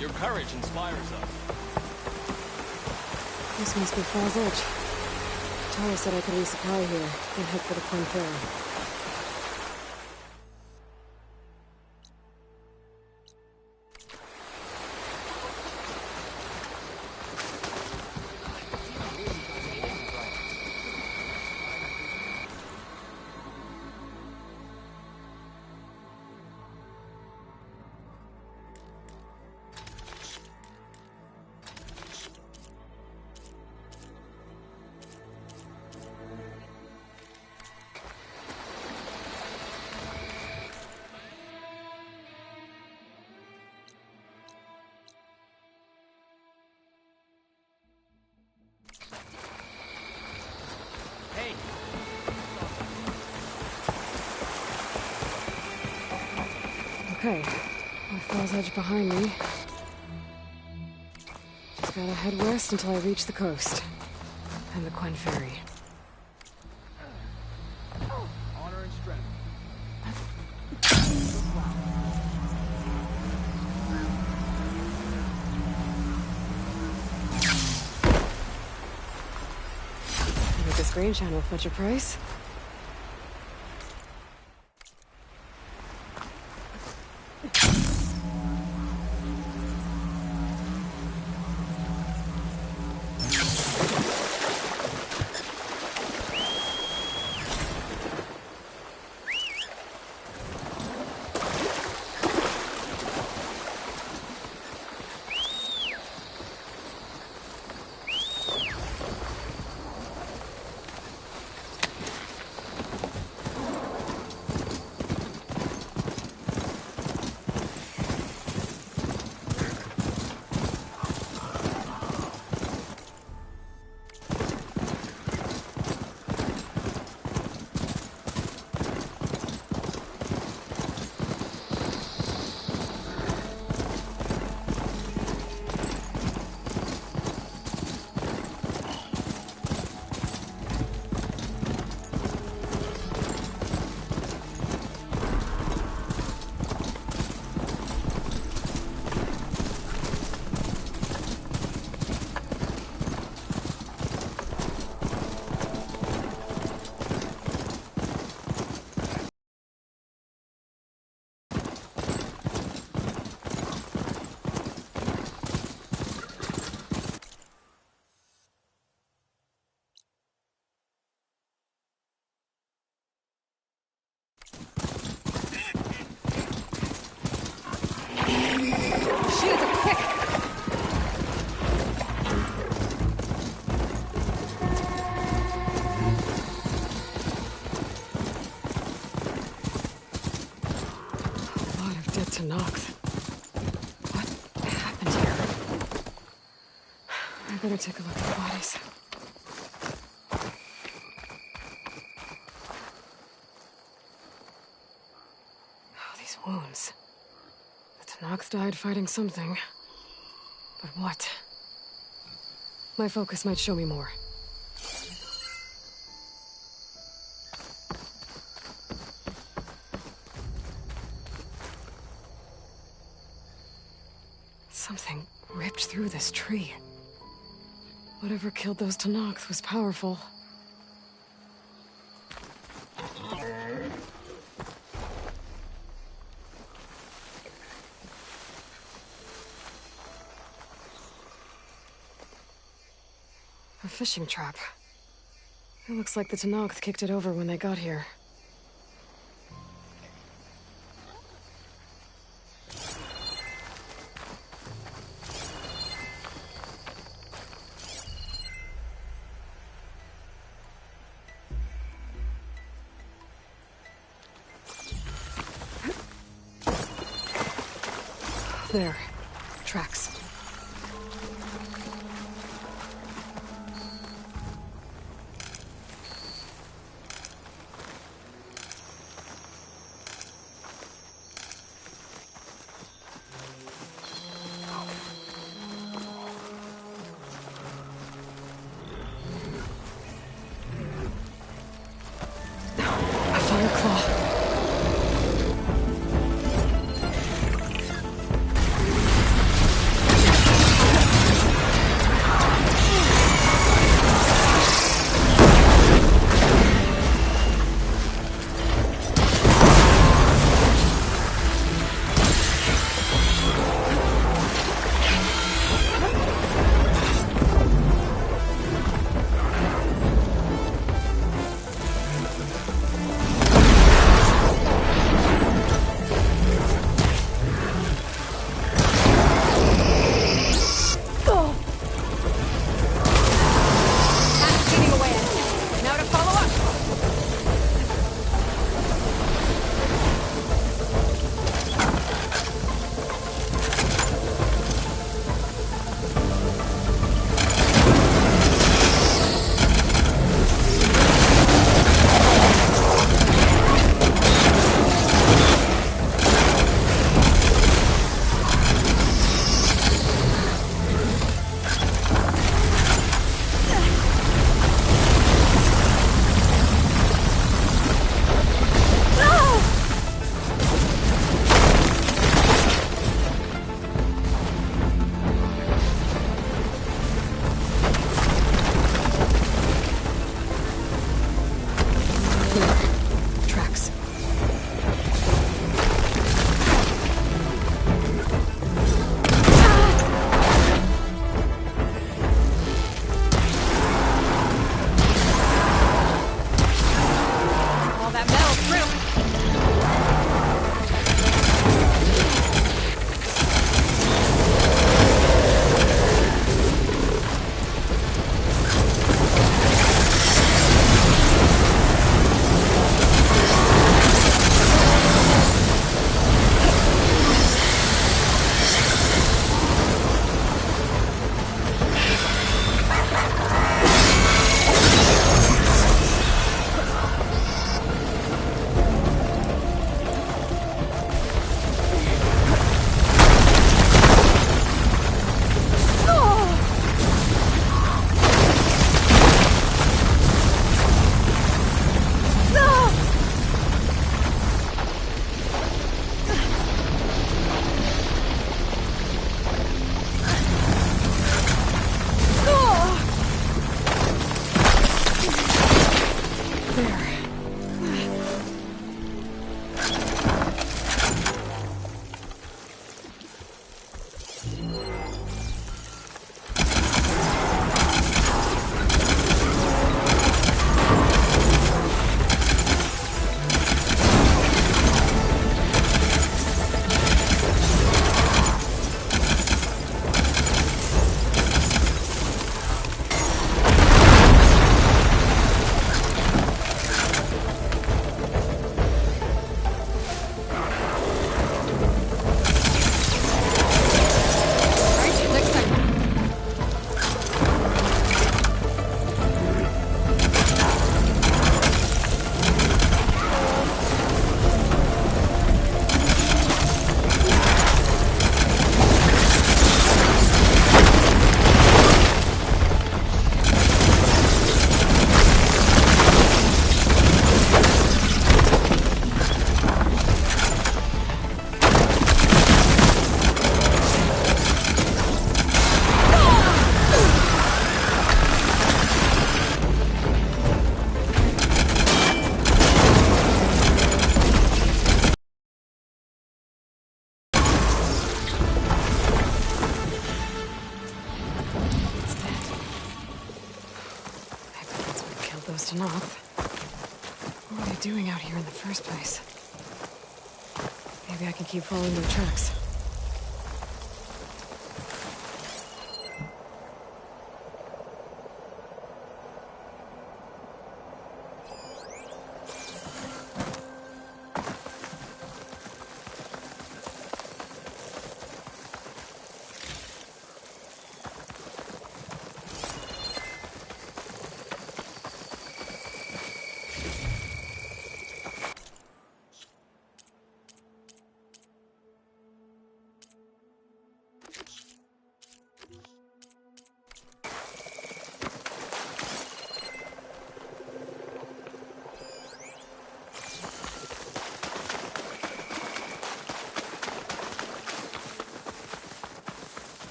Your courage inspires us. This must be Falls Edge. Tara said I could resupply here and head for the Quinn Ferry. Okay, with Falls Edge behind me. Just gotta head west until I reach the coast. And the Quinn Ferry. Honor and strength. Maybe this green shine will fetch a price. shields up quick! A lot of dead Tanakhs. What happened here? I better take a look at the bodies. Oh, these wounds. The Tanakhs died fighting something. But what? My focus might show me more. Something ripped through this tree. Whatever killed those Tanakhs was powerful. A fishing trap. It looks like the Tanakhs kicked it over when they got here. There. Tracks. A fire claw. those Tanath. What were they doing out here in the first place? Maybe I can keep following their tracks.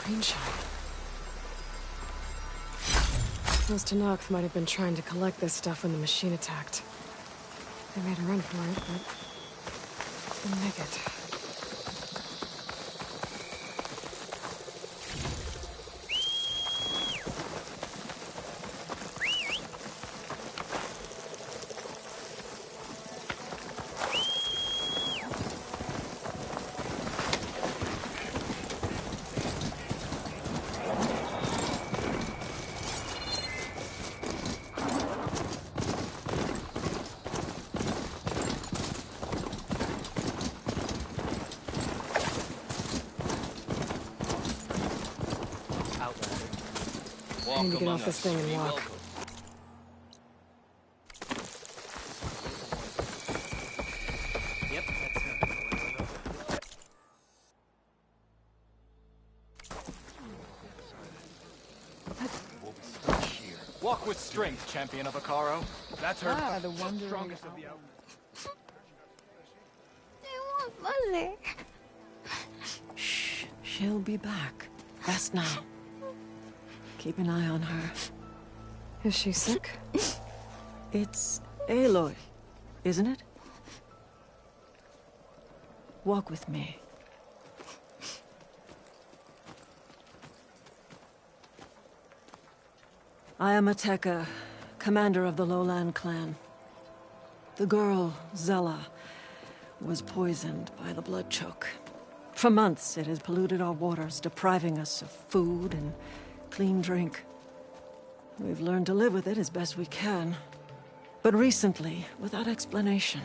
Rainshine. Those Tanakh might have been trying to collect this stuff when the machine attacked. They made a run for it, but didn't make it. I need to get off this thing and walk. Yep, that's her. Walk with strength, champion of Akaro. That's her. Ah, the strongest of the out. I want Mother. Shh. She'll be back. Rest now. Keep an eye on her. Is she sick? It's Aloy, isn't it? Walk with me. I am Ateka, commander of the Lowland clan. The girl, Zella, was poisoned by the blood choke. For months, it has polluted our waters, depriving us of food and clean drink. We've learned to live with it as best we can. But recently, without explanation,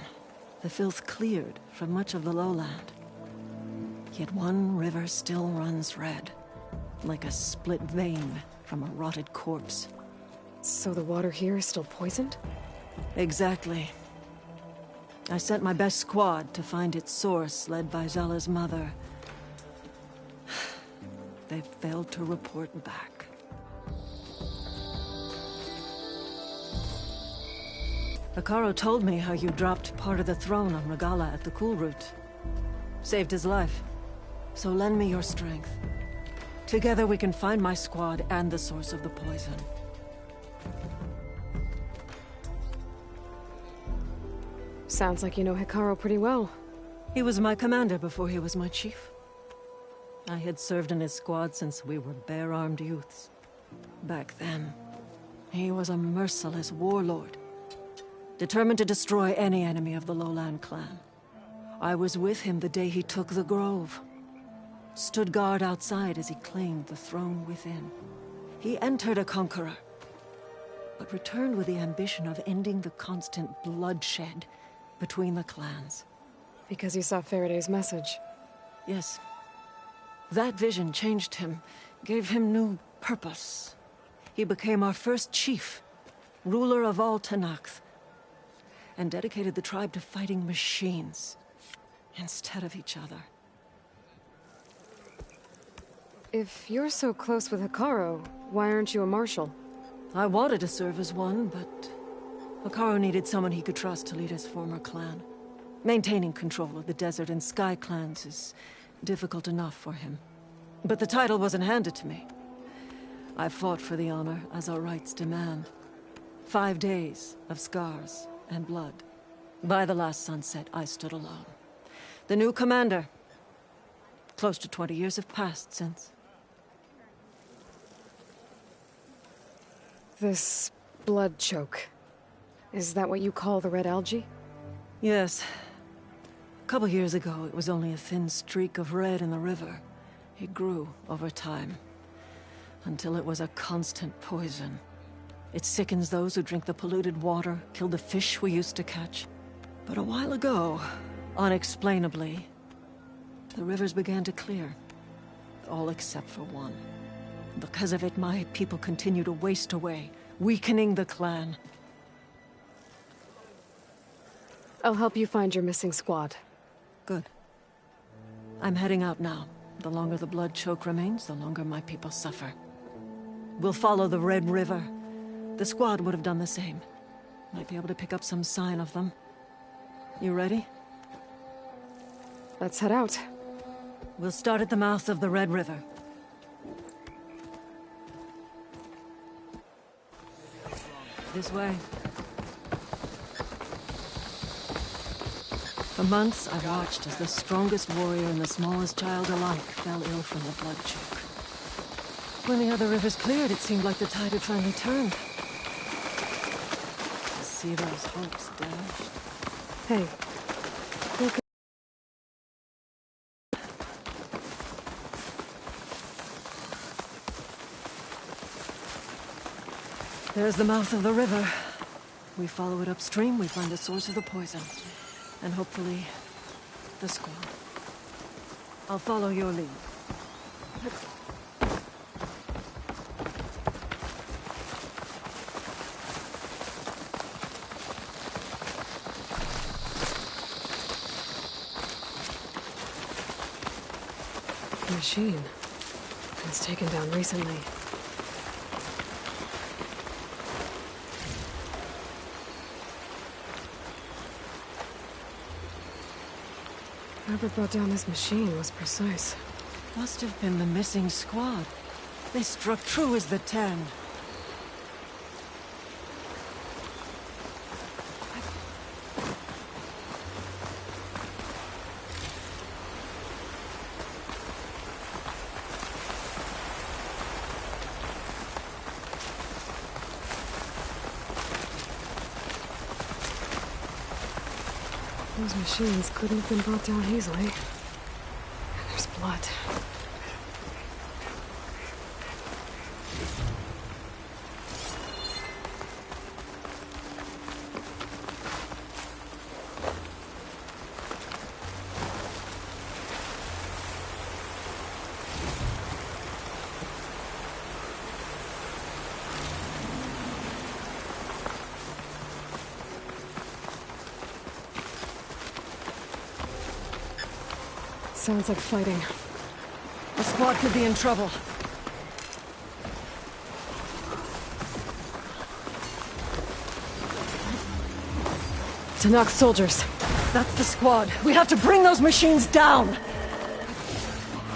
the filth cleared from much of the lowland. Yet one river still runs red, like a split vein from a rotted corpse. So the water here is still poisoned? Exactly. I sent my best squad to find its source, led by Zella's mother. They've failed to report back. Akaro told me how you dropped part of the throne on Regala at the Cool Route. Saved his life. So lend me your strength. Together we can find my squad and the source of the poison. Sounds like you know Hikaru pretty well. He was my commander before he was my chief. I had served in his squad since we were bare-armed youths. Back then, he was a merciless warlord, determined to destroy any enemy of the Lowland clan. I was with him the day he took the Grove. stood guard outside as he claimed the throne within. He entered a conqueror, but returned with the ambition of ending the constant bloodshed between the clans. Because he saw Faraday's message. Yes. That vision changed him, gave him new purpose. He became our first chief, ruler of all Tenakth, and dedicated the tribe to fighting machines instead of each other. If you're so close with Hikaru, why aren't you a marshal? I wanted to serve as one, but Hikaru needed someone he could trust to lead his former clan. Maintaining control of the desert and sky clans is difficult enough for him. But the title wasn't handed to me. I fought for the honor, as our rights demand. 5 days of scars and blood. By the last sunset, I stood alone. The new commander. Close to 20 years have passed since. This blood choke. Is that what you call the red algae? Yes. A couple years ago, it was only a thin streak of red in the river. It grew over time, until it was a constant poison. It sickens those who drink the polluted water, killed the fish we used to catch. But a while ago, unexplainably, the rivers began to clear. All except for one. Because of it, my people continue to waste away, weakening the clan. I'll help you find your missing squad. Good. I'm heading out now. The longer the blood choke remains, the longer my people suffer. We'll follow the Red River. The squad would have done the same. Might be able to pick up some sign of them. You ready? Let's head out. We'll start at the mouth of the Red River. This way. For months, I watched as the strongest warrior and the smallest child alike fell ill from the blood choke. When the other rivers cleared, it seemed like the tide had finally turned. To see those hopes dashed. Hey. Look. There's the mouth of the river. We follow it upstream, we find the source of the poison. And hopefully, the squad. I'll follow your lead. The machine. It was taken down recently. Whoever brought down this machine was precise. Must have been the missing squad. They struck true as the 10. Those machines couldn't have been brought down easily. And there's blood. Sounds like fighting. The squad could be in trouble. Tenakth soldiers. That's the squad. We have to bring those machines down!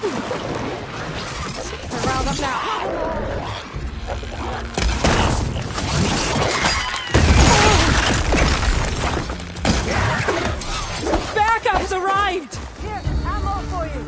They're riled up now. Backup's arrived! Here, ammo for you!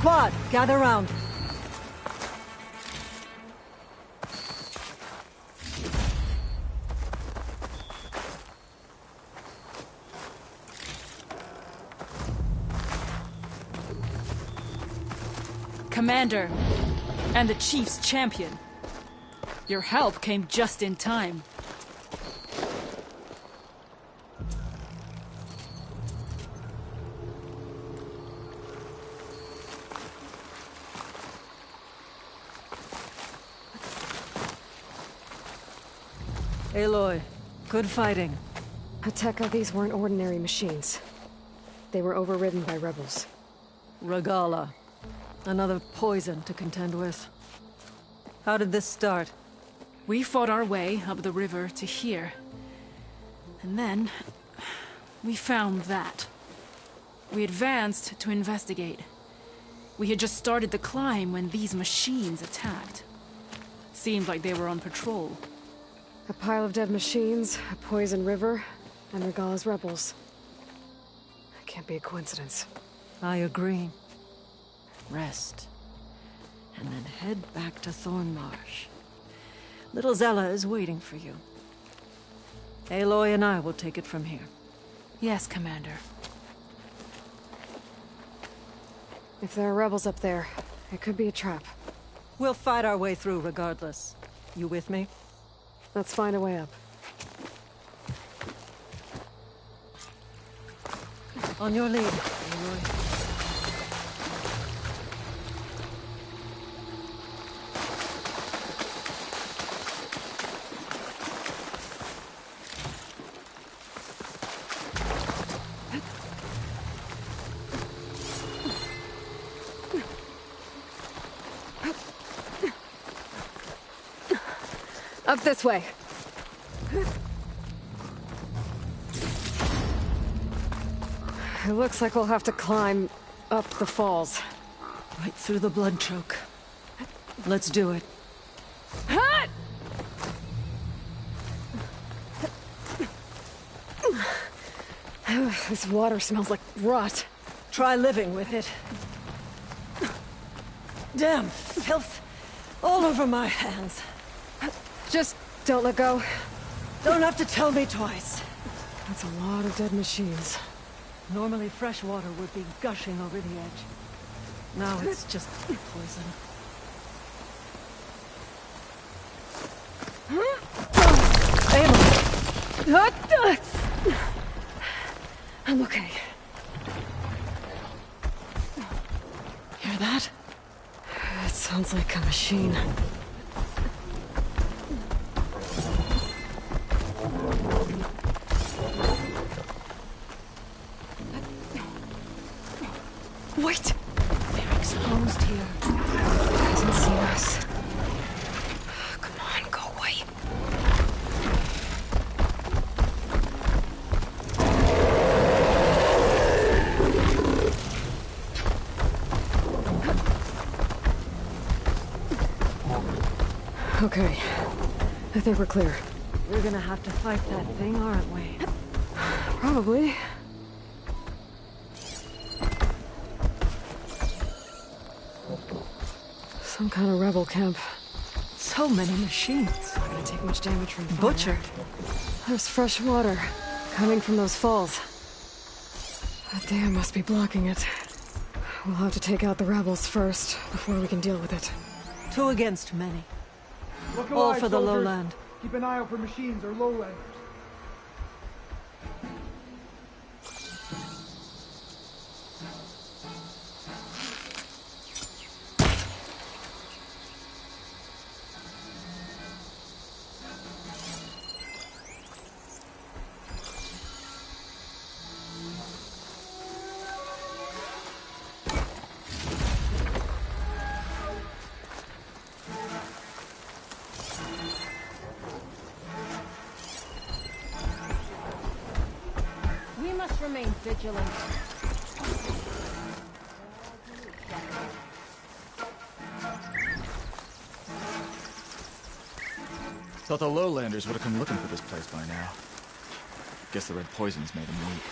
Squad, gather round. Commander, and the Chief's champion. Your help came just in time. Aloy, good fighting. Hateka, these weren't ordinary machines. They were overridden by rebels. Regala. Another poison to contend with. How did this start? We fought our way up the river to here. And then, we found that. We advanced to investigate. We had just started the climb when these machines attacked. Seemed like they were on patrol. A pile of dead machines, a poison river, and Regala's rebels. It can't be a coincidence. I agree. Rest. And then head back to Thornmarsh. Little Zella is waiting for you. Aloy and I will take it from here. Yes, Commander. If there are rebels up there, it could be a trap. We'll fight our way through regardless. You with me? Let's find a way up. On your lead, Aloy. Up this way. It looks like we'll have to climb up the falls. Right through the blood choke. Let's do it. This water smells like rot. Try living with it. Damn filth all over my hands. Just don't let go. Don't have to tell me twice. That's a lot of dead machines. Normally fresh water would be gushing over the edge. Now it's just poison. I'm okay. Hear that? It sounds like a machine. Wait! They're exposed here. Hasn't seen us. Come on, go away. Okay. I think we're clear. We're gonna have to fight that thing, aren't we? Probably. Some kind of rebel camp. So many machines. Not gonna take much damage from fire. Butchered. There's fresh water coming from those falls. That dam must be blocking it. We'll have to take out the rebels first before we can deal with it. 2 against many. Look All alive, for the soldiers. lowland. Keep an eye out for machines or lowlanders. We must remain vigilant. Thought the lowlanders would have come looking for this place by now. Guess the red poisons made them weak.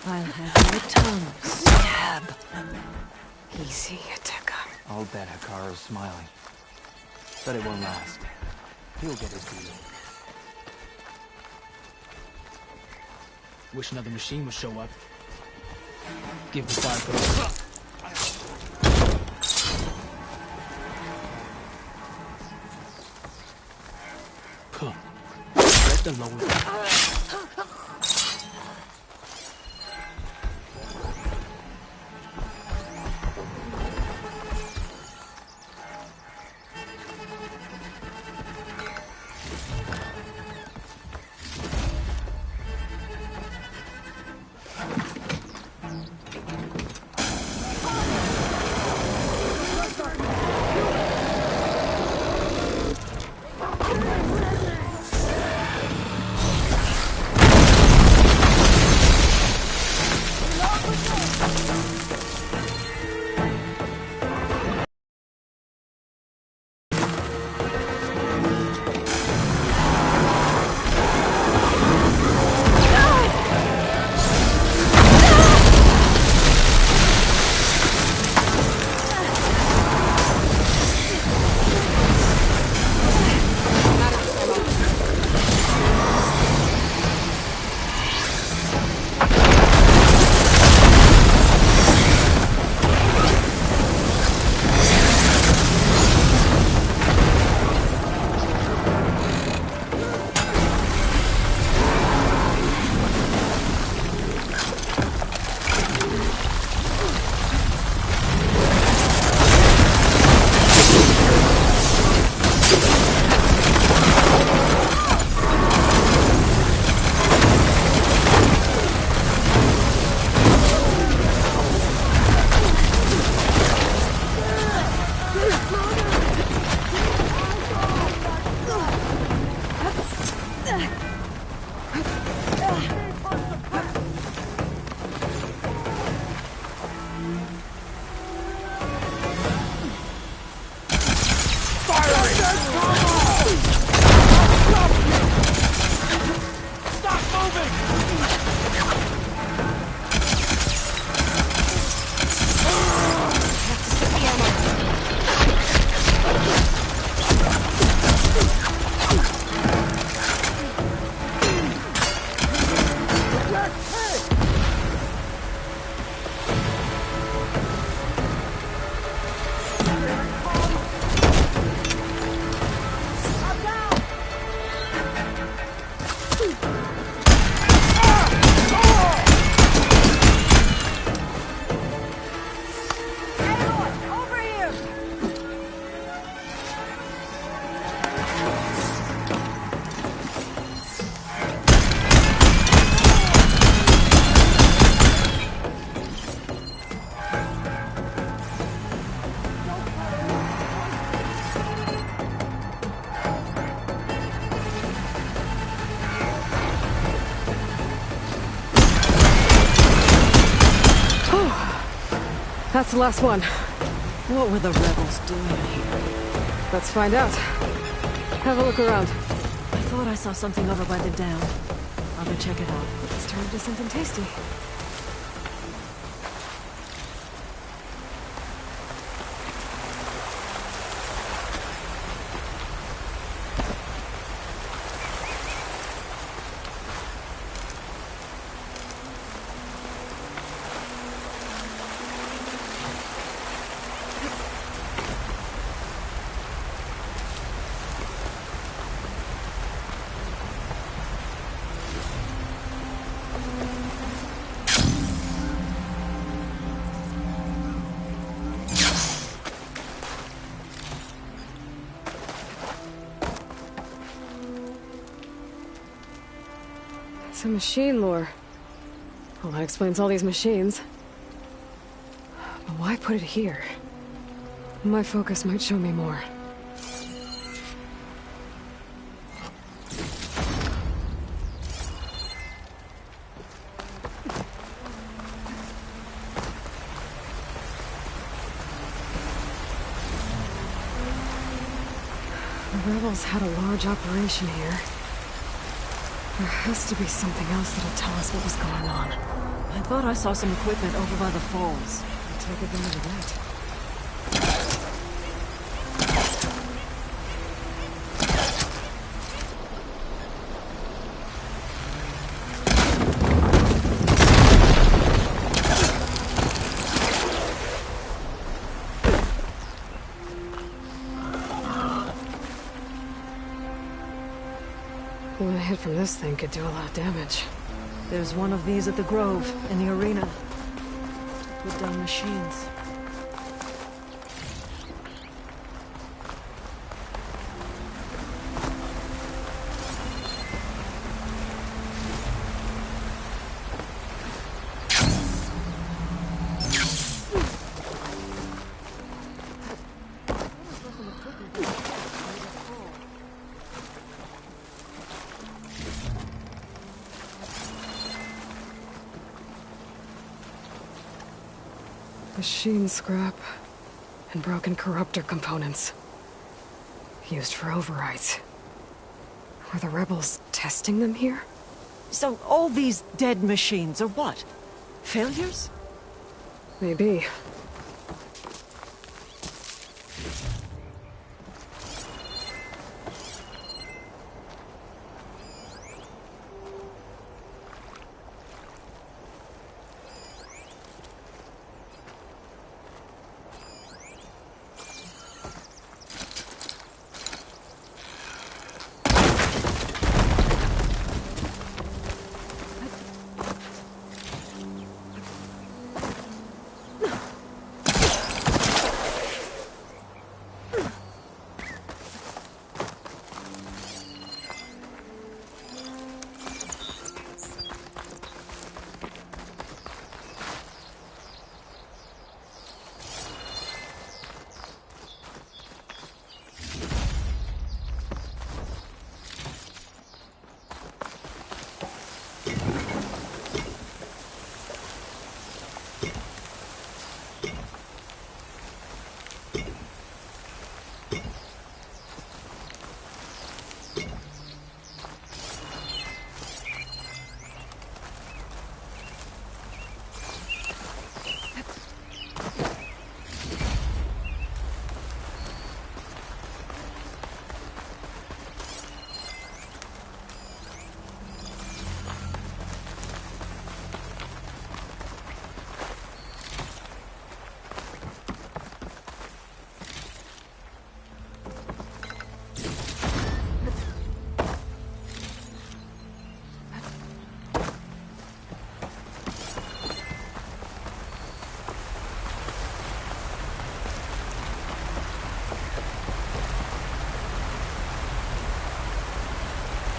I'll have your tongue. Stab. Easy, Tekka. I'll bet Hikaru's smiling. But it won't last. He'll get his deal. Wish another machine would show up. Give the fire code. Let the lower. That's the last one. What were the rebels doing here? Let's find out. Have a look around. I thought I saw something over by the dam. I'll go check it out. Let's turn into something tasty. Some machine lore. Well, that explains all these machines. But why put it here? My focus might show me more. The rebels had a large operation here. There has to be something else that'll tell us what was going on. I thought I saw some equipment over by the falls. I'll take advantage of that. Even a hit from this thing could do a lot of damage. There's one of these at the Grove, in the arena. Put down machines. Machine scrap and broken corruptor components. Used for overrides. Were the rebels testing them here? So all these dead machines are what? Failures? Maybe.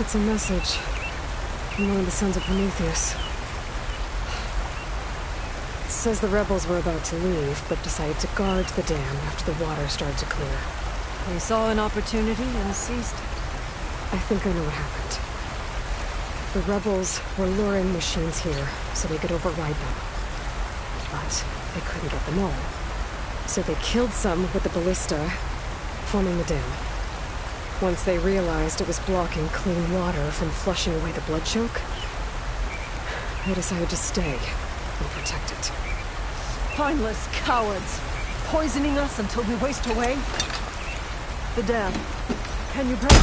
It's a message from one of the Sons of Prometheus. It says the rebels were about to leave, but decided to guard the dam after the water started to clear. They saw an opportunity and seized it. I think I know what happened. The rebels were luring machines here so they could override them. But they couldn't get them all. So they killed some with the ballista, forming the dam. Once they realized it was blocking clean water from flushing away the blood choke, they decided to stay and protect it. Spineless cowards! Poisoning us until we waste away? The dam. Can you break it?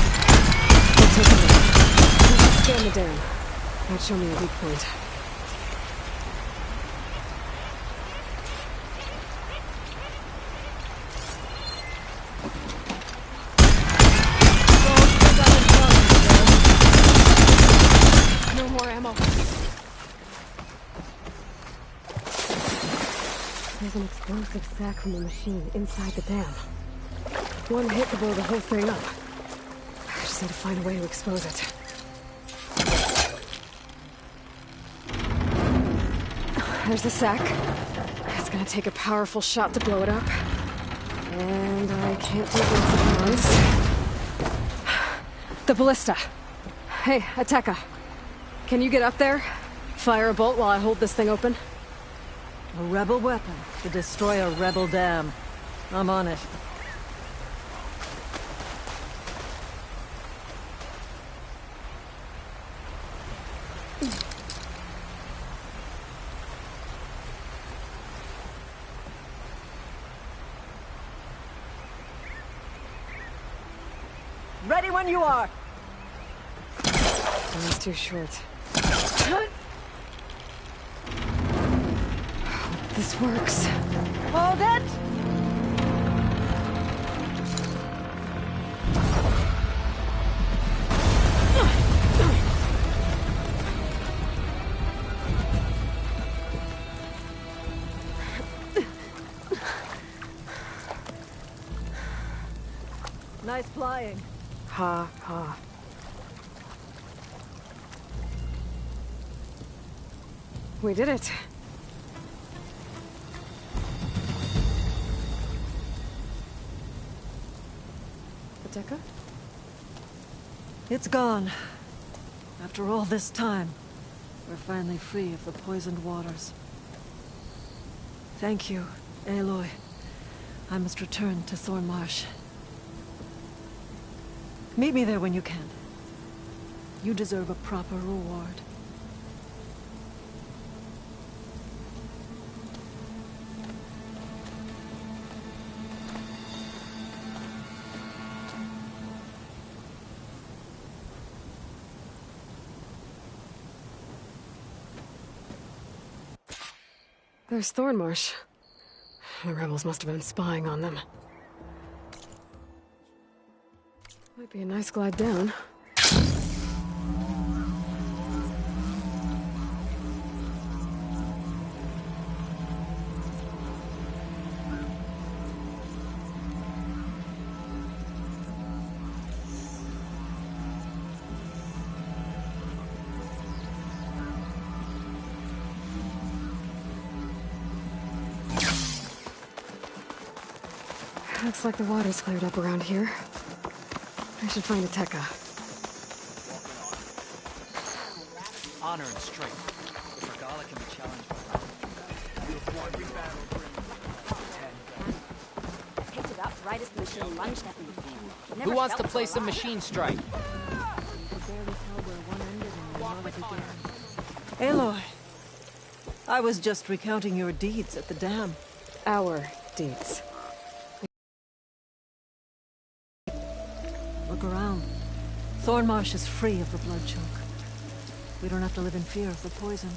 We'll take a look. Let's scan the dam. Might show me a weak point. No more ammo. There's an explosive sack from the machine inside the dam. One hit could blow the whole thing up. I just need to find a way to expose it. There's the sack. It's gonna take a powerful shot to blow it up. And I can't do both at once. The ballista. Hey, Ateka. Can you get up there? Fire a bolt while I hold this thing open? A rebel weapon to destroy a rebel dam. I'm on it. Ready when you are. Time's too short. This works. Hold it! Nice flying. Ha, ha. We did it. Deca? It's gone. After all this time, we're finally free of the poisoned waters. Thank you, Aloy. I must return to Thornmarsh. Meet me there when you can. You deserve a proper reward. There's Thornmarsh. The rebels must have been spying on them. Might be a nice glide down. Looks like the water's cleared up around here. I should find a Tekka. Honor and strength. If Regala can be challenged by Picked it up right as the machine lunged at me. Who wants to play some machine strike? Aloy, I was just recounting your deeds at the dam. Our deeds. Look around. Thornmarsh is free of the blood choke. We don't have to live in fear of the poison.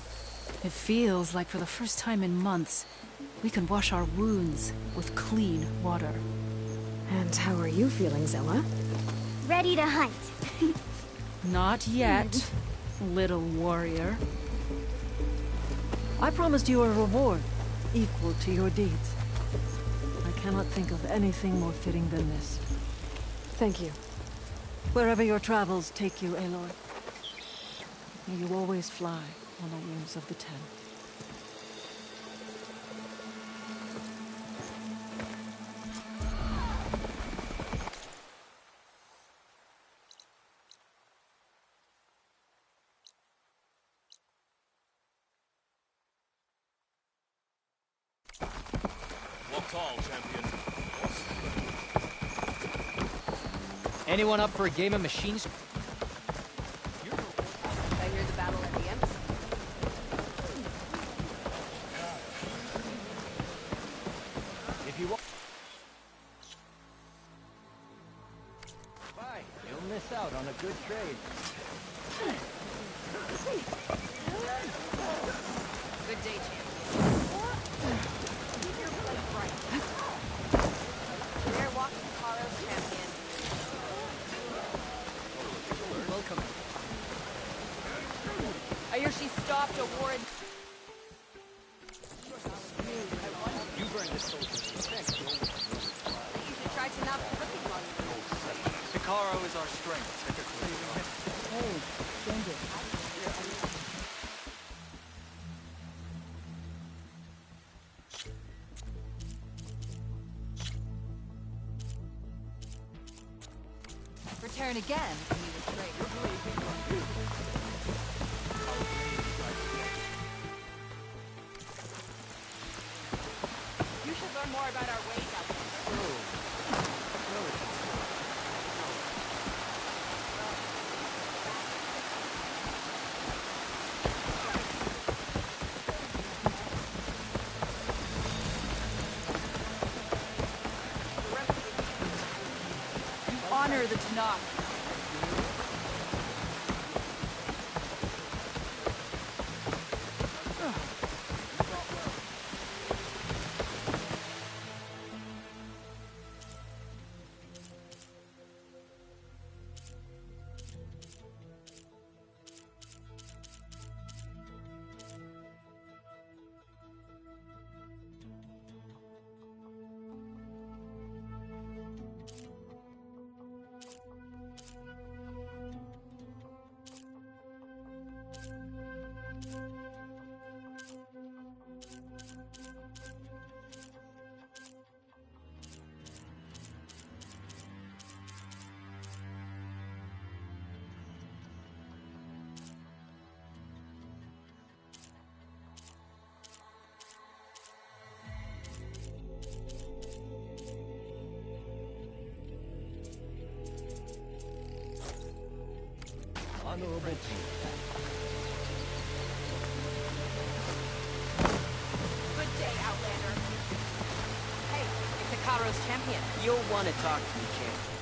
It feels like for the first time in months, we can wash our wounds with clean water. And how are you feeling, Zella? Ready to hunt. Not yet, little warrior. I promised you a reward equal to your deeds. I cannot think of anything more fitting than this. Thank you. Wherever your travels take you, Aloy, may you always fly on the wings of the Ten. Walk tall, champion. Anyone up for a game of machines? I hear the battle at the embassy. If you want. Bye. You'll miss out on a good trade. Good day, champion. Keep your blood bright. We're walking Carlos, champion. Welcome. I hear she stopped a war in... You burned this soldier's respect. You should try to not be looking on you. Picaro is our strength, typically. Return again when you betray your You should learn more about our ways out there. You honor the Tanakh. Good day, Outlander. Hey, it's Ikaro's champion. You'll want to talk to me, champion.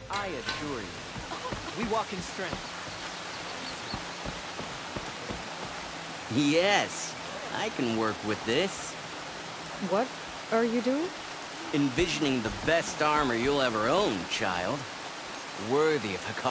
I assure you, we walk in strength. Yes, I can work with this. What are you doing? Envisioning the best armor you'll ever own, child. Worthy of a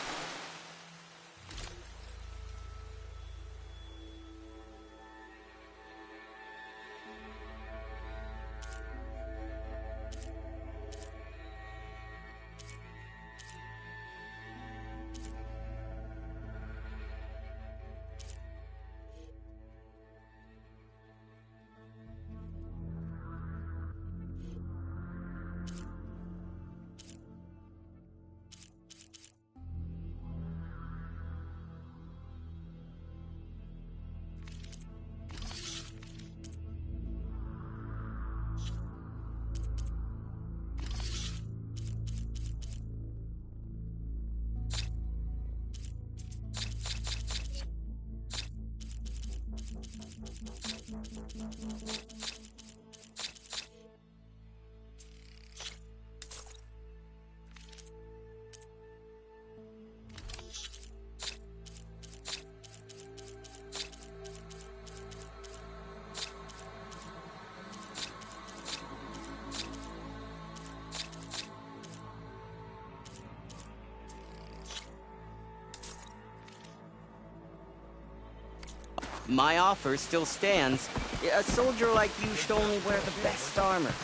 My offer still stands. A soldier like you should only wear the best armor.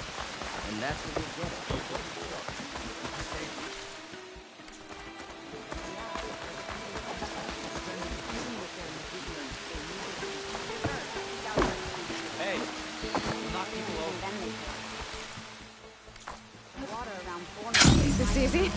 And that's what you're getting. Hey, knock people over. Water around corners. Is this easy?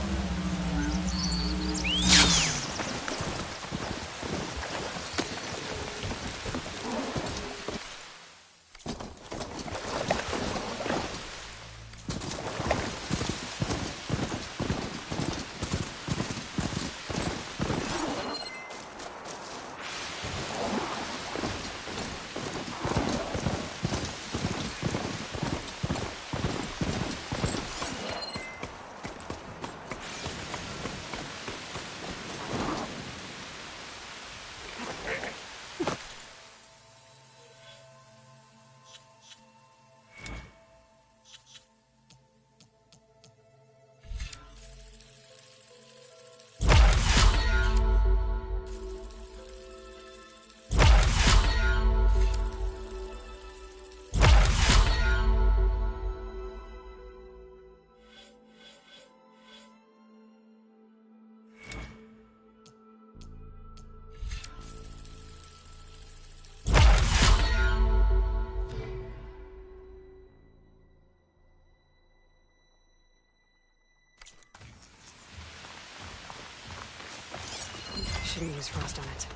Shouldn't use frost on it.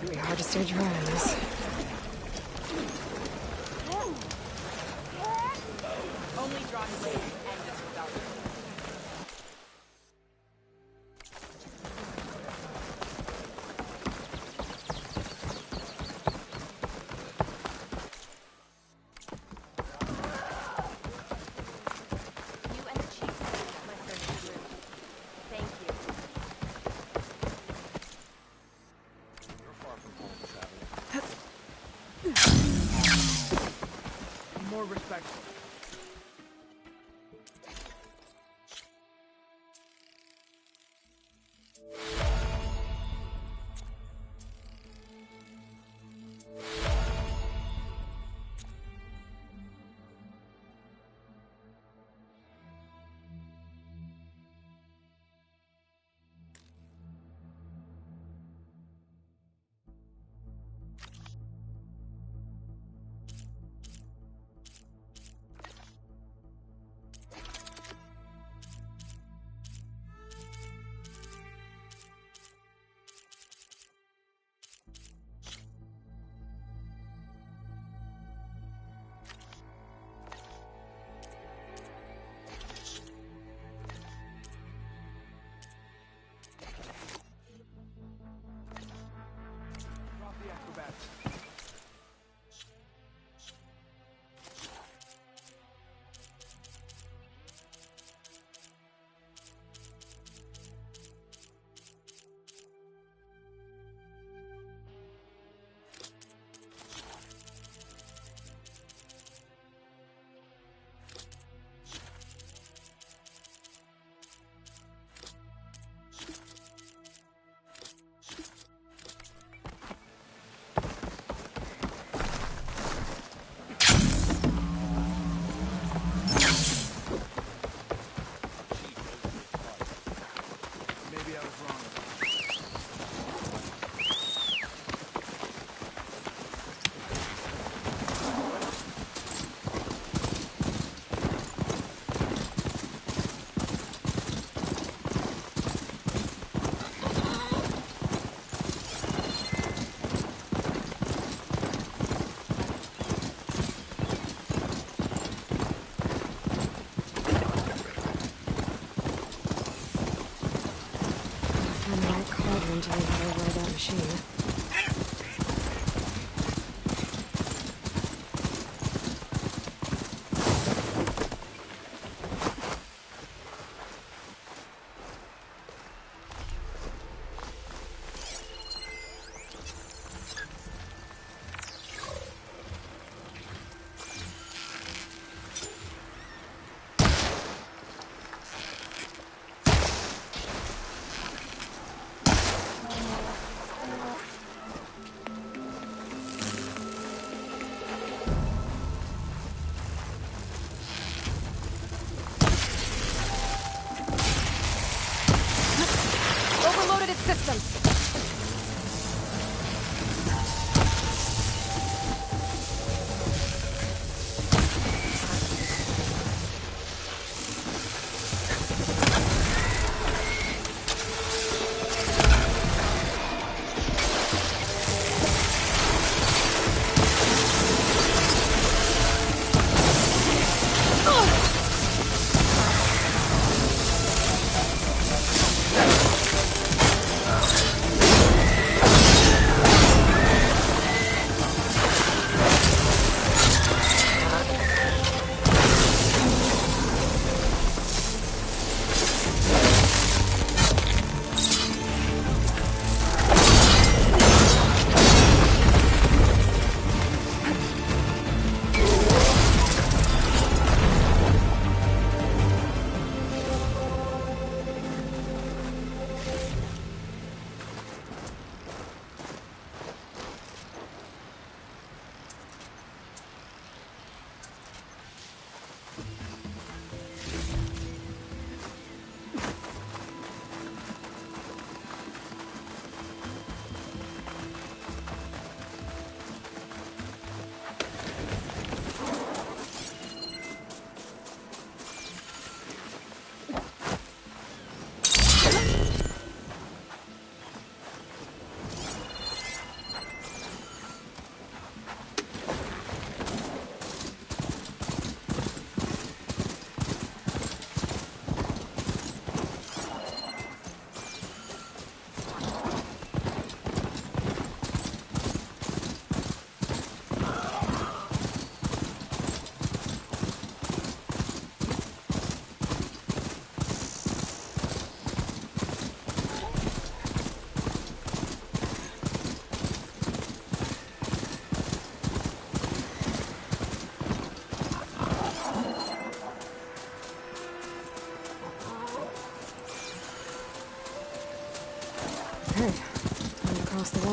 It'll be hard to stand your eye on this. Only drawn blades end this rebellion. You and the chief saved my friend's group. Thank you. You're far from home, traveler. Be more respectful.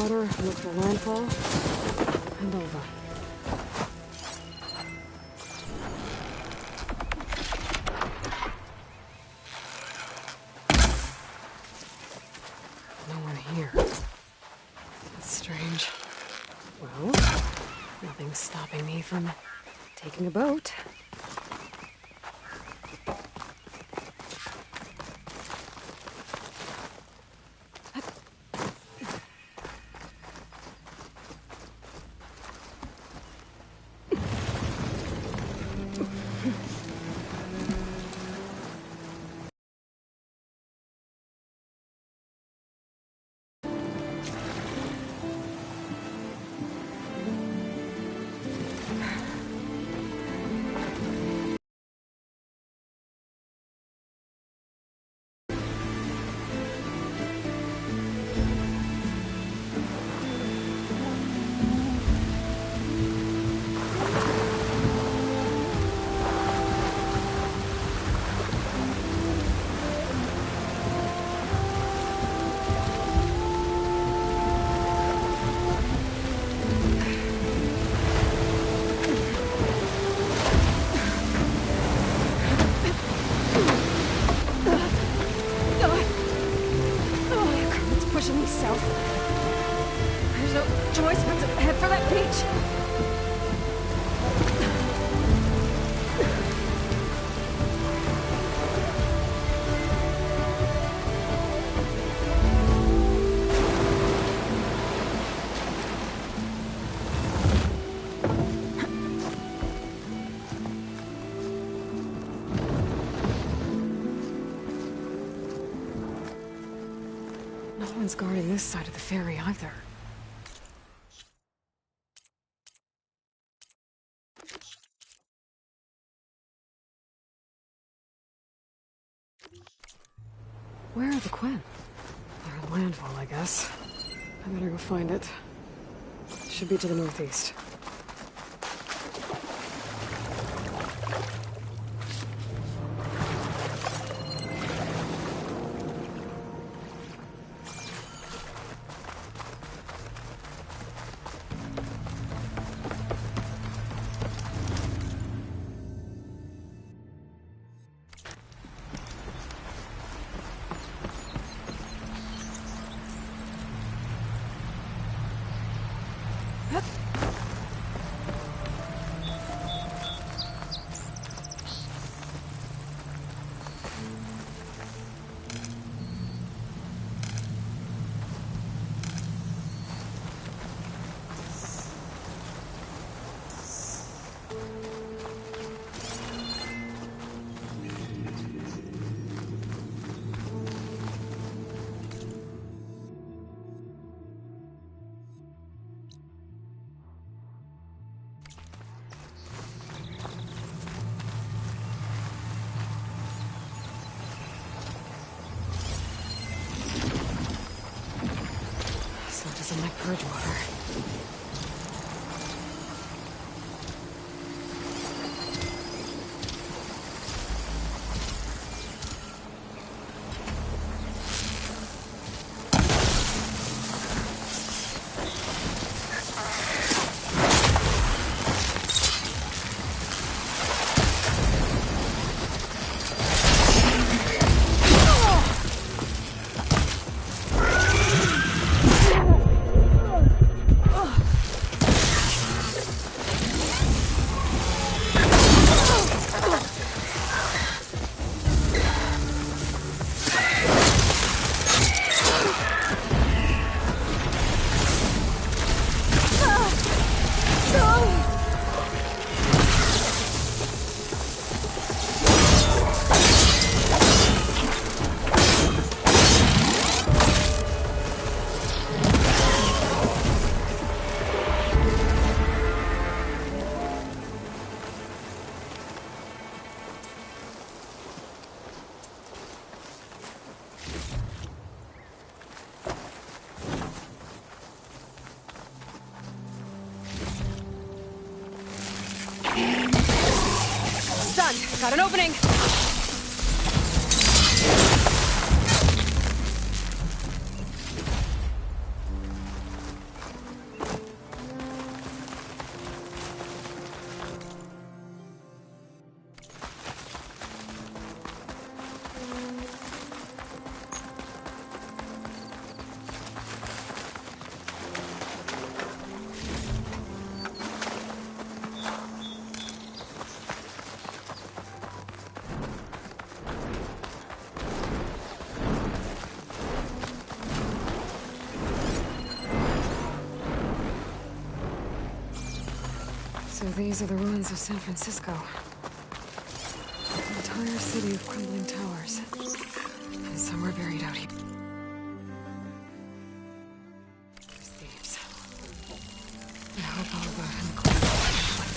water, look for landfall, and over. No one here. That's strange. Well, nothing's stopping me from taking a boat. Pushing me south. There's no choice but to head for that beach. No one's guarding this side of the ferry either. Where are the Quen? They're at landfall, I guess. I better go find it. Should be to the northeast. Doesn't like purge water. Got an opening! So these are the ruins of San Francisco. An entire city of crumbling towers. And some are buried out here. These thieves. I hope Oliver and the Queen will find it.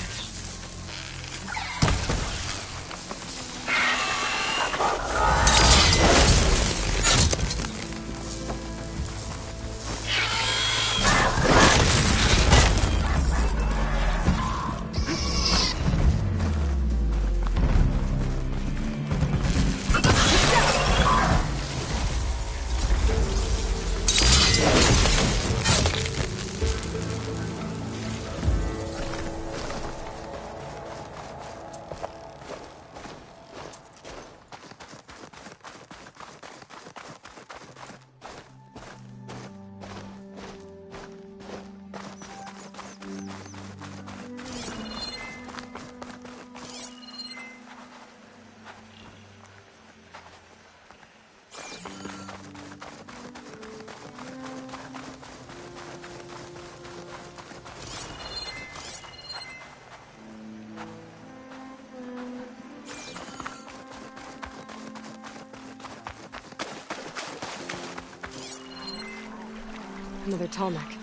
Another tall neck.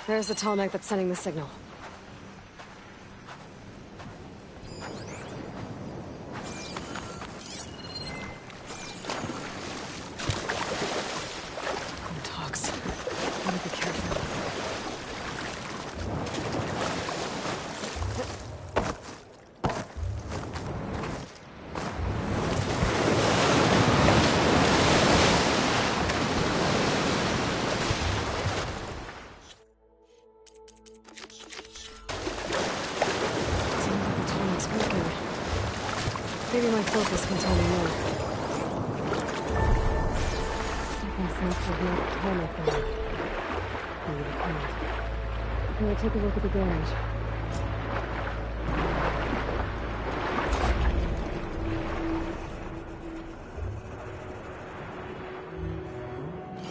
There's the tall neck that's sending the signal. Talks. Gotta be careful. Maybe my focus can tell me more. I sense there's no tonic there. Maybe the point. I'm gonna take a look at the garage.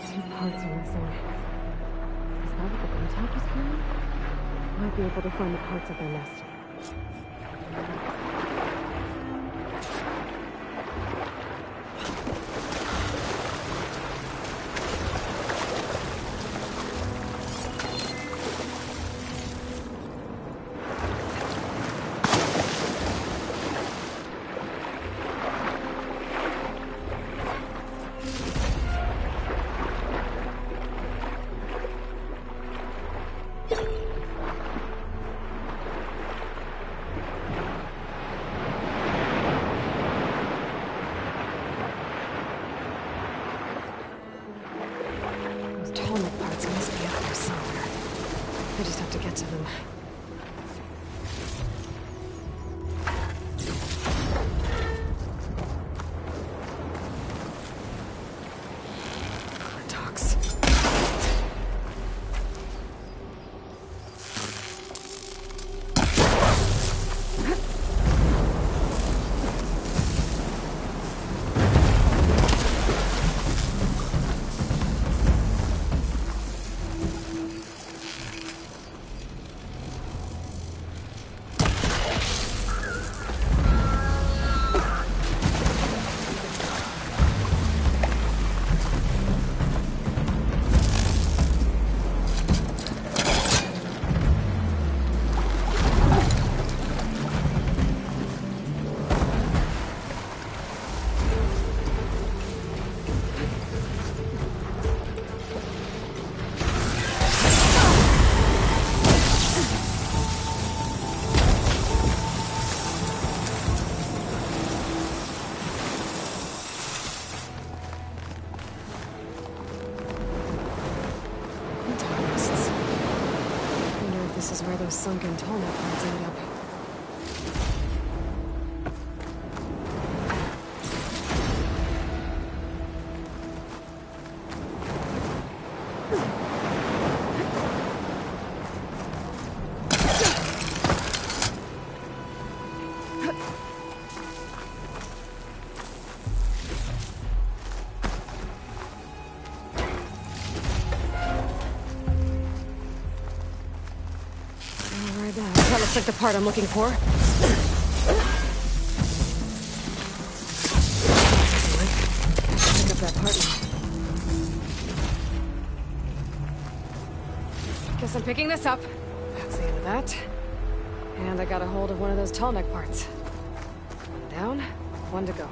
Two parts are missing. Is that what the contact was carrying? Might be able to find the parts of their nest. Atomic parts must be out there somewhere. I just have to get to them. Talks. is where those sunken tallneck parts ended up. That looks like the part I'm looking for. Pick up that part now. Guess I'm picking this up. That's the end of that. And I got a hold of one of those tall neck parts. One down, one to go.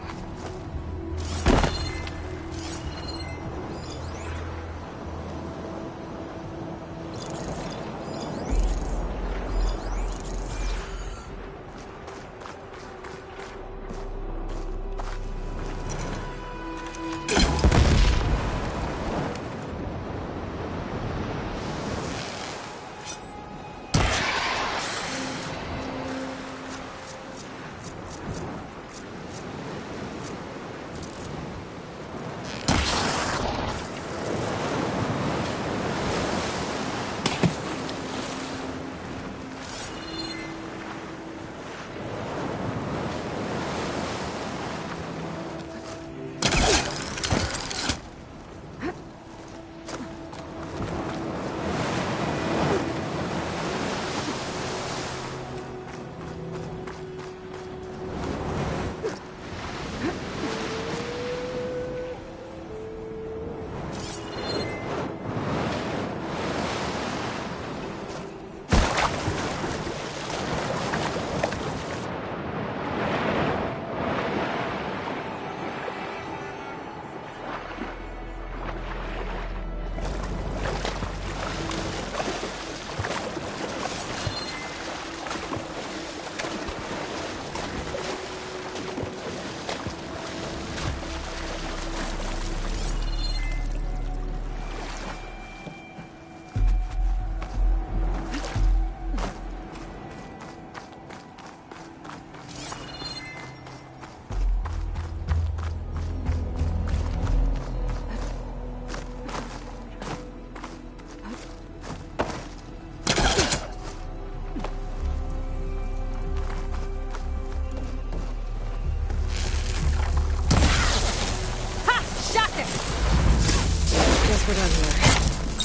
We're done here.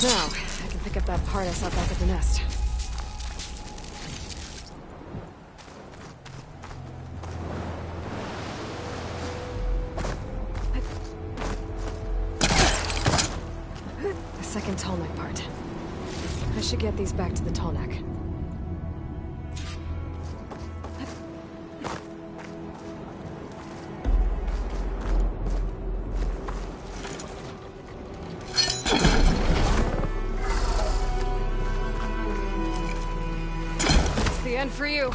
Now, I can pick up that part I saw back at the nest. The second tallneck part. I should get these back to the tallneck. The end for you.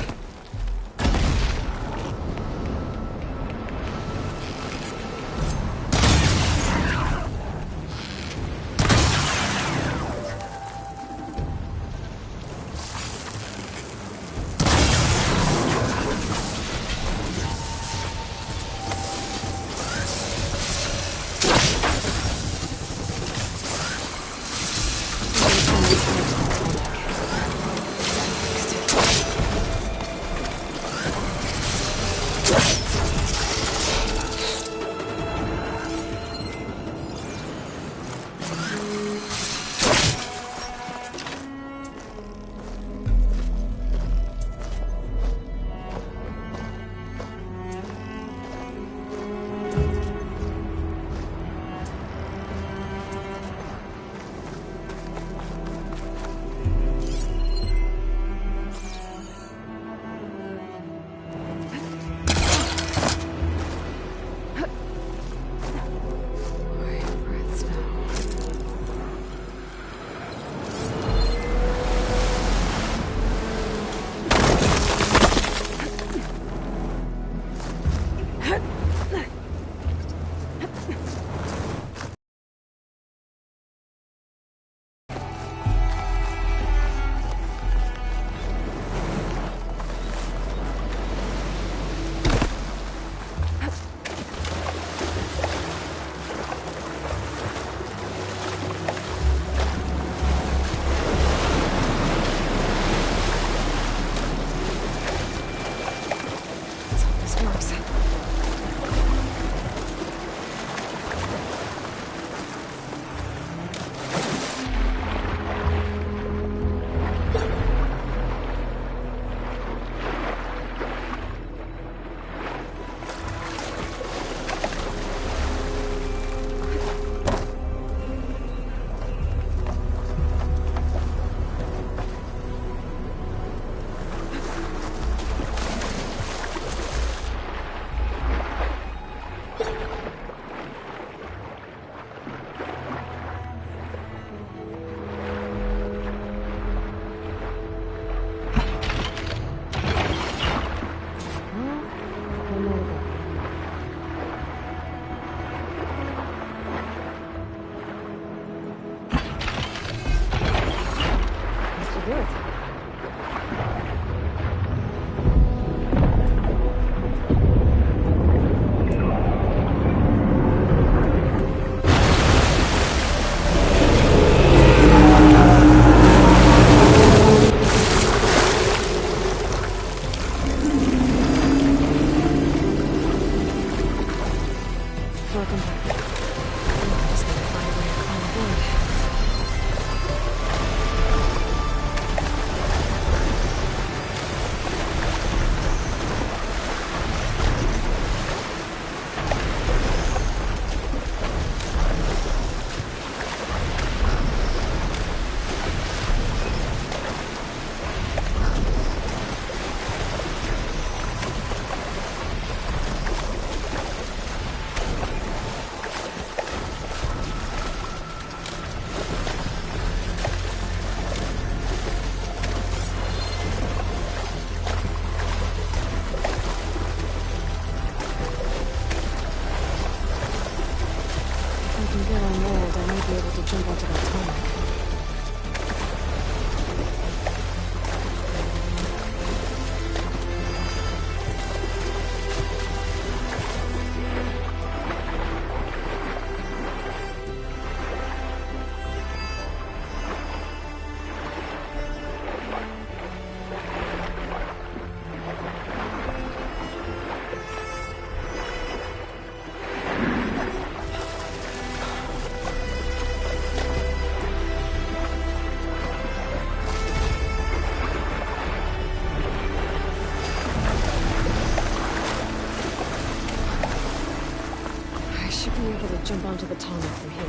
be able to jump onto the tonic from here.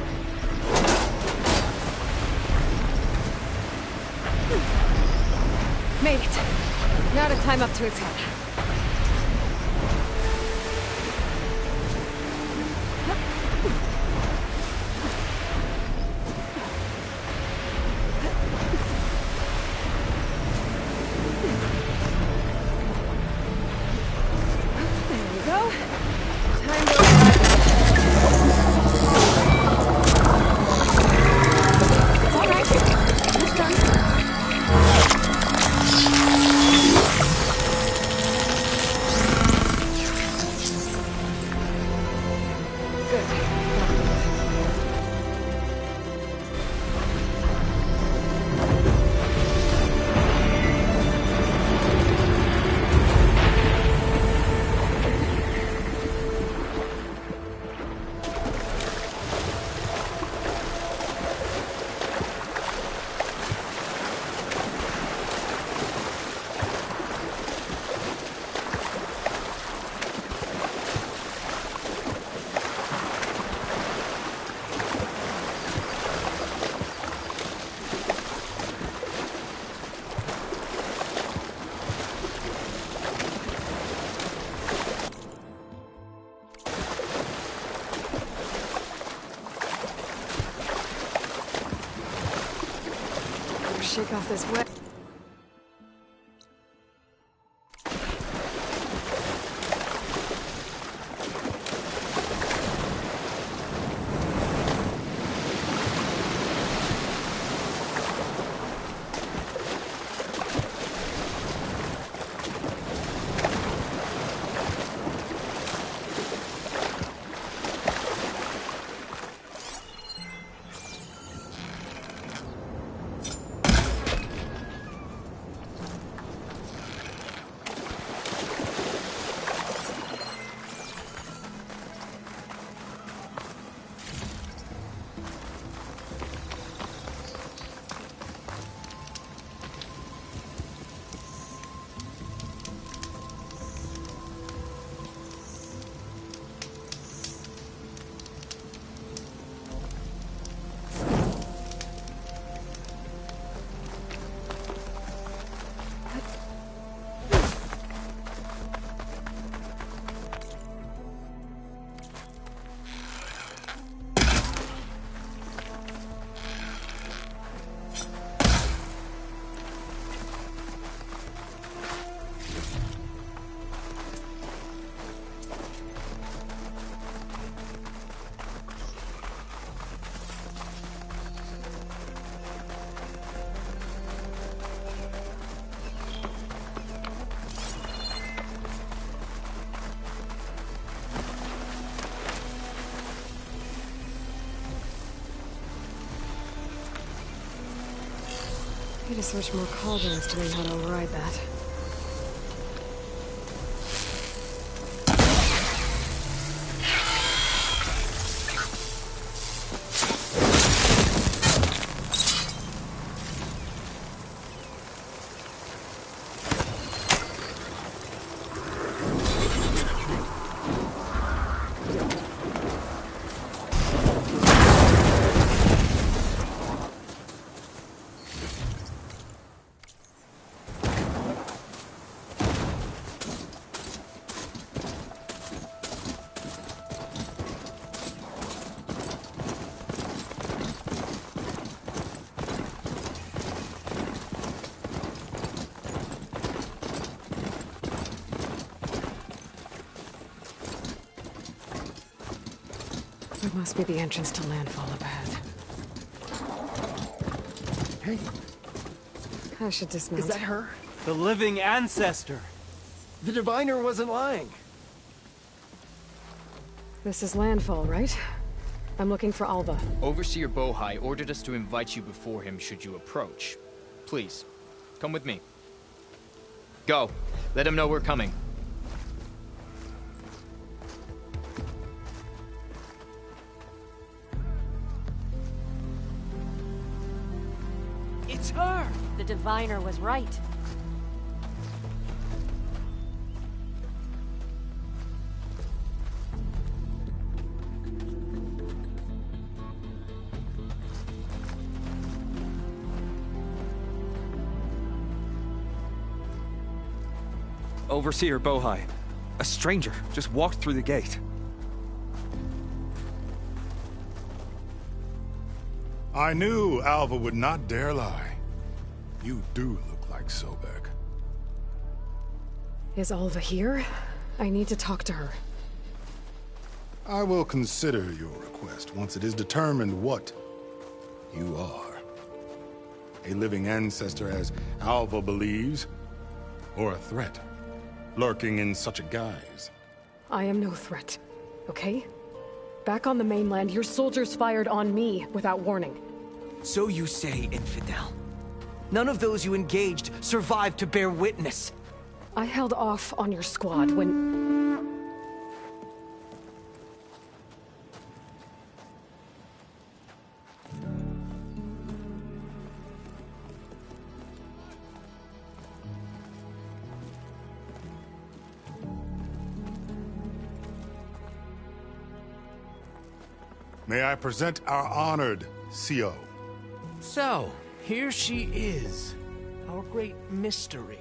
Made it. Now to climb up to its head. Shake off this wet. Need to search more cauldrons to learn how to override that. It must be the entrance to landfall up ahead. Hey, I should dismount. is that her? The living ancestor! The diviner wasn't lying. This is landfall, right? I'm looking for Alva. Overseer Bohai ordered us to invite you before him should you approach. Please, come with me. Go. Let him know we're coming. It's her! The diviner was right. Overseer Bohai. A stranger just walked through the gate. I knew Alva would not dare lie. You do look like Sobek. Is Alva here? I need to talk to her. I will consider your request once it is determined what you are. A living ancestor, as Alva believes, or a threat, lurking in such a guise. I am no threat, okay? Back on the mainland, your soldiers fired on me without warning. So you say, infidel. None of those you engaged survived to bear witness. I held off on your squad when... May I present our honored CO. So, here she is. Our great mystery.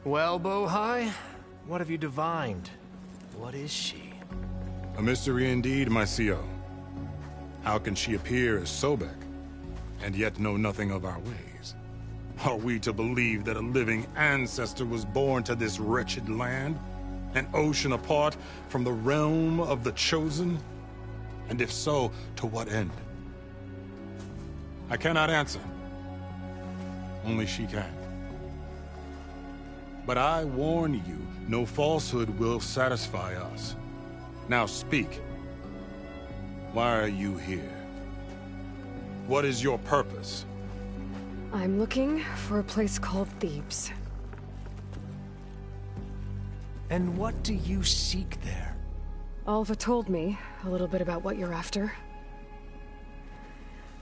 Well, Bohai, what have you divined? What is she? A mystery indeed, my CO. How can she appear as Sobek, and yet know nothing of our ways? Are we to believe that a living ancestor was born to this wretched land? An ocean apart from the realm of the Chosen? And if so, to what end? I cannot answer. Only she can. But I warn you, no falsehood will satisfy us. Now speak. Why are you here? What is your purpose? I'm looking for a place called Thebes. And what do you seek there? Alva told me a little bit about what you're after.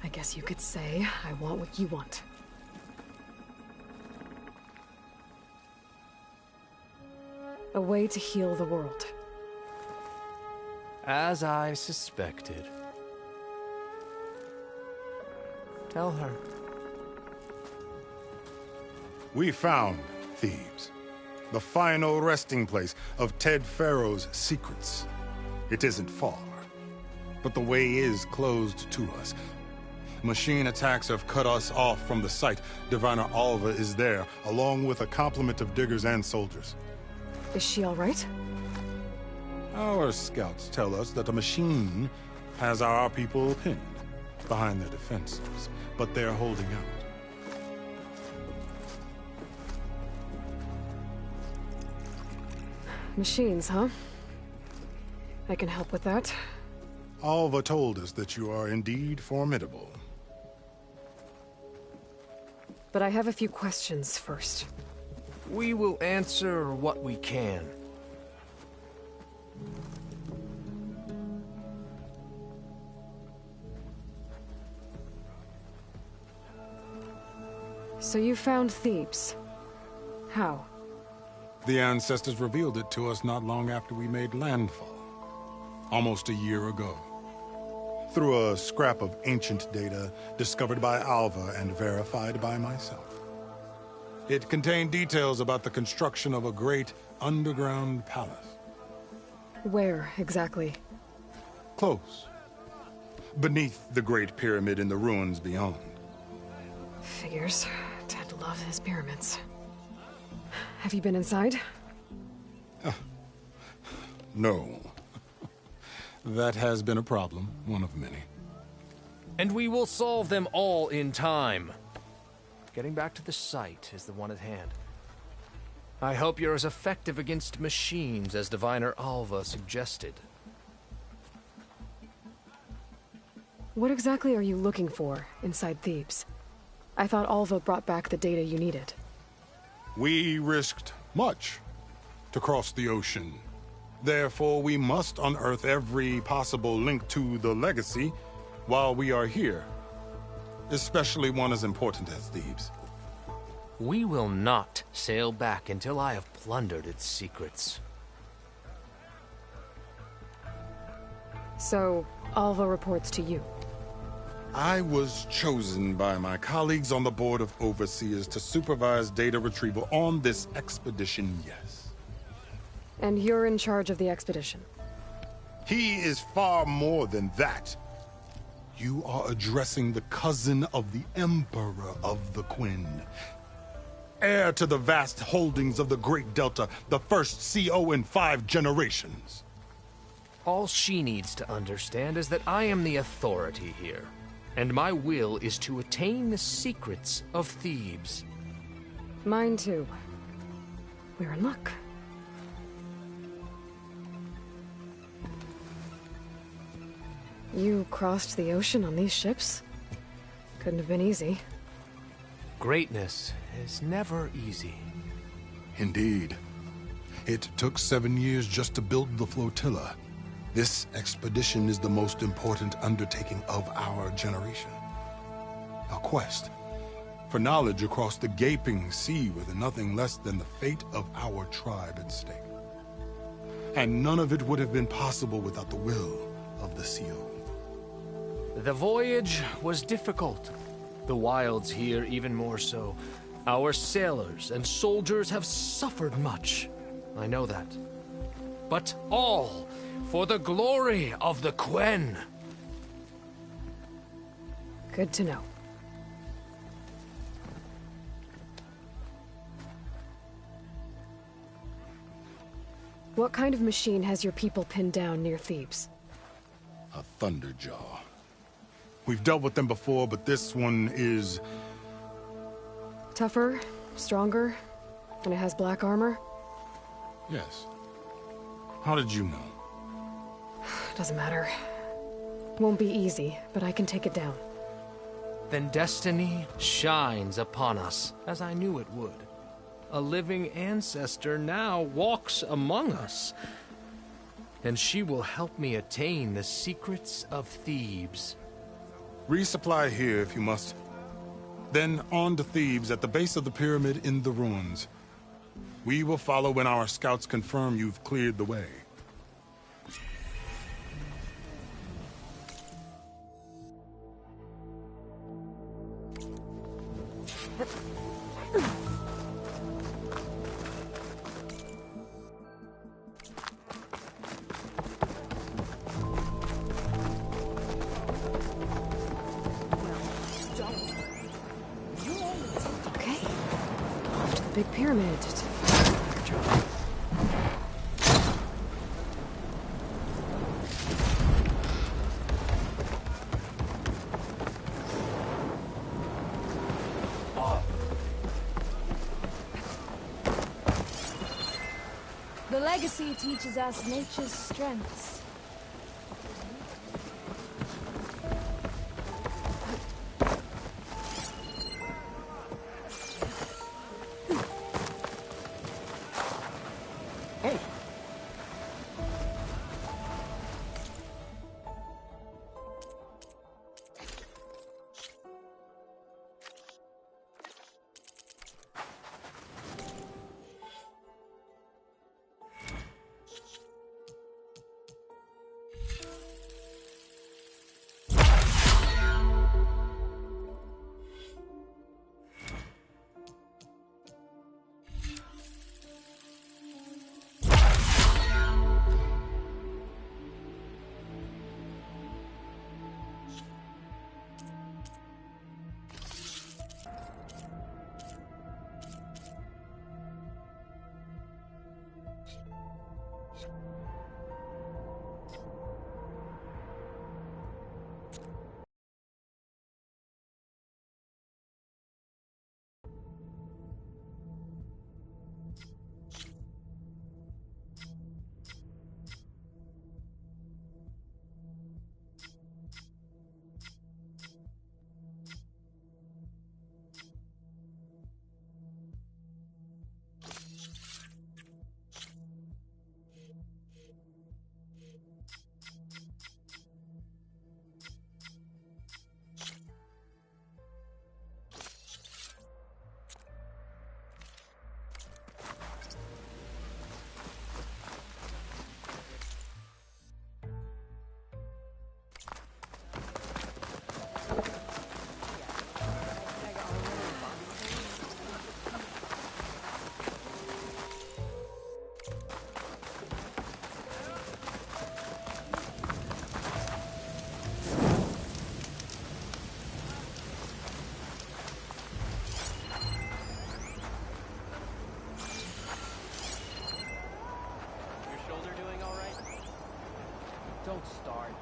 I guess you could say I want what you want. A way to heal the world. As I suspected. Tell her. We found Thebes, the final resting place of Ted Pharaoh's secrets. It isn't far, but the way is closed to us. Machine attacks have cut us off from the site. Diviner Alva is there, along with a complement of diggers and soldiers. Is she all right? Our scouts tell us that a machine has our people pinned behind their defenses, but they're holding out. Machines, huh? I can help with that. Alva told us that you are indeed formidable. But I have a few questions first. We will answer what we can. So you found Thebes. How? The ancestors revealed it to us not long after we made landfall. Almost a year ago. Through a scrap of ancient data discovered by Alva and verified by myself. It contained details about the construction of a great underground palace. Where, exactly? Close. Beneath the Great Pyramid in the ruins beyond. Figures. Ted loves his pyramids. Have you been inside? No. That has been a problem, one of many. And we will solve them all in time. Getting back to the site is the one at hand. I hope you're as effective against machines as Diviner Alva suggested. What exactly are you looking for inside Thebes? I thought Alva brought back the data you needed. We risked much to cross the ocean. Therefore, we must unearth every possible link to the legacy while we are here. Especially one as important as Thebes. We will not sail back until I have plundered its secrets. So, Alva reports to you. I was chosen by my colleagues on the Board of Overseers to supervise data retrieval on this expedition, yes. And you're in charge of the expedition? He is far more than that. You are addressing the cousin of the Emperor of the Quinn. Heir to the vast holdings of the Great Delta, the first CO in 5 generations. All she needs to understand is that I am the authority here, and my will is to attain the secrets of Thebes. Mine too. We're in luck. You crossed the ocean on these ships? Couldn't have been easy. Greatness is never easy. Indeed. It took 7 years just to build the flotilla. This expedition is the most important undertaking of our generation. A quest for knowledge across the gaping sea with nothing less than the fate of our tribe at stake. And none of it would have been possible without the will of the CO. The voyage was difficult. The wilds here even more so. Our sailors and soldiers have suffered much. I know that. But all for the glory of the Quen. Good to know. What kind of machine has your people pinned down near Thebes? A Thunderjaw. We've dealt with them before, but this one is... Tougher, stronger, and it has black armor? Yes. How did you know? Doesn't matter. Won't be easy, but I can take it down. Then destiny shines upon us, as I knew it would. A living ancestor now walks among us, and she will help me attain the secrets of Thebes. Resupply here if you must. Then on to Thebes at the base of the pyramid in the ruins. We will follow when our scouts confirm you've cleared the way. Big pyramid. The legacy teaches us nature's strengths. Don't start.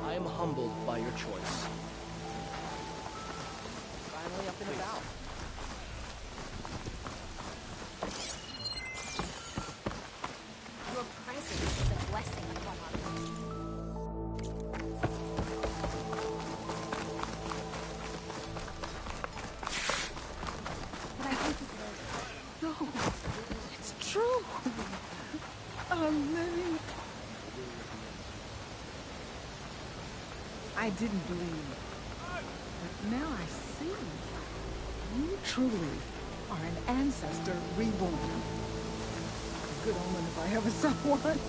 I am humbled by your choice. Finally up and about. Your presence is a blessing upon our lives. But I think it was... No, it's true. I'm living. I didn't believe. But now I see. You truly are an ancestor reborn. A good omen if I ever saw one.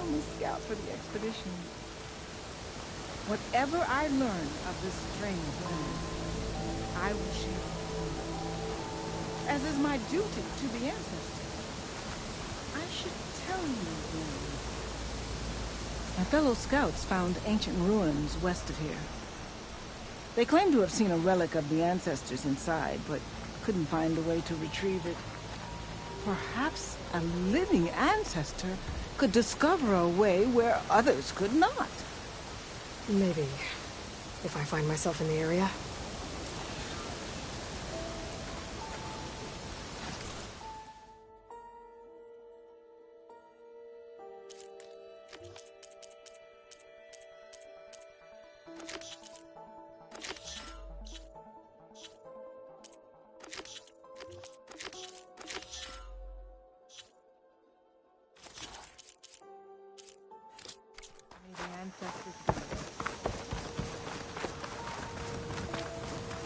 I'm a scout for the expedition. Whatever I learn of this strange land, I will share. As is my duty to the ancestors. I should tell you then. My fellow scouts found ancient ruins west of here. They claim to have seen a relic of the ancestors inside, but couldn't find a way to retrieve it. Perhaps a living ancestor could discover a way where others could not. Maybe. If I find myself in the area.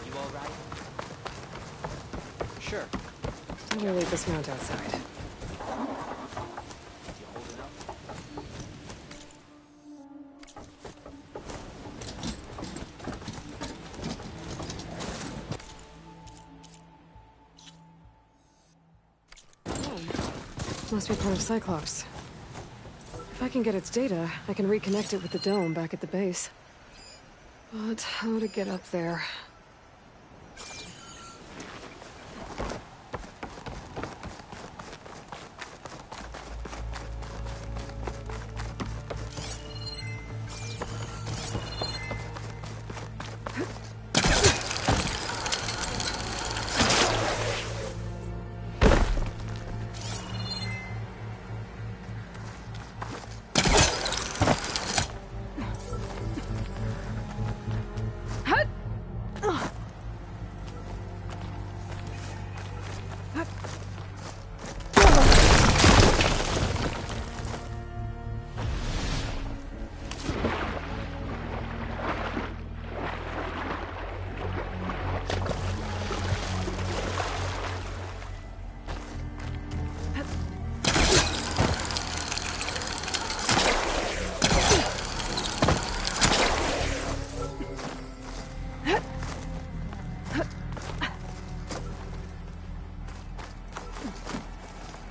You all right? Sure. I'm gonna leave this mount outside. You holding up? Must be part of Cyclops. If I can get its data, I can reconnect it with the dome back at the base. But how to get up there?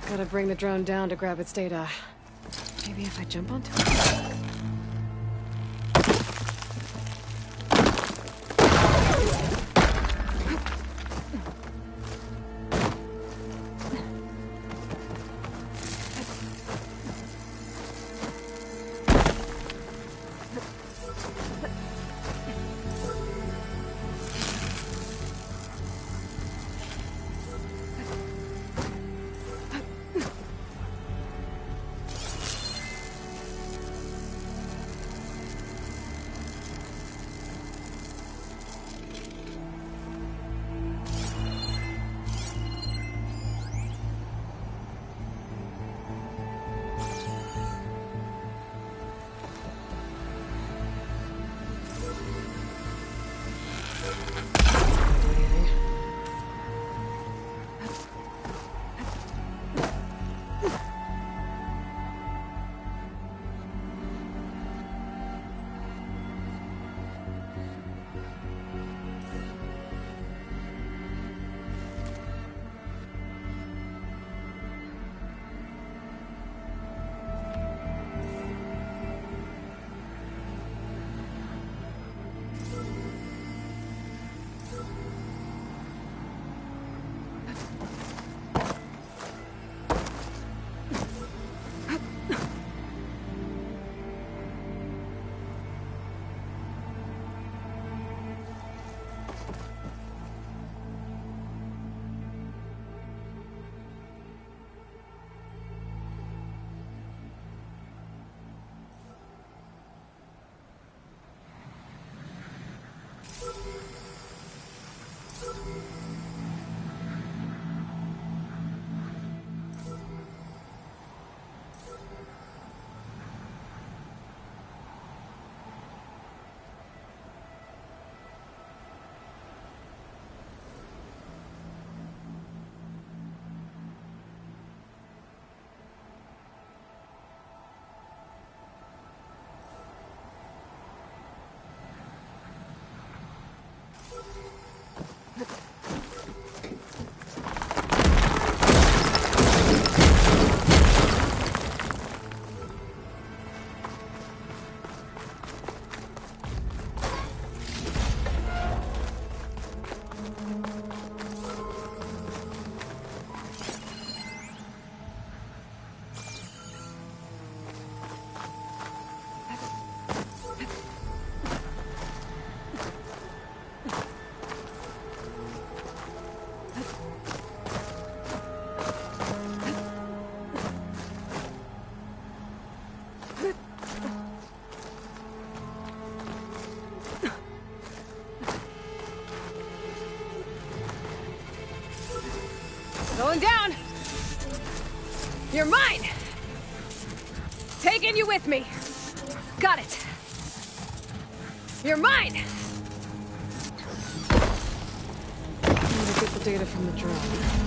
Gotta bring the drone down to grab its data. Maybe if I jump onto it? Going down! You're mine! Taking you with me! Got it! You're mine! I'm gonna get the data from the drone.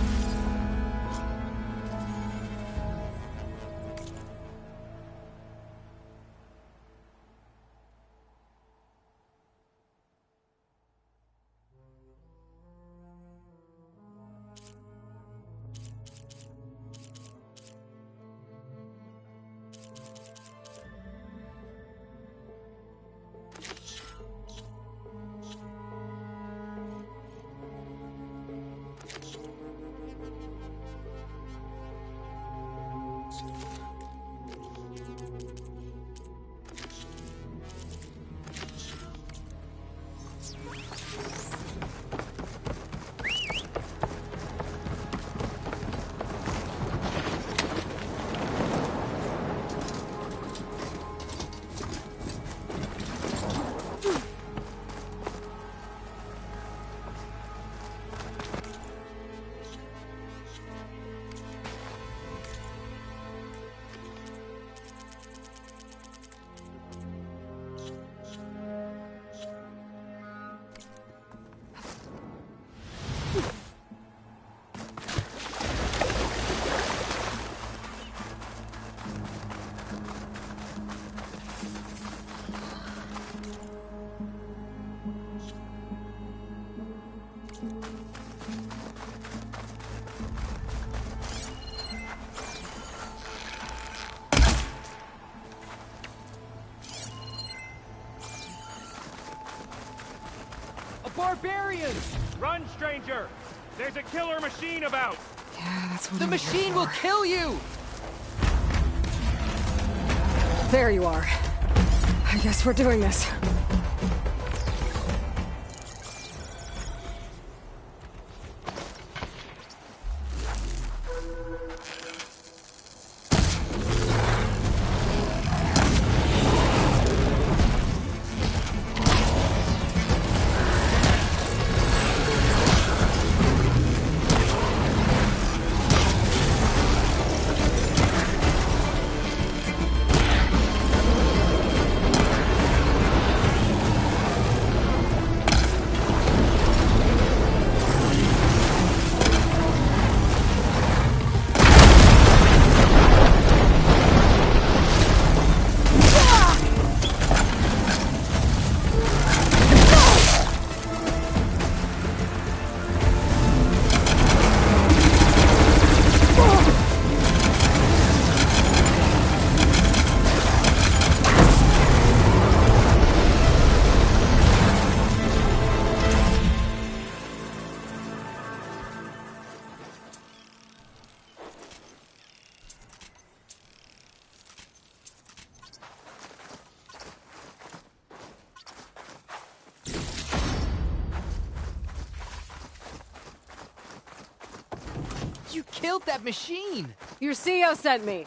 Barbarians! Run, stranger! There's a killer machine about! Yeah, that's what The machine will kill you! There you are. I guess we're doing this. You killed that machine! Your CEO sent me.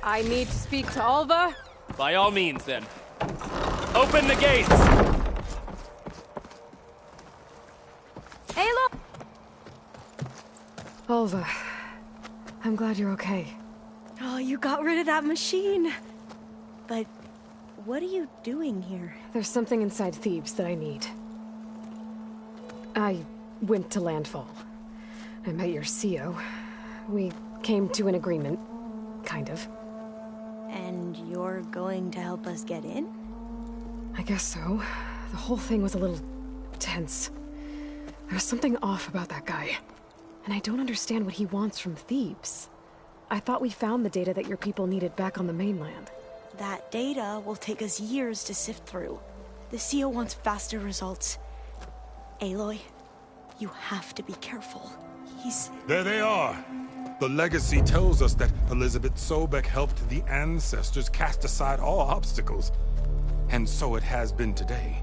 I need to speak to Alva. By all means, then. Open the gates! Hey, look! Alva, I'm glad you're okay. Oh, you got rid of that machine. But what are you doing here? There's something inside Thebes that I need. I went to Landfall. I met your CEO. We came to an agreement, kind of. And you're going to help us get in? I guess so. The whole thing was a little tense. There's something off about that guy. And I don't understand what he wants from Thebes. I thought we found the data that your people needed back on the mainland. That data will take us years to sift through. The CO wants faster results. Aloy, you have to be careful. There they are! The legacy tells us that Elizabeth Sobek helped the ancestors cast aside all obstacles. And so it has been today.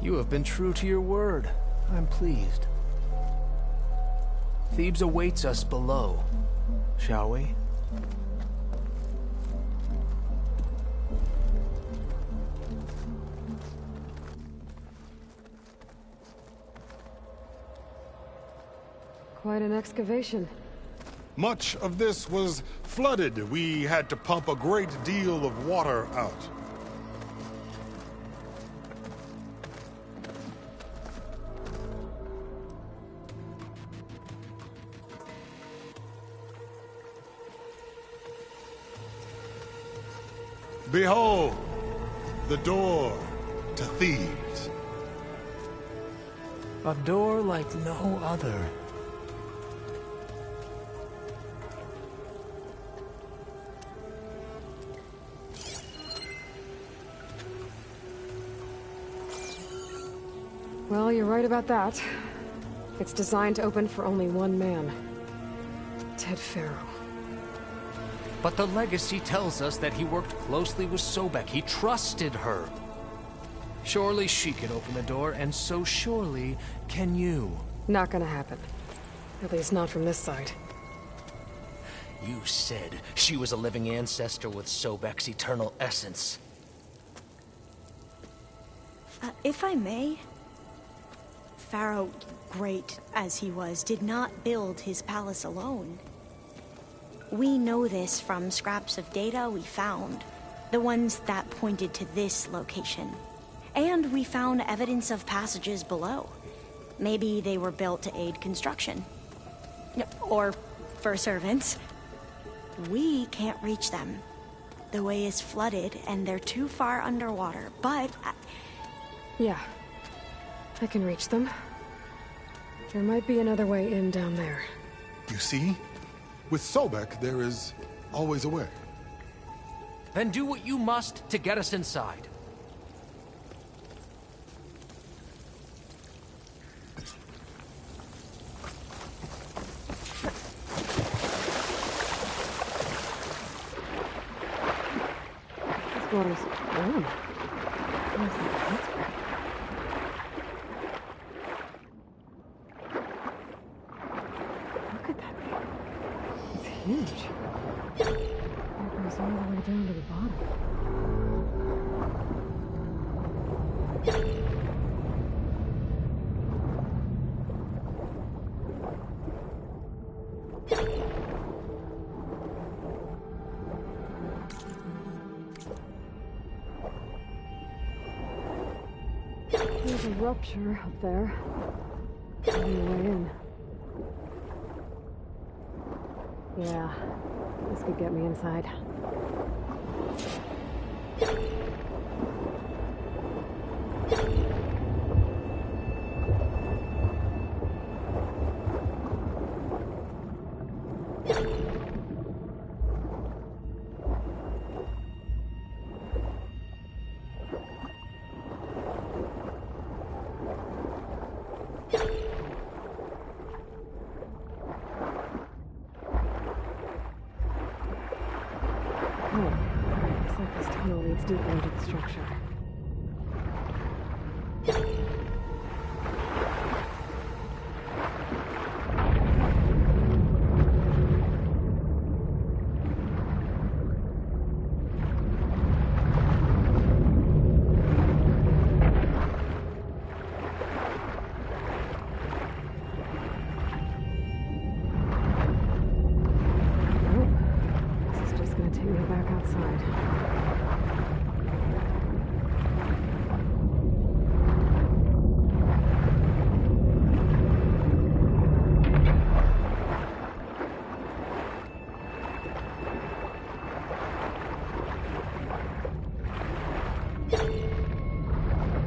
You have been true to your word. I'm pleased. Thebes awaits us below, shall we? Quite an excavation. Much of this was flooded. We had to pump a great deal of water out. Behold, the door to Thebes. A door like no other. Well, you're right about that. It's designed to open for only one man. Ted Faro. But the legacy tells us that he worked closely with Sobek. He trusted her. Surely she can open the door, and so surely can you. Not gonna happen. At least not from this side. You said she was a living ancestor with Sobek's eternal essence. If I may, Pharaoh, great as he was, did not build his palace alone. We know this from scraps of data we found, the ones that pointed to this location. And we found evidence of passages below. Maybe they were built to aid construction. Or for servants. We can't reach them. The way is flooded and they're too far underwater, but... Yeah. I can reach them. There might be another way in down there. You see? With Sobek, there is always a way. Then do what you must to get us inside. This water's warm. Look at that thing. It's huge. It goes all the way down to the bottom. There's a rupture up there. On the way in. Yeah, this could get me inside. Deeper into the structure. This is just gonna take me back outside.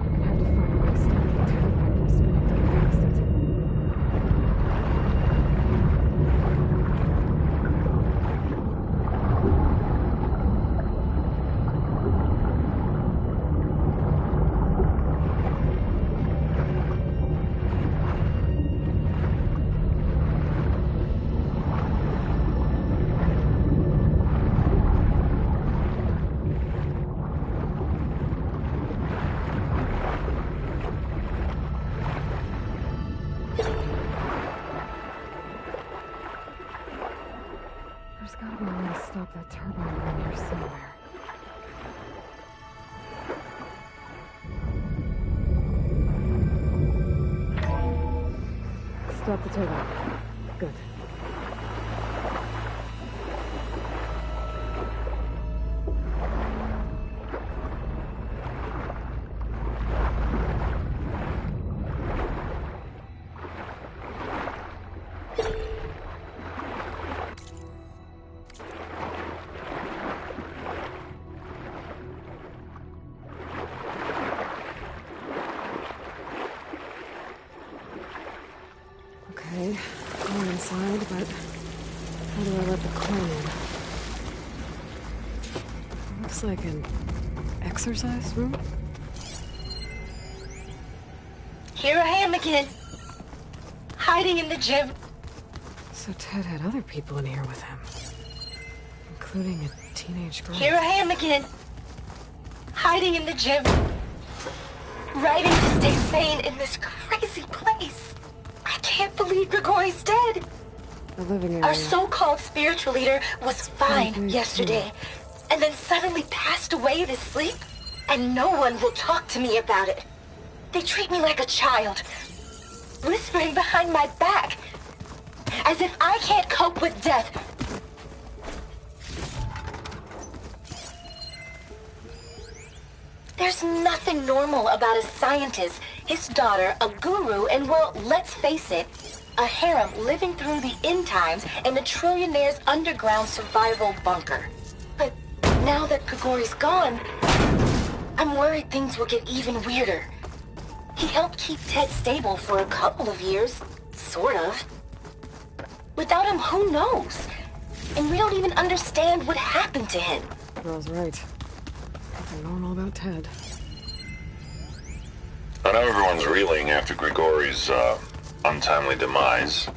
I had to find a way to stop the turn. There's gotta be a way to stop that turbine around here somewhere. Stop the turbine. Good. Okay, going inside, but how do I let the coin in? Looks like an exercise room? Here I am again. Hiding in the gym. So Ted had other people in here with him. Including a teenage girl. Here I am again. Hiding in the gym. Writing to stay sane in this crazy place. I can't believe Grigori's dead. The living area. Our so-called spiritual leader was fine yesterday, and then suddenly passed away this sleep, and no one will talk to me about it. They treat me like a child, whispering behind my back, as if I can't cope with death. There's nothing normal about a scientist, his daughter, a guru, and well, let's face it, a harem living through the end times in a trillionaire's underground survival bunker. But now that Grigori's gone, I'm worried things will get even weirder. He helped keep Ted stable for a couple of years, sort of. Without him, who knows? And we don't even understand what happened to him. Girl's right. They're knowing all about Ted. I know everyone's reeling after Grigori's, untimely demise.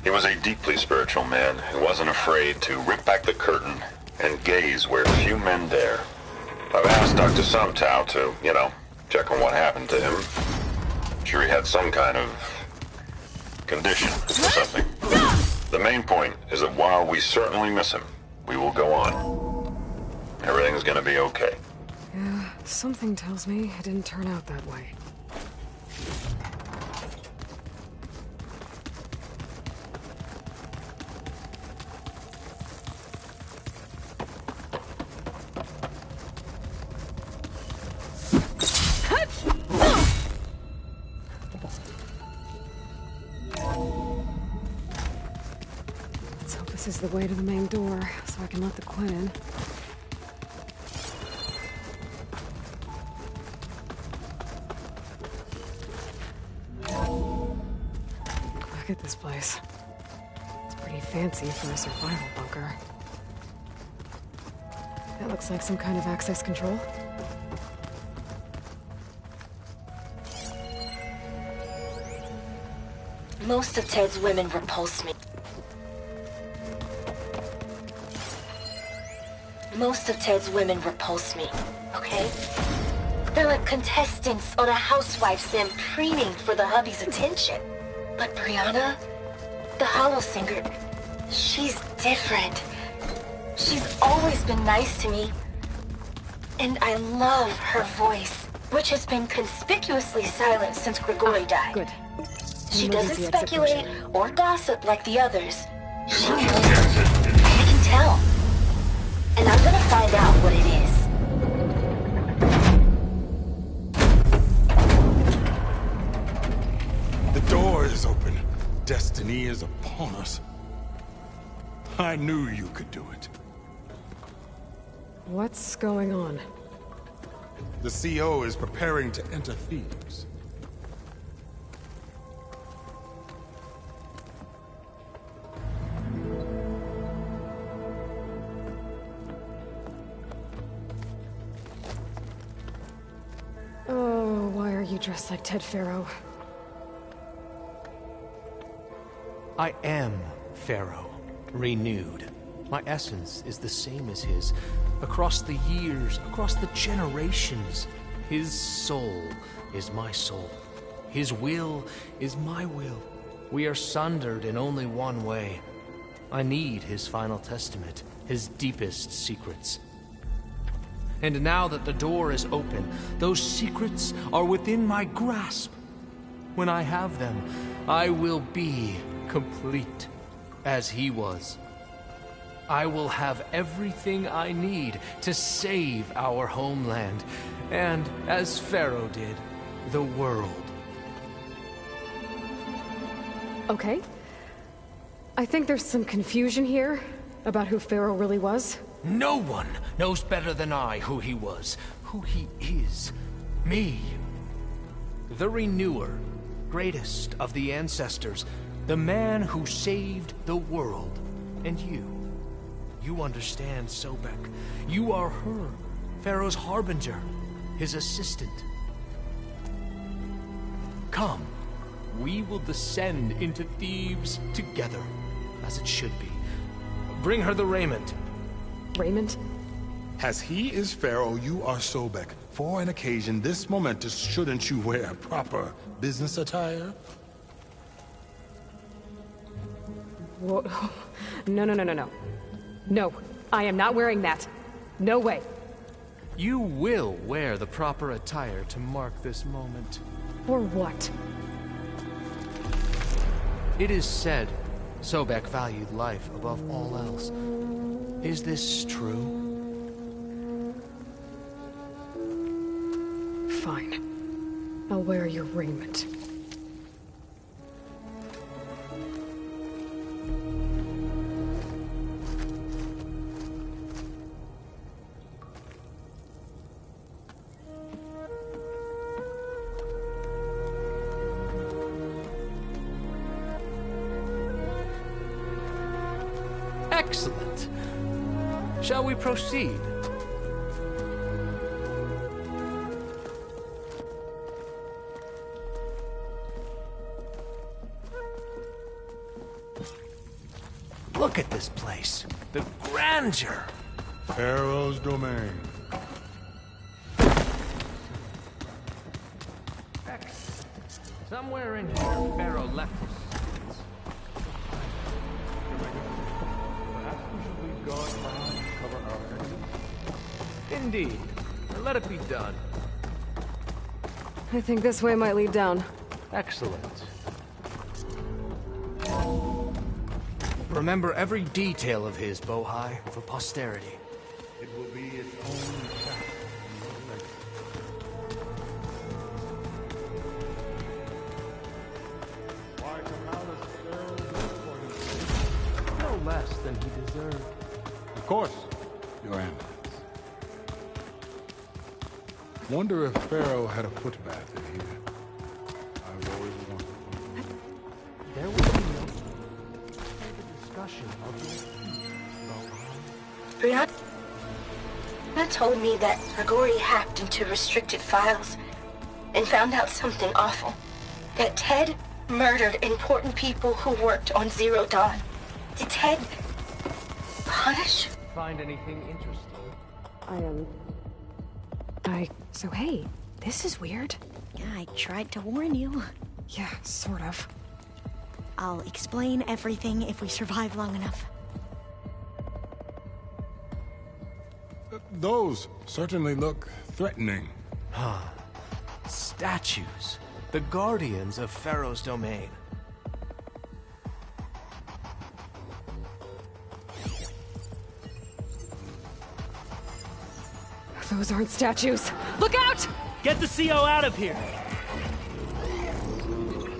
He was a deeply spiritual man who wasn't afraid to rip back the curtain and gaze where few men dare. I've asked Dr. Sumtow to, check on what happened to him. I'm sure he had some kind of condition or something. The main point is that while we certainly miss him, we will go on. Everything's gonna be okay. Yeah, something tells me it didn't turn out that way. Let's hope this is the way to the main door, so I can let the Quinn in. Look at this place. It's pretty fancy for a survival bunker. That looks like some kind of access control. Most of Ted's women repulse me. Most of Ted's women repulse me, okay? They're like contestants on a housewife sim preening for the hubby's attention. But Brianna, the hollow singer, she's different. She's always been nice to me. And I love her voice, which has been conspicuously silent since Grigori died. Good. She doesn't speculate or gossip like the others. She knows. I can tell. And I'm gonna find out what it is. The door is open. Destiny is upon us. I knew you could do it. What's going on? The CO is preparing to enter Thebes. Oh, why are you dressed like Ted Faro? I am Pharaoh, renewed. My essence is the same as his. Across the years, across the generations, his soul is my soul. His will is my will. We are sundered in only one way. I need his final testament, his deepest secrets. And now that the door is open, those secrets are within my grasp. When I have them, I will be complete, as he was. I will have everything I need to save our homeland, and, as Pharaoh did, the world. Okay. I think there's some confusion here about who Pharaoh really was. No one knows better than I who he was, who he is. Me. The Renewer, greatest of the ancestors, the man who saved the world. And you. You understand Sobek. You are her, Pharaoh's harbinger, his assistant. Come, we will descend into Thebes together, as it should be. Bring her the raiment. Raiment? As he is Pharaoh, you are Sobek. For an occasion this momentous, shouldn't you wear proper business attire? Whoa. No. No, I am not wearing that. No way. You will wear the proper attire to mark this moment. For what? It is said Sobek valued life above all else. Is this true? Fine. I'll wear your raiment. Excellent. Shall we proceed? Look at this place. The grandeur. Pharaoh's domain. Excellent. Somewhere in here, Pharaoh left his secrets. Perhaps we should leave guard behind to cover our enemies. Indeed. Let it be done. I think this way might lead down. Excellent. Remember every detail of his, Bohai, for posterity. It will be its own chapter in your legacy. Why Kamala's served this for him? No less than he deserved. Of course, Your Eminence. Wonder if Pharaoh had a footbath in here. I've always wondered. There will be no discussion of this. Brianna told me that Grigori hacked into restricted files and found out something awful. That Ted murdered important people who worked on Zero Dawn. Did Ted punish? Find anything interesting? So hey, this is weird. Yeah, I tried to warn you. Yeah, sort of. I'll explain everything if we survive long enough. Those certainly look threatening. Statues. The guardians of Pharaoh's domain. Those aren't statues. Look out! Get the CO out of here!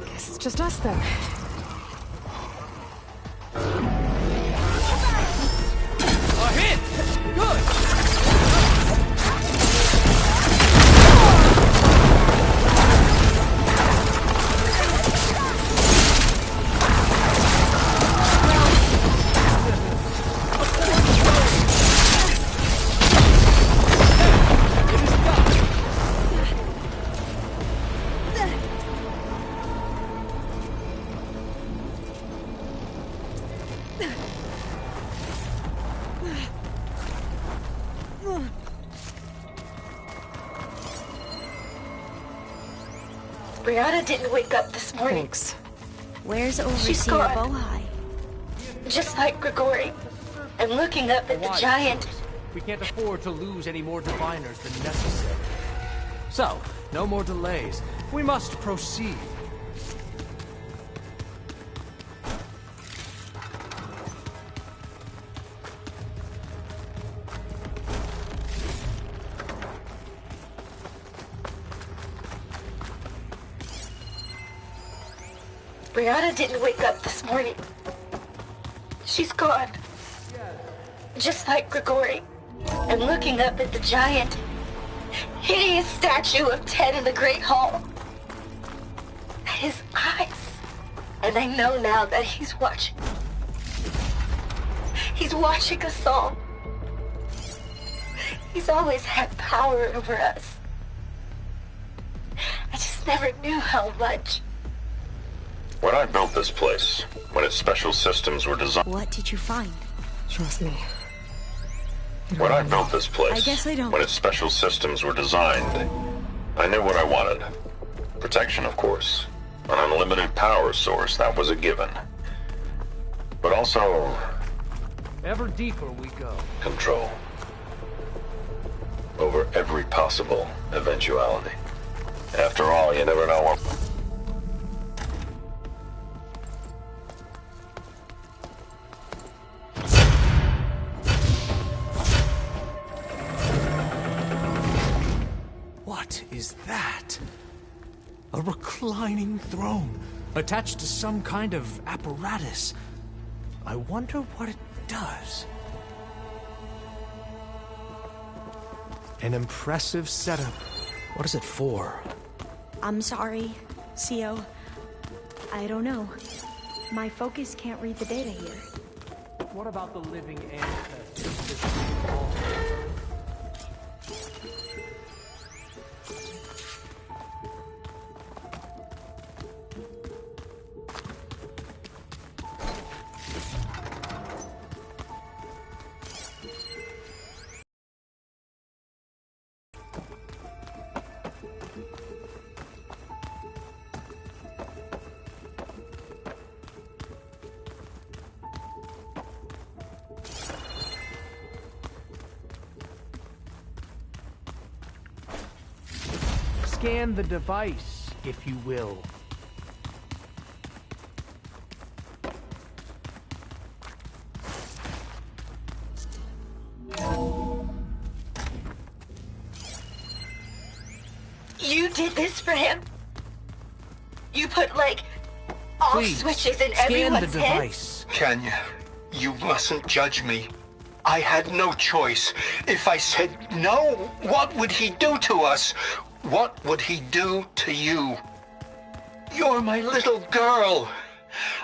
Guess it's just us then. A hit! Good! Brianna didn't wake up this morning. Thanks. Where's She's Overseer gone. Bohai? Just like Grigori. I'm looking up at the giant. We can't afford to lose any more diviners than necessary. So, no more delays. We must proceed. Brianna didn't wake up this morning. She's gone. Just like Grigori. I'm looking up at the giant, hideous statue of Ted in the Great Hall. At his eyes. And I know now that he's watching. He's watching us all. He's always had power over us. I just never knew how much. When I built this place, when its special systems were designed... What did you find? Trust me. When I built this place, I guess I don't. when its special systems were designed, I knew what I wanted. Protection, of course. An unlimited power source, that was a given. But also... Ever deeper we go. Control. Over every possible eventuality. After all, you never know what... What is that? A reclining throne, attached to some kind of apparatus. I wonder what it does. An impressive setup. What is it for? I'm sorry, CO. I don't know. My focus can't read the data here. What about the living ancestors? Scan the device, if you will. You did this for him? You put, like, off Please, switches in scan everyone's the head? device. Kenya, you mustn't judge me. I had no choice. If I said no, what would he do to us? What would he do to you? You're my little girl.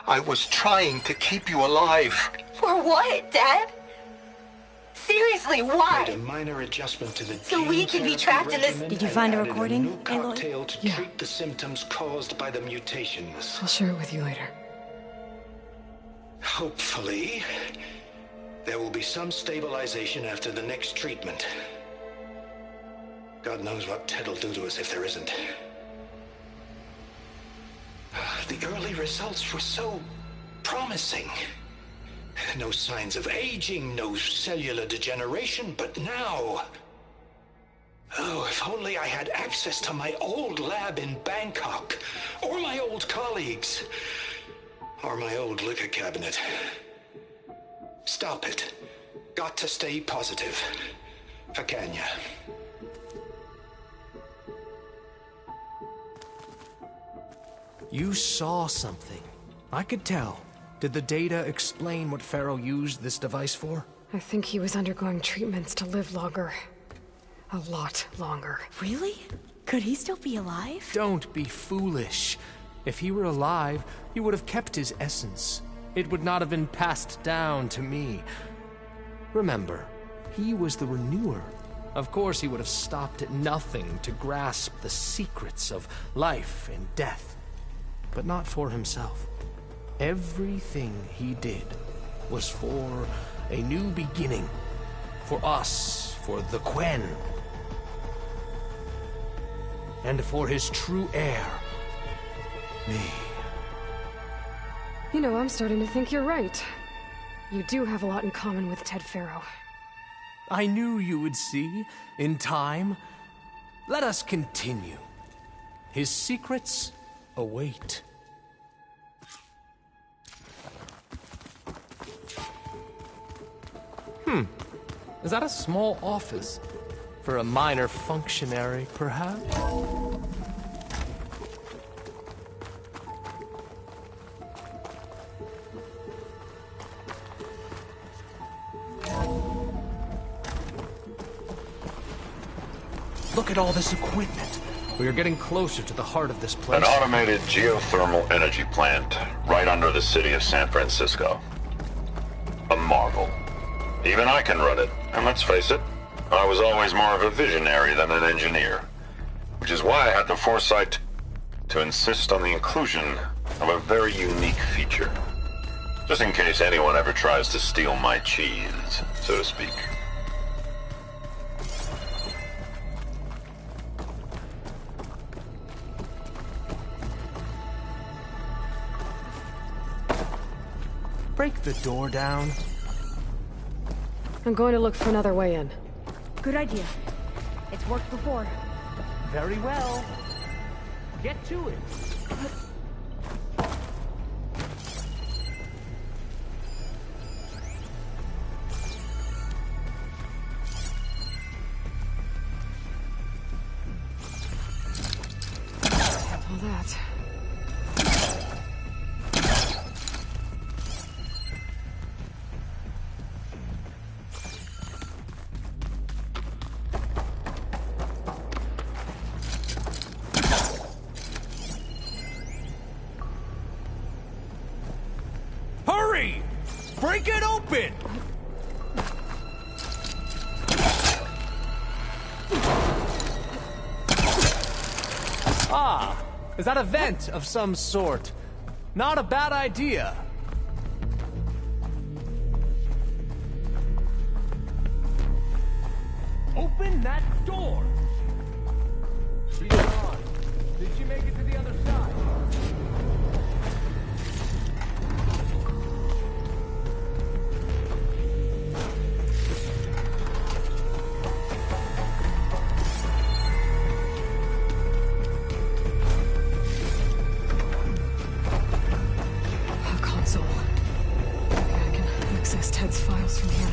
I was trying to keep you alive. For what, Dad? Seriously, why? Made a minor adjustment to the So we could be trapped in this... Did you find a recording, new cocktail to treat the symptoms caused by the mutations. I'll share it with you later. Hopefully, there will be some stabilization after the next treatment. God knows what Ted'll do to us if there isn't. The early results were so promising. No signs of aging, no cellular degeneration, but now... Oh, if only I had access to my old lab in Bangkok, or my old colleagues, or my old liquor cabinet. Stop it. Got to stay positive. For Kenya. You saw something. I could tell. Did the data explain what Pharaoh used this device for? I think he was undergoing treatments to live longer. A lot longer. Really? Could he still be alive? Don't be foolish. If he were alive, he would have kept his essence. It would not have been passed down to me. Remember, he was the renewer. Of course he would have stopped at nothing to grasp the secrets of life and death. But not for himself. Everything he did was for a new beginning. For us, for the Quen. And for his true heir, me. You know, I'm starting to think you're right. You do have a lot in common with Ted Farrow. I knew you would see, in time. Let us continue. His secrets await. Is that a small office? For a minor functionary, perhaps? Look at all this equipment. We are getting closer to the heart of this place. An automated geothermal energy plant right under the city of San Francisco. A marvel. Even I can run it, and let's face it, I was always more of a visionary than an engineer. Which is why I had the foresight to insist on the inclusion of a very unique feature. Just in case anyone ever tries to steal my cheese, so to speak. Break the door down. I'm going to look for another way in. Good idea. It's worked before. Very well. Get to it. All that. Hurry! Break it open! Ah, is that a vent of some sort? Not a bad idea. Open that door! She's gone. Did she make it to the other side? A console. Maybe I can access Ted's files from here.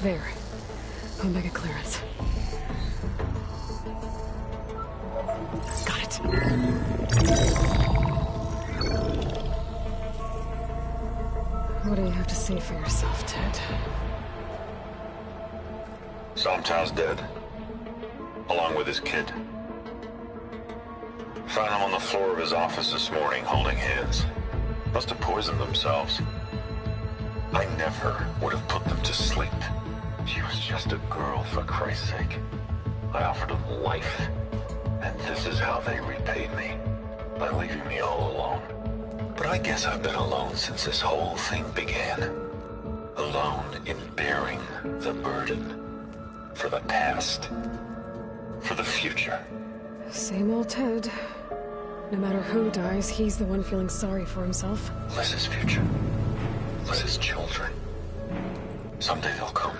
There. Omega clearance. Got it. What do you have to say for yourself, Ted? Somtow's dead. Along with his kid. Found them on the floor of his office this morning, holding hands. Must have poisoned themselves. I never would have put them to sleep. She was just a girl, for Christ's sake. I offered them life, and this is how they repaid me, by leaving me all alone. But I guess I've been alone since this whole thing began. Alone in bearing the burden. For the past. For the future. Same old Ted. No matter who dies, he's the one feeling sorry for himself. Liz's future. Liz's children. Someday they'll come.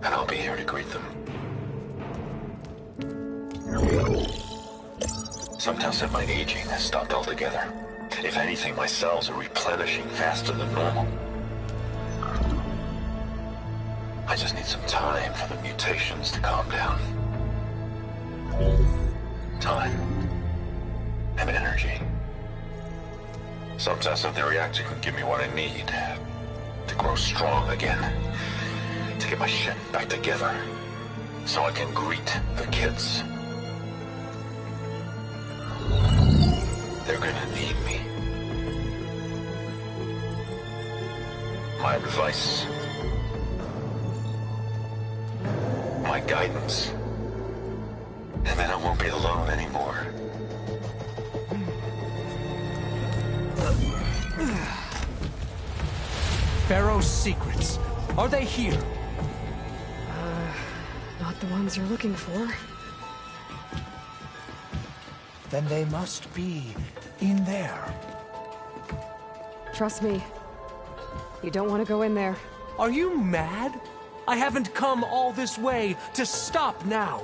And I'll be here to greet them. Somtow said my aging has stopped altogether. If anything, my cells are replenishing faster than normal. I just need some time for the mutations to calm down. Time. And energy. Somtow said the reactor can give me what I need to grow strong again. To get my shit back together, so I can greet the kids. They're gonna need me. My advice, my guidance. And then I won't be alone anymore. Pharaoh's secrets. Are they here? Not the ones you're looking for. Then they must be in there. Trust me. You don't want to go in there. Are you mad? I haven't come all this way to stop now.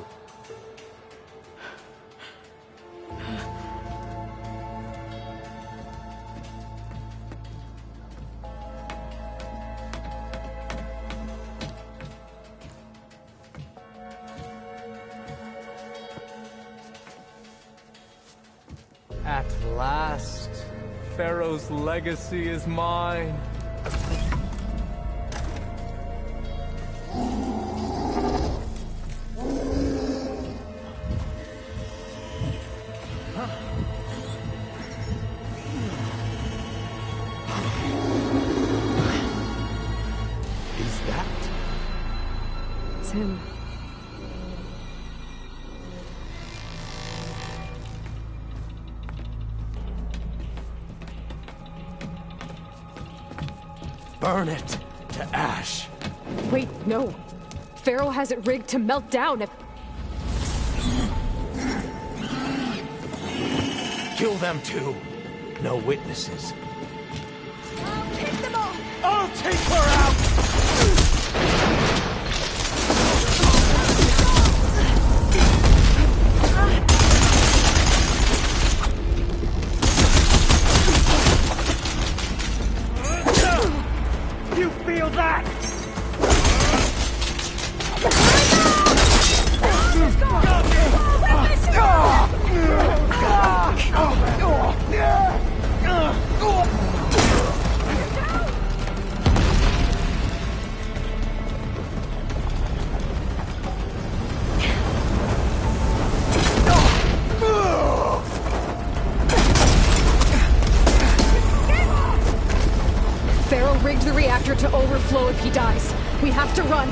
At last, Pharaoh's legacy is mine. Is that? It's him. Burn it to ash. Wait, no. Pharaoh has it rigged to melt down if... Kill them too. No witnesses. I'll take them all. I'll take her out! You feel that? Pharaoh rigged the reactor to overflow if he dies. We have to run.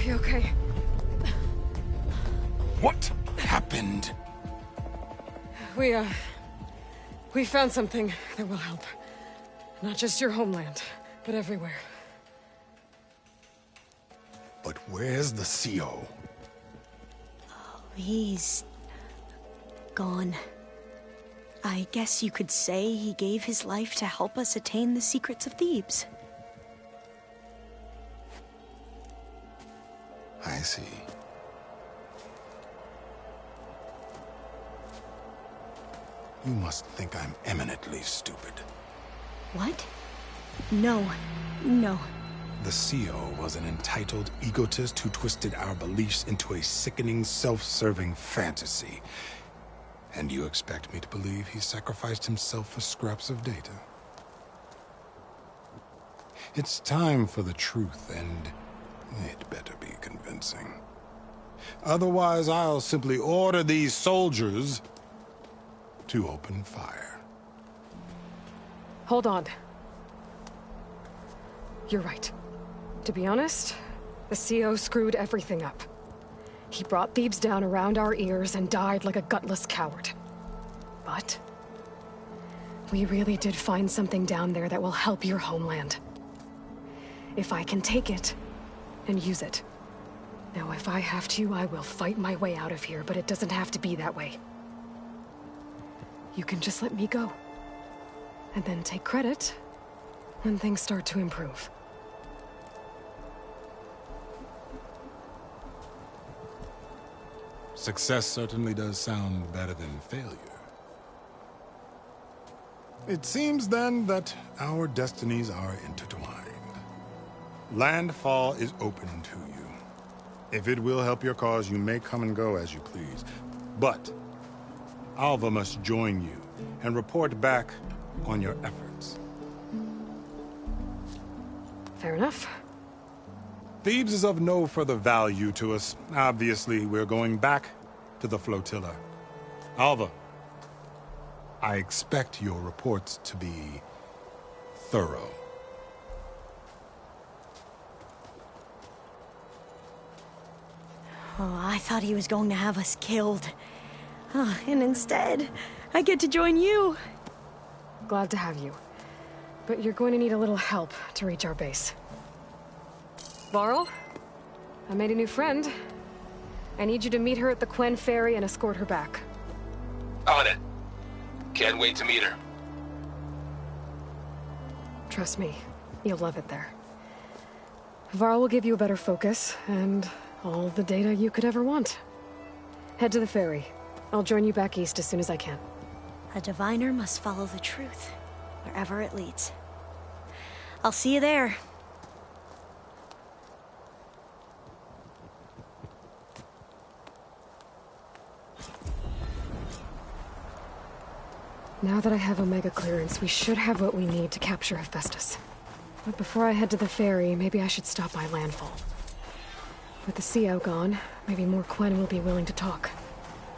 You okay? What happened? We found something that will help. Not just your homeland, but everywhere. But where's the CO? He's gone. I guess you could say he gave his life to help us attain the secrets of Thebes. I see. You must think I'm eminently stupid. What? No. No. The CO was an entitled egotist who twisted our beliefs into a sickening, self-serving fantasy. And you expect me to believe he sacrificed himself for scraps of data? It's time for the truth, and it better be convincing. Otherwise, I'll simply order these soldiers to open fire. Hold on. You're right. To be honest, the CO screwed everything up. He brought Thebes down around our ears and died like a gutless coward. But we really did find something down there that will help your homeland. If I can take it and use it. Now, if I have to, I will fight my way out of here, but it doesn't have to be that way. You can just let me go. And then take credit when things start to improve. Success certainly does sound better than failure. It seems then that our destinies are intertwined. Landfall is open to you. If it will help your cause, you may come and go as you please. But Alva must join you and report back on your efforts. Fair enough. Thebes is of no further value to us. Obviously, we're going back to the flotilla. Alva, I expect your reports to be thorough. Oh, I thought he was going to have us killed. And instead, I get to join you. Glad to have you. But you're going to need a little help to reach our base. Varl, I made a new friend. I need you to meet her at the Quen Ferry and escort her back. On it. Can't wait to meet her. Trust me, you'll love it there. Varl will give you a better focus, and all the data you could ever want. Head to the ferry. I'll join you back east as soon as I can. A diviner must follow the truth, wherever it leads. I'll see you there. Now that I have Omega clearance, we should have what we need to capture Hephaestus. But before I head to the ferry, maybe I should stop by Landfall. With the CO gone, maybe more Quen will be willing to talk.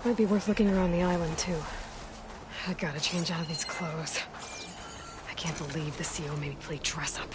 Might be worth looking around the island, too. I gotta change out of these clothes. I can't believe the CO made me play dress up.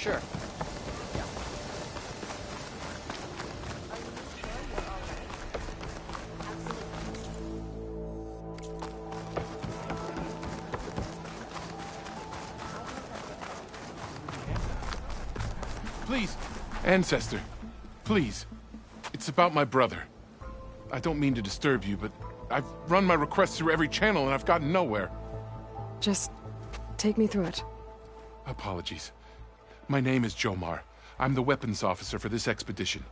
Sure. Please, Ancestor, please. It's about my brother. I don't mean to disturb you, but I've run my requests through every channel and I've gotten nowhere. Just take me through it. Apologies. My name is Jomar. I'm the weapons officer for this expedition.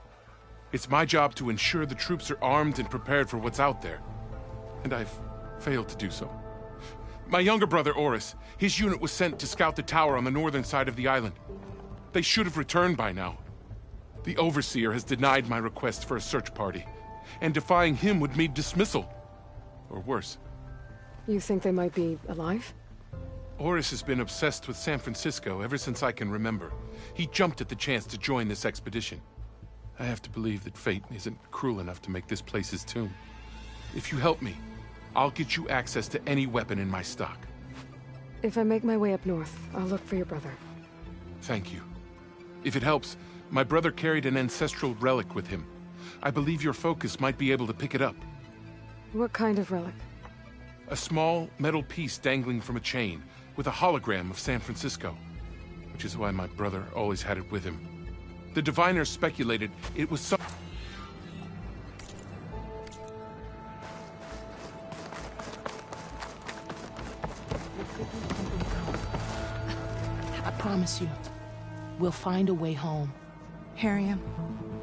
It's my job to ensure the troops are armed and prepared for what's out there. And I've failed to do so. My younger brother, Oris, his unit was sent to scout the tower on the northern side of the island. They should have returned by now. The Overseer has denied my request for a search party, and defying him would mean dismissal. Or worse. You think they might be alive? Oris has been obsessed with San Francisco ever since I can remember. He jumped at the chance to join this expedition. I have to believe that fate isn't cruel enough to make this place his tomb. If you help me, I'll get you access to any weapon in my stock. If I make my way up north, I'll look for your brother. Thank you. If it helps, my brother carried an ancestral relic with him. I believe your focus might be able to pick it up. What kind of relic? A small metal piece dangling from a chain, with a hologram of San Francisco. Which is why my brother always had it with him. The diviners speculated it was some... I promise you, we'll find a way home. Harriam,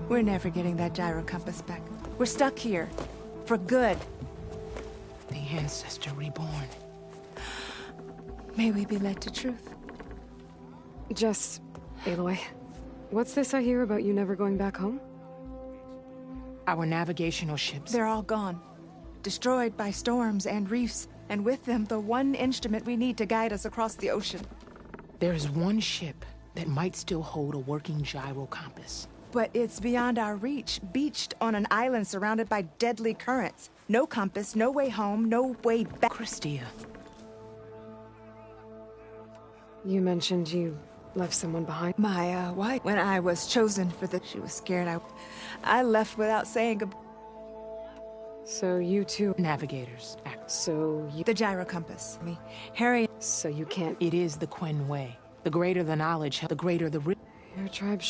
we're never getting that gyro compass back. We're stuck here. For good. The Ancestor reborn. May we be led to truth. Just... Aloy, what's this I hear about you never going back home? Our navigational ships. They're all gone. Destroyed by storms and reefs, and with them the one instrument we need to guide us across the ocean. There is one ship that might still hold a working gyro compass. But it's beyond our reach, beached on an island surrounded by deadly currents. No compass, no way home, no way back. Christia. You mentioned you left someone behind. My wife. When I was chosen for the... She was scared. I left without saying goodbye. So you two... Navigators. So you... The gyro compass. Harry... So you can't... It is the Quen way. The greater the knowledge, the greater the... Your tribe...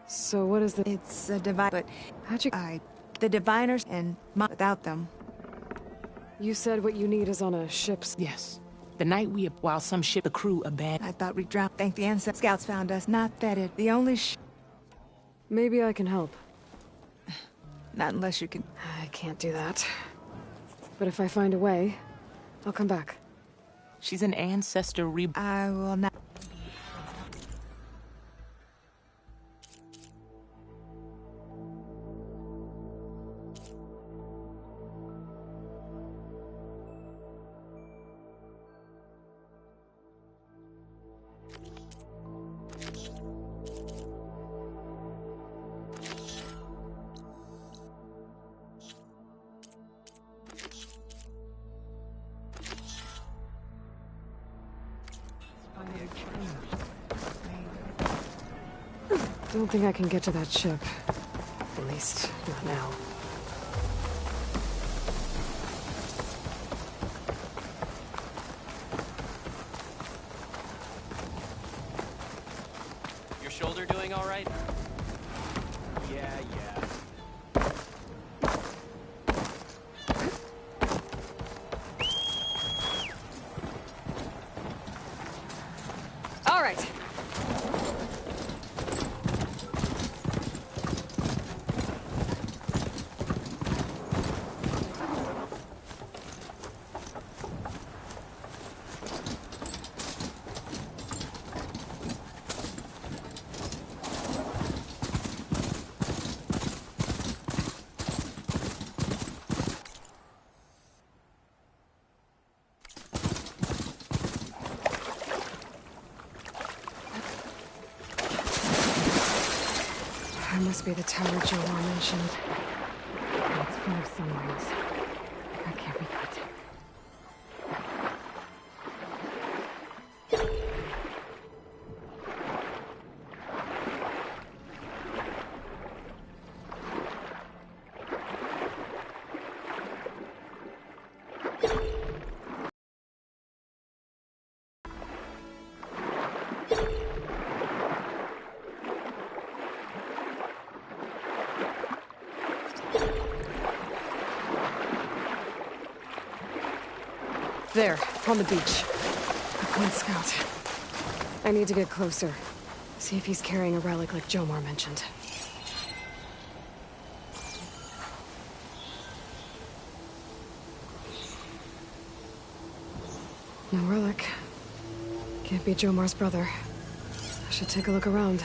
So what is the... It's a divine... But... How'd you... The diviners and... Without them. You said what you need is on a ship's... Yes. The night we... While some ship... The crew abandoned... I thought we'd drown. Thank the ancestors. Scouts found us. Not that it... The only Maybe I can help. Not unless you can... I can't do that. But if I find a way, I'll come back. She's an Ancestor I will not... Don't think I can get to that ship. At least, not now. Your shoulder doing all right? Yeah. All right. That must be the tower Joel mentioned. It's full of sunrise. I can't read that. There, on the beach. A Queen Scout. I need to get closer. See if he's carrying a relic like Jomar mentioned. No relic. Can't be Jomar's brother. I should take a look around.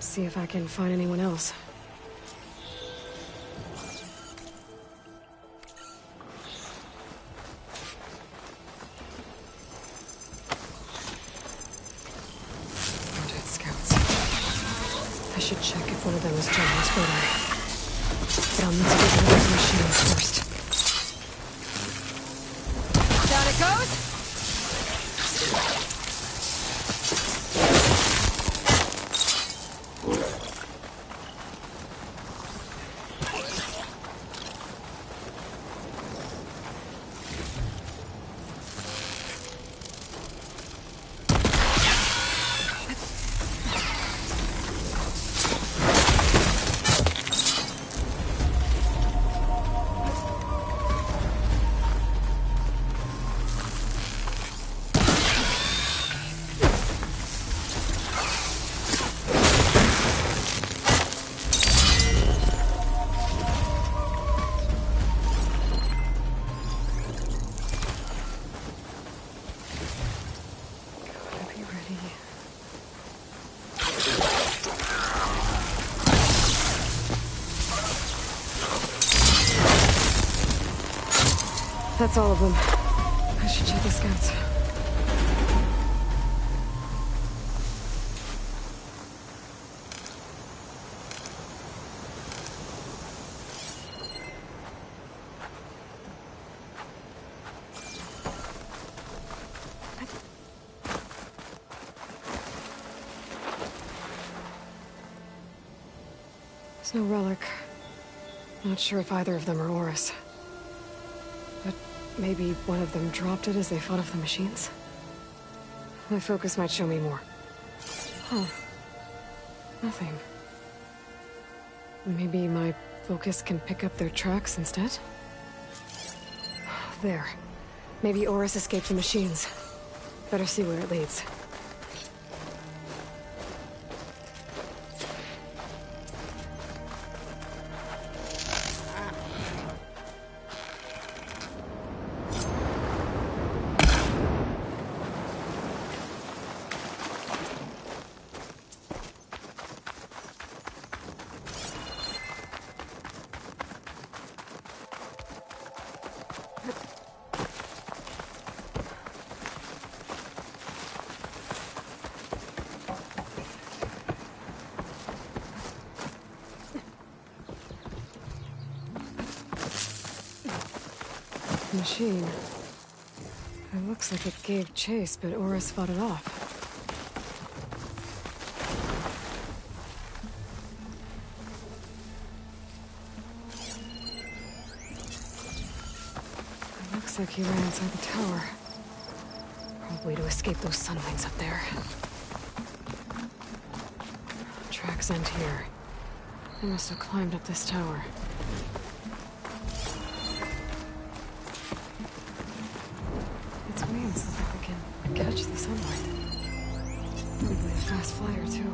See if I can find anyone else. Dead scouts. I should check if one of them is Jomar's brother. But I'll need to get rid of those machines first. Down it goes! That's all of them. I should check the scouts. There's no relic. Not sure if either of them are Oris. But maybe one of them dropped it as they fought off the machines? My focus might show me more. Huh. Nothing. Maybe my focus can pick up their tracks instead? There. Maybe Oris escaped the machines. Better see where it leads. Machine. It looks like it gave chase, but Oris fought it off. It looks like he ran inside the tower. Probably to escape those sunwings up there. Tracks end here. They must have climbed up this tower. Wings look like they can catch the sunlight. Probably a fast flyer, too.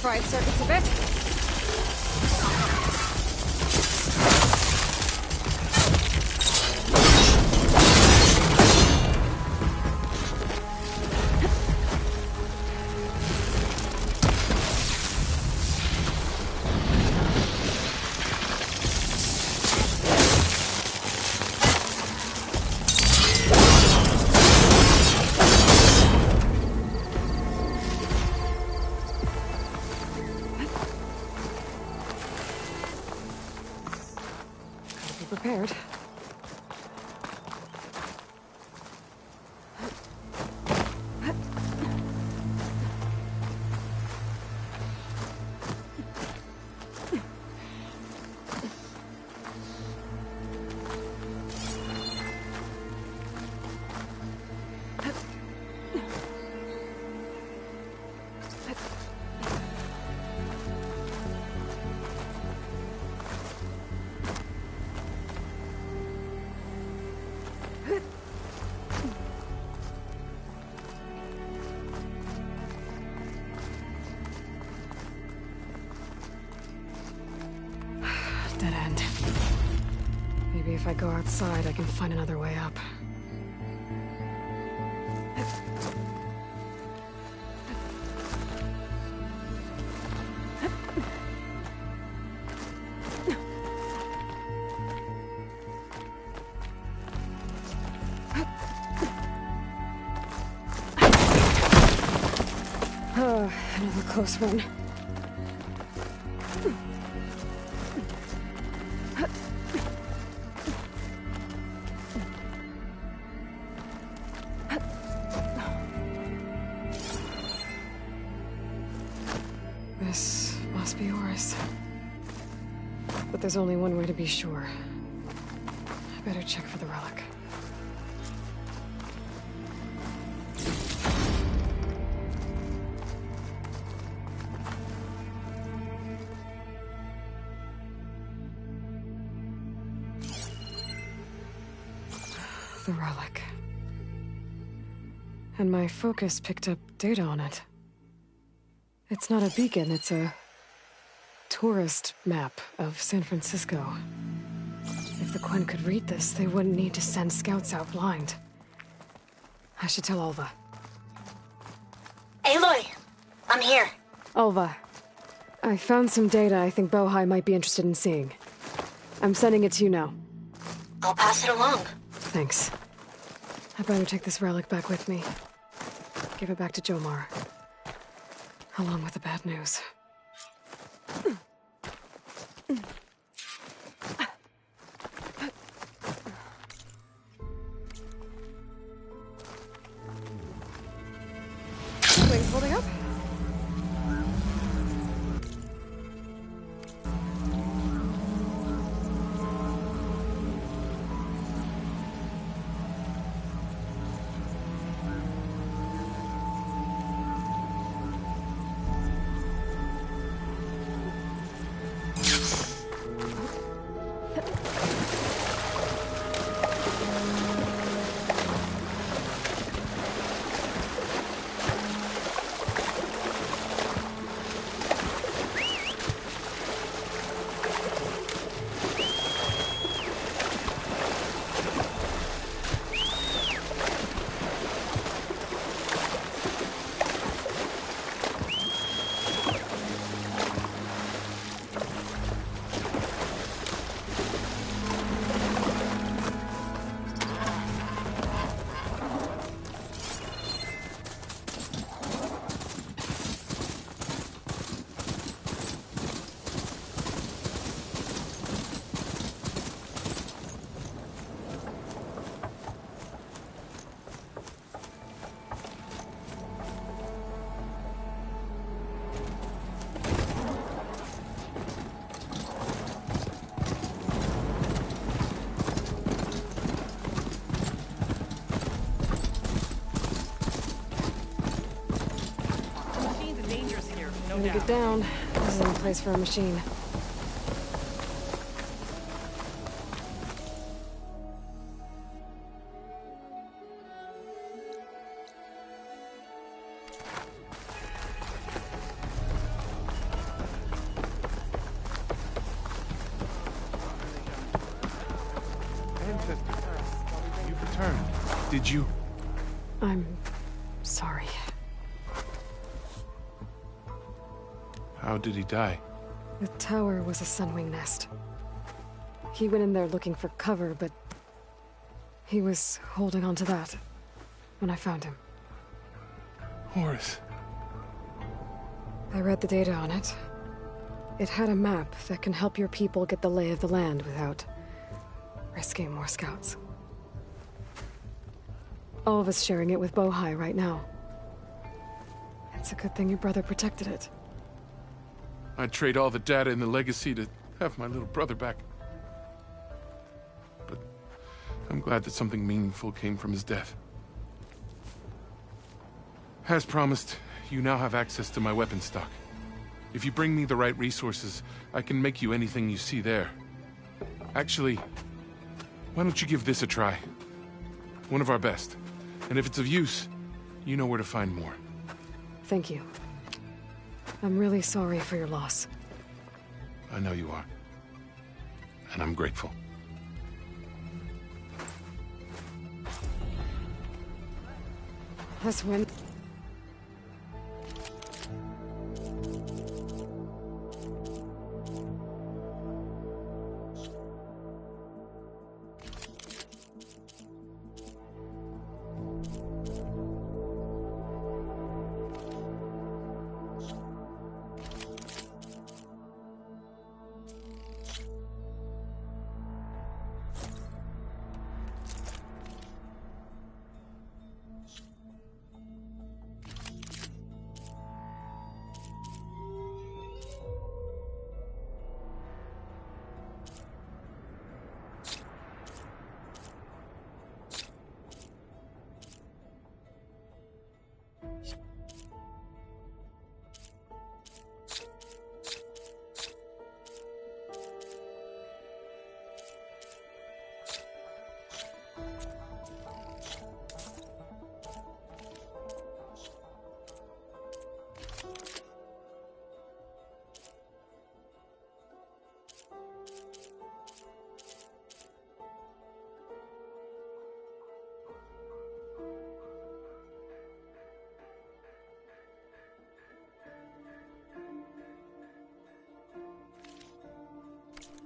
fried circuits a bit. Prepared. Dead end. Maybe if I go outside, I can find another way up. Oh, another close one. This must be yours. But there's only one way to be sure. I better check for the relic. The relic. And my focus picked up data on it. It's not a beacon, it's a tourist map of San Francisco. If the Quen could read this, they wouldn't need to send scouts out blind. I should tell Alva. Aloy, I'm here. Alva, I found some data I think Bohai might be interested in seeing. I'm sending it to you now. I'll pass it along. Thanks. I better take this relic back with me. Give it back to Jomar. Along with the bad news. Wings holding up? When you get down, this isn't a place for a machine. Ancestor, you've returned. Did you? I'm sorry. How did he die? The tower was a sunwing nest. He went in there looking for cover, but he was holding on to that when I found him. Horace. I read the data on it. It had a map that can help your people get the lay of the land without risking more scouts. All of us sharing it with Bohai right now. It's a good thing your brother protected it. I'd trade all the data in the legacy to have my little brother back. But I'm glad that something meaningful came from his death. As promised, you now have access to my weapon stock. If you bring me the right resources, I can make you anything you see there. Actually, why don't you give this a try? One of our best. And if it's of use, you know where to find more. Thank you. I'm really sorry for your loss. I know you are. And I'm grateful. This wind...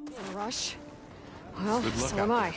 In a rush? Well, Good luck so out am I.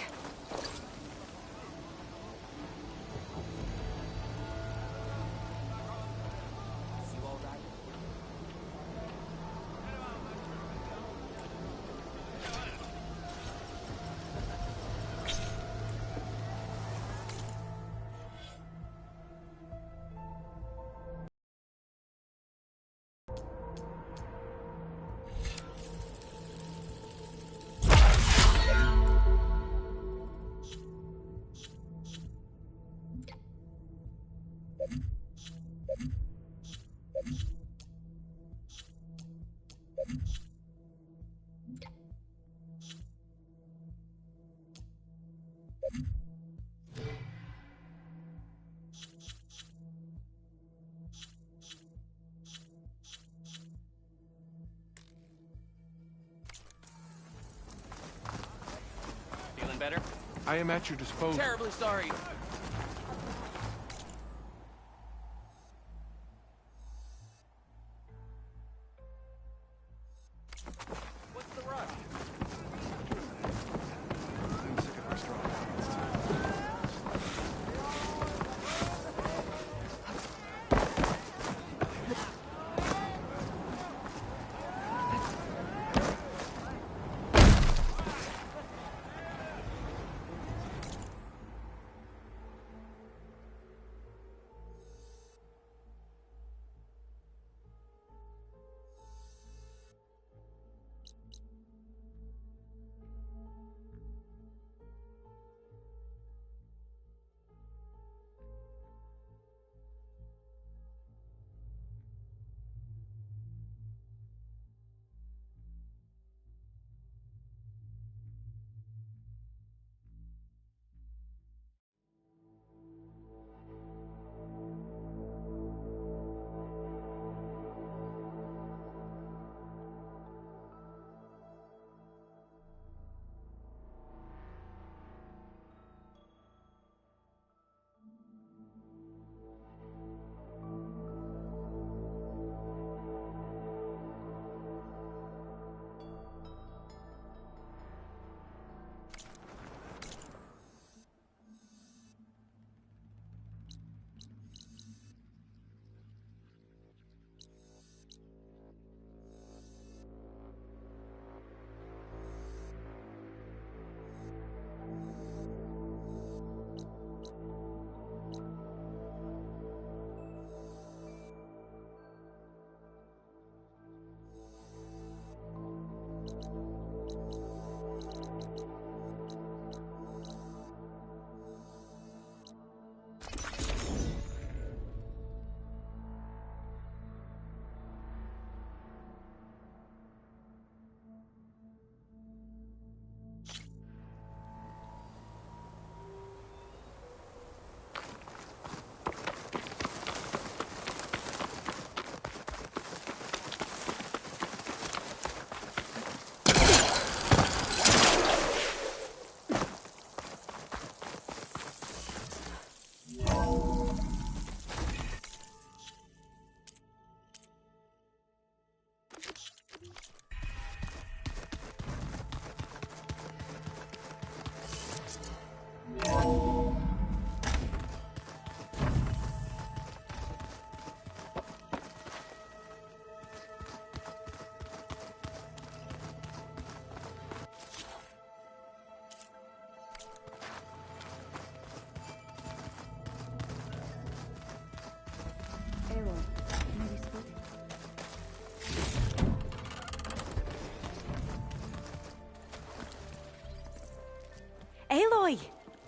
Feeling better? I am at your disposal. Terribly sorry. What's the rush? I'm sick of our strong habits.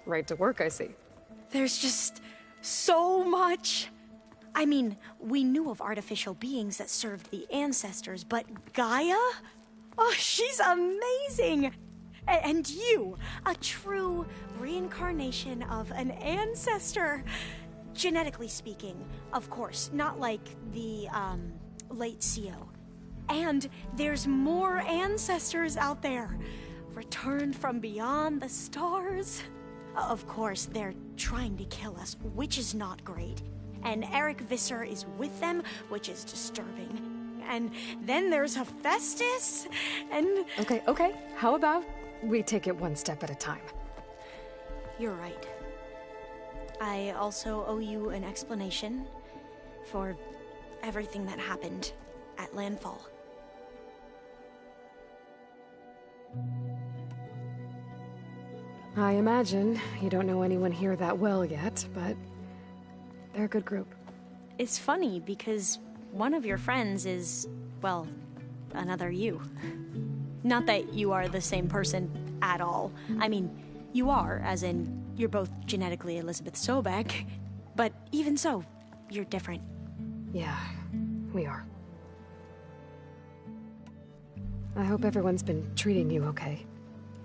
Right to work, I see. There's just so much. I mean, we knew of artificial beings that served the ancestors, but Gaia? Oh, she's amazing! And you, a true reincarnation of an ancestor. Genetically speaking, of course, not like the, late CO. And there's more ancestors out there, returned from beyond the stars. Of course, they're trying to kill us, which is not great. And Eric Visser is with them, which is disturbing. And then there's Hephaestus, and... Okay. How about we take it one step at a time? You're right. I also owe you an explanation for everything that happened at Landfall. I imagine you don't know anyone here that well yet, but they're a good group. It's funny because one of your friends is, well, another you. Not that you are the same person at all. I mean, you are, as in, you're both genetically Elizabeth Sobek, but even so, you're different. Yeah, we are. I hope everyone's been treating you okay.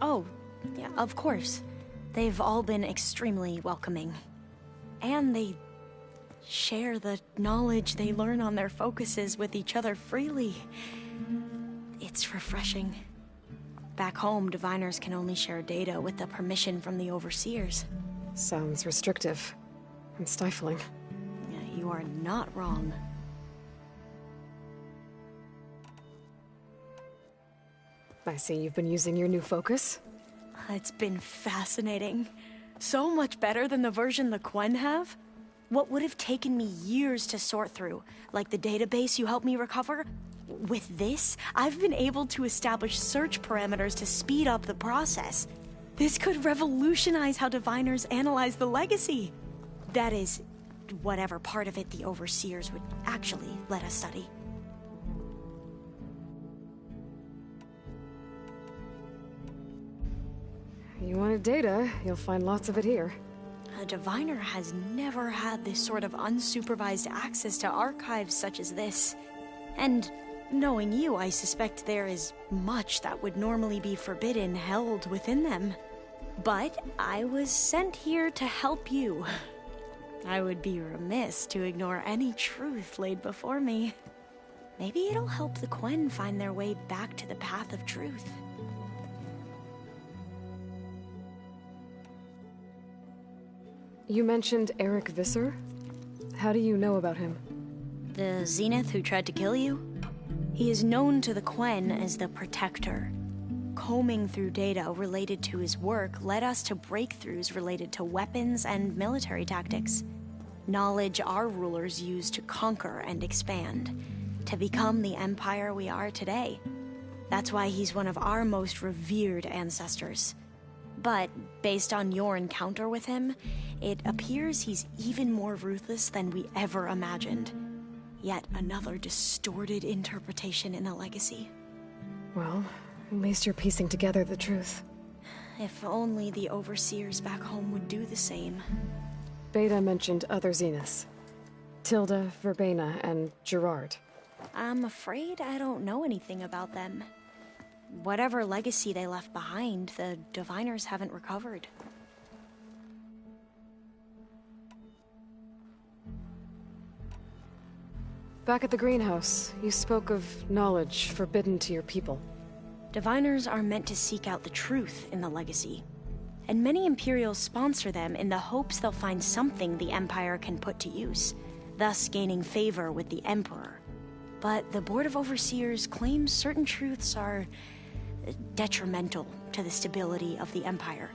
Oh, yeah, of course. They've all been extremely welcoming. And they share the knowledge they learn on their focuses with each other freely. It's refreshing. Back home, diviners can only share data with the permission from the overseers. Sounds restrictive and stifling. Yeah, you are not wrong. I see you've been using your new focus. It's been fascinating. So much better than the version the Quen have. What would have taken me years to sort through, like the database you helped me recover, with this, I've been able to establish search parameters to speed up the process. This could revolutionize how diviners analyze the legacy. That is, whatever part of it the overseers would actually let us study. You wanted data, you'll find lots of it here. A diviner has never had this sort of unsupervised access to archives such as this. And knowing you, I suspect there is much that would normally be forbidden held within them. But I was sent here to help you. I would be remiss to ignore any truth laid before me. Maybe it'll help the Quen find their way back to the path of truth. You mentioned Eric Visser? How do you know about him? The Zenith who tried to kill you? He is known to the Quen as the Protector. Combing through data related to his work led us to breakthroughs related to weapons and military tactics. Knowledge our rulers used to conquer and expand, to become the empire we are today. That's why he's one of our most revered ancestors. But based on your encounter with him, it appears he's even more ruthless than we ever imagined. Yet another distorted interpretation in the legacy. Well, at least you're piecing together the truth. If only the overseers back home would do the same. Beta mentioned other Zeniths. Tilda, Verbena, and Gerard. I'm afraid I don't know anything about them. Whatever legacy they left behind, the diviners haven't recovered. Back at the greenhouse, you spoke of knowledge forbidden to your people. Diviners are meant to seek out the truth in the legacy. And many Imperials sponsor them in the hopes they'll find something the Empire can put to use, thus gaining favor with the Emperor. But the Board of Overseers claims certain truths are detrimental to the stability of the Empire.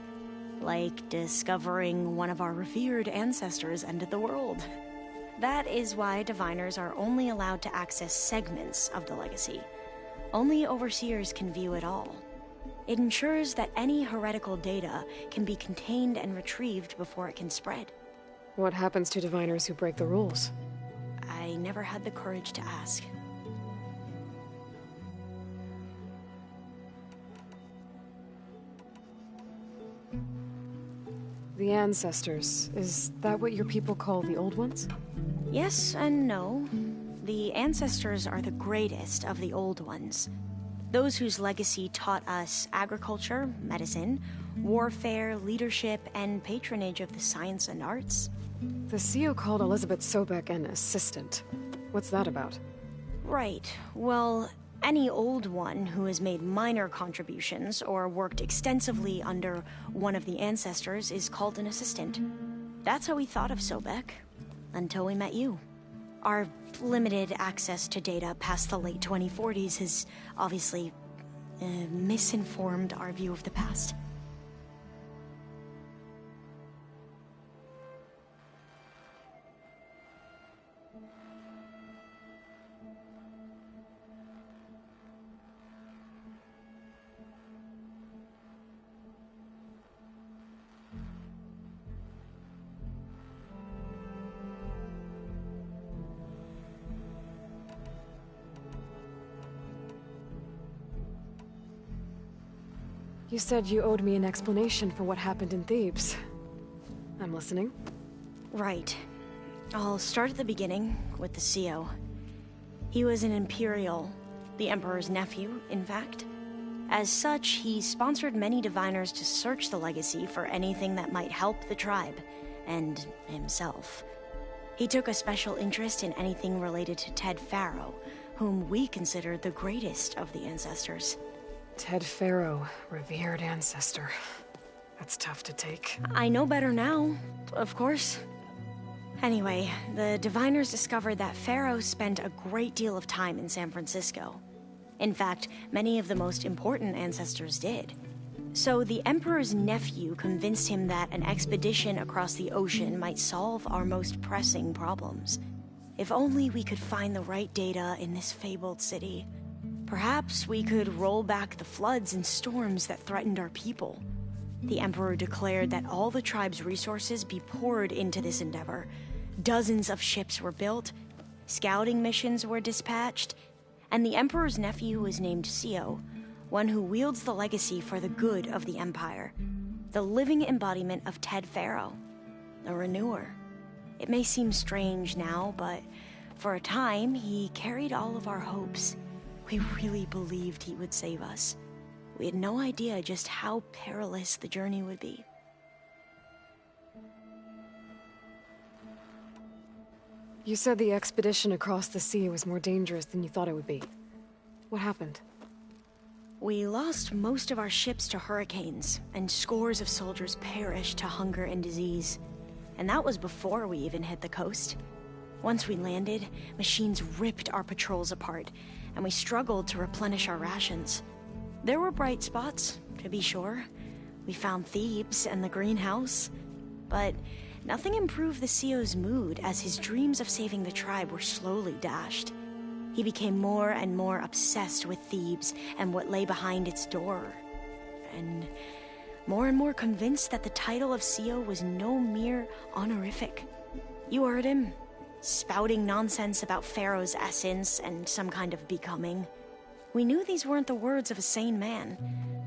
Like discovering one of our revered ancestors ended the world. That is why diviners are only allowed to access segments of the legacy. Only overseers can view it all. It ensures that any heretical data can be contained and retrieved before it can spread. What happens to diviners who break the rules? I never had the courage to ask. The ancestors. Is that what your people call the old ones? Yes and no. The ancestors are the greatest of the old ones. Those whose legacy taught us agriculture, medicine, warfare, leadership, and patronage of the science and arts. The CEO called Elizabeth Sobek an assistant. What's that about? Right. Well, any old one who has made minor contributions or worked extensively under one of the ancestors is called an assistant. That's how we thought of Sobek, until we met you. Our limited access to data past the late 2040s has obviously misinformed our view of the past. You said you owed me an explanation for what happened in Thebes. I'm listening. Right. I'll start at the beginning with the CEO. He was an Imperial, the Emperor's nephew, in fact. As such, he sponsored many diviners to search the legacy for anything that might help the tribe, and himself. He took a special interest in anything related to Ted Faro, whom we considered the greatest of the ancestors. Ted Faro, revered ancestor. That's tough to take. I know better now, of course. Anyway, the diviners discovered that Faro spent a great deal of time in San Francisco. In fact, many of the most important ancestors did. So the Emperor's nephew convinced him that an expedition across the ocean might solve our most pressing problems. If only we could find the right data in this fabled city. Perhaps we could roll back the floods and storms that threatened our people. The Emperor declared that all the tribe's resources be poured into this endeavor. Dozens of ships were built, scouting missions were dispatched, and the Emperor's nephew was named CEO, one who wields the legacy for the good of the Empire. The living embodiment of Ted Faro, a renewer. It may seem strange now, but for a time, he carried all of our hopes. We really believed he would save us. We had no idea just how perilous the journey would be. You said the expedition across the sea was more dangerous than you thought it would be. What happened? We lost most of our ships to hurricanes, and scores of soldiers perished to hunger and disease. And that was before we even hit the coast. Once we landed, machines ripped our patrols apart, and we struggled to replenish our rations. There were bright spots, to be sure. We found Thebes and the greenhouse. But nothing improved the CEO's mood as his dreams of saving the tribe were slowly dashed. He became more and more obsessed with Thebes and what lay behind its door. And more convinced that the title of CEO was no mere honorific. You heard him. Spouting nonsense about Pharaoh's essence and some kind of becoming. We knew these weren't the words of a sane man,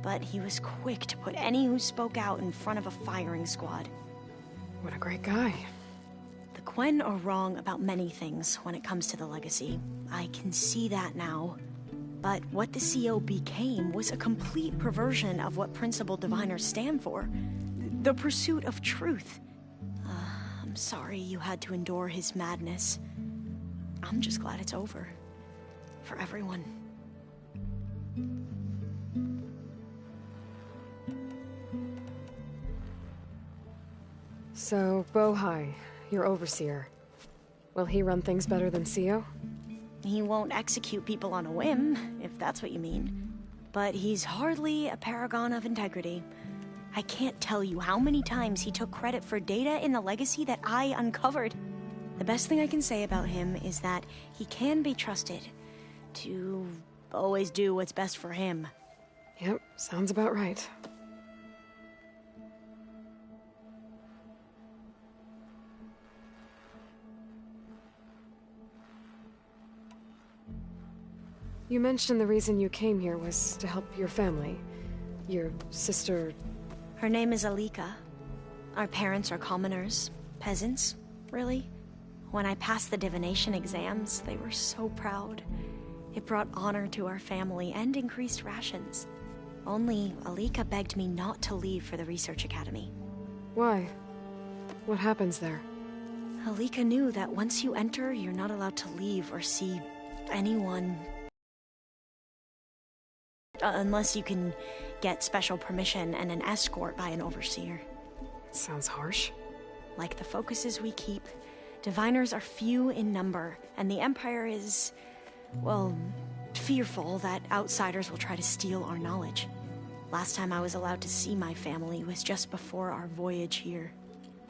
but he was quick to put any who spoke out in front of a firing squad. What a great guy. The Quen are wrong about many things when it comes to the legacy. I can see that now. But what the CEO became was a complete perversion of what principled diviners stand for. The pursuit of truth. I'm sorry you had to endure his madness. I'm just glad it's over. For everyone. So, Bohai, your overseer. Will he run things better than CEO? He won't execute people on a whim, if that's what you mean. But he's hardly a paragon of integrity. I can't tell you how many times he took credit for data in the legacy that I uncovered. The best thing I can say about him is that he can be trusted to always do what's best for him. Yep, sounds about right. You mentioned the reason you came here was to help your family. Your sister... Her name is Alika. Our parents are commoners, peasants, really. When I passed the divination exams, they were so proud. It brought honor to our family and increased rations. Only Alika begged me not to leave for the research academy. Why? What happens there? Alika knew that once you enter, you're not allowed to leave or see anyone. Unless you can get special permission and an escort by an overseer. Sounds harsh. Like the focuses we keep, diviners are few in number, and the Empire is, well, fearful that outsiders will try to steal our knowledge. Last time I was allowed to see my family was just before our voyage here.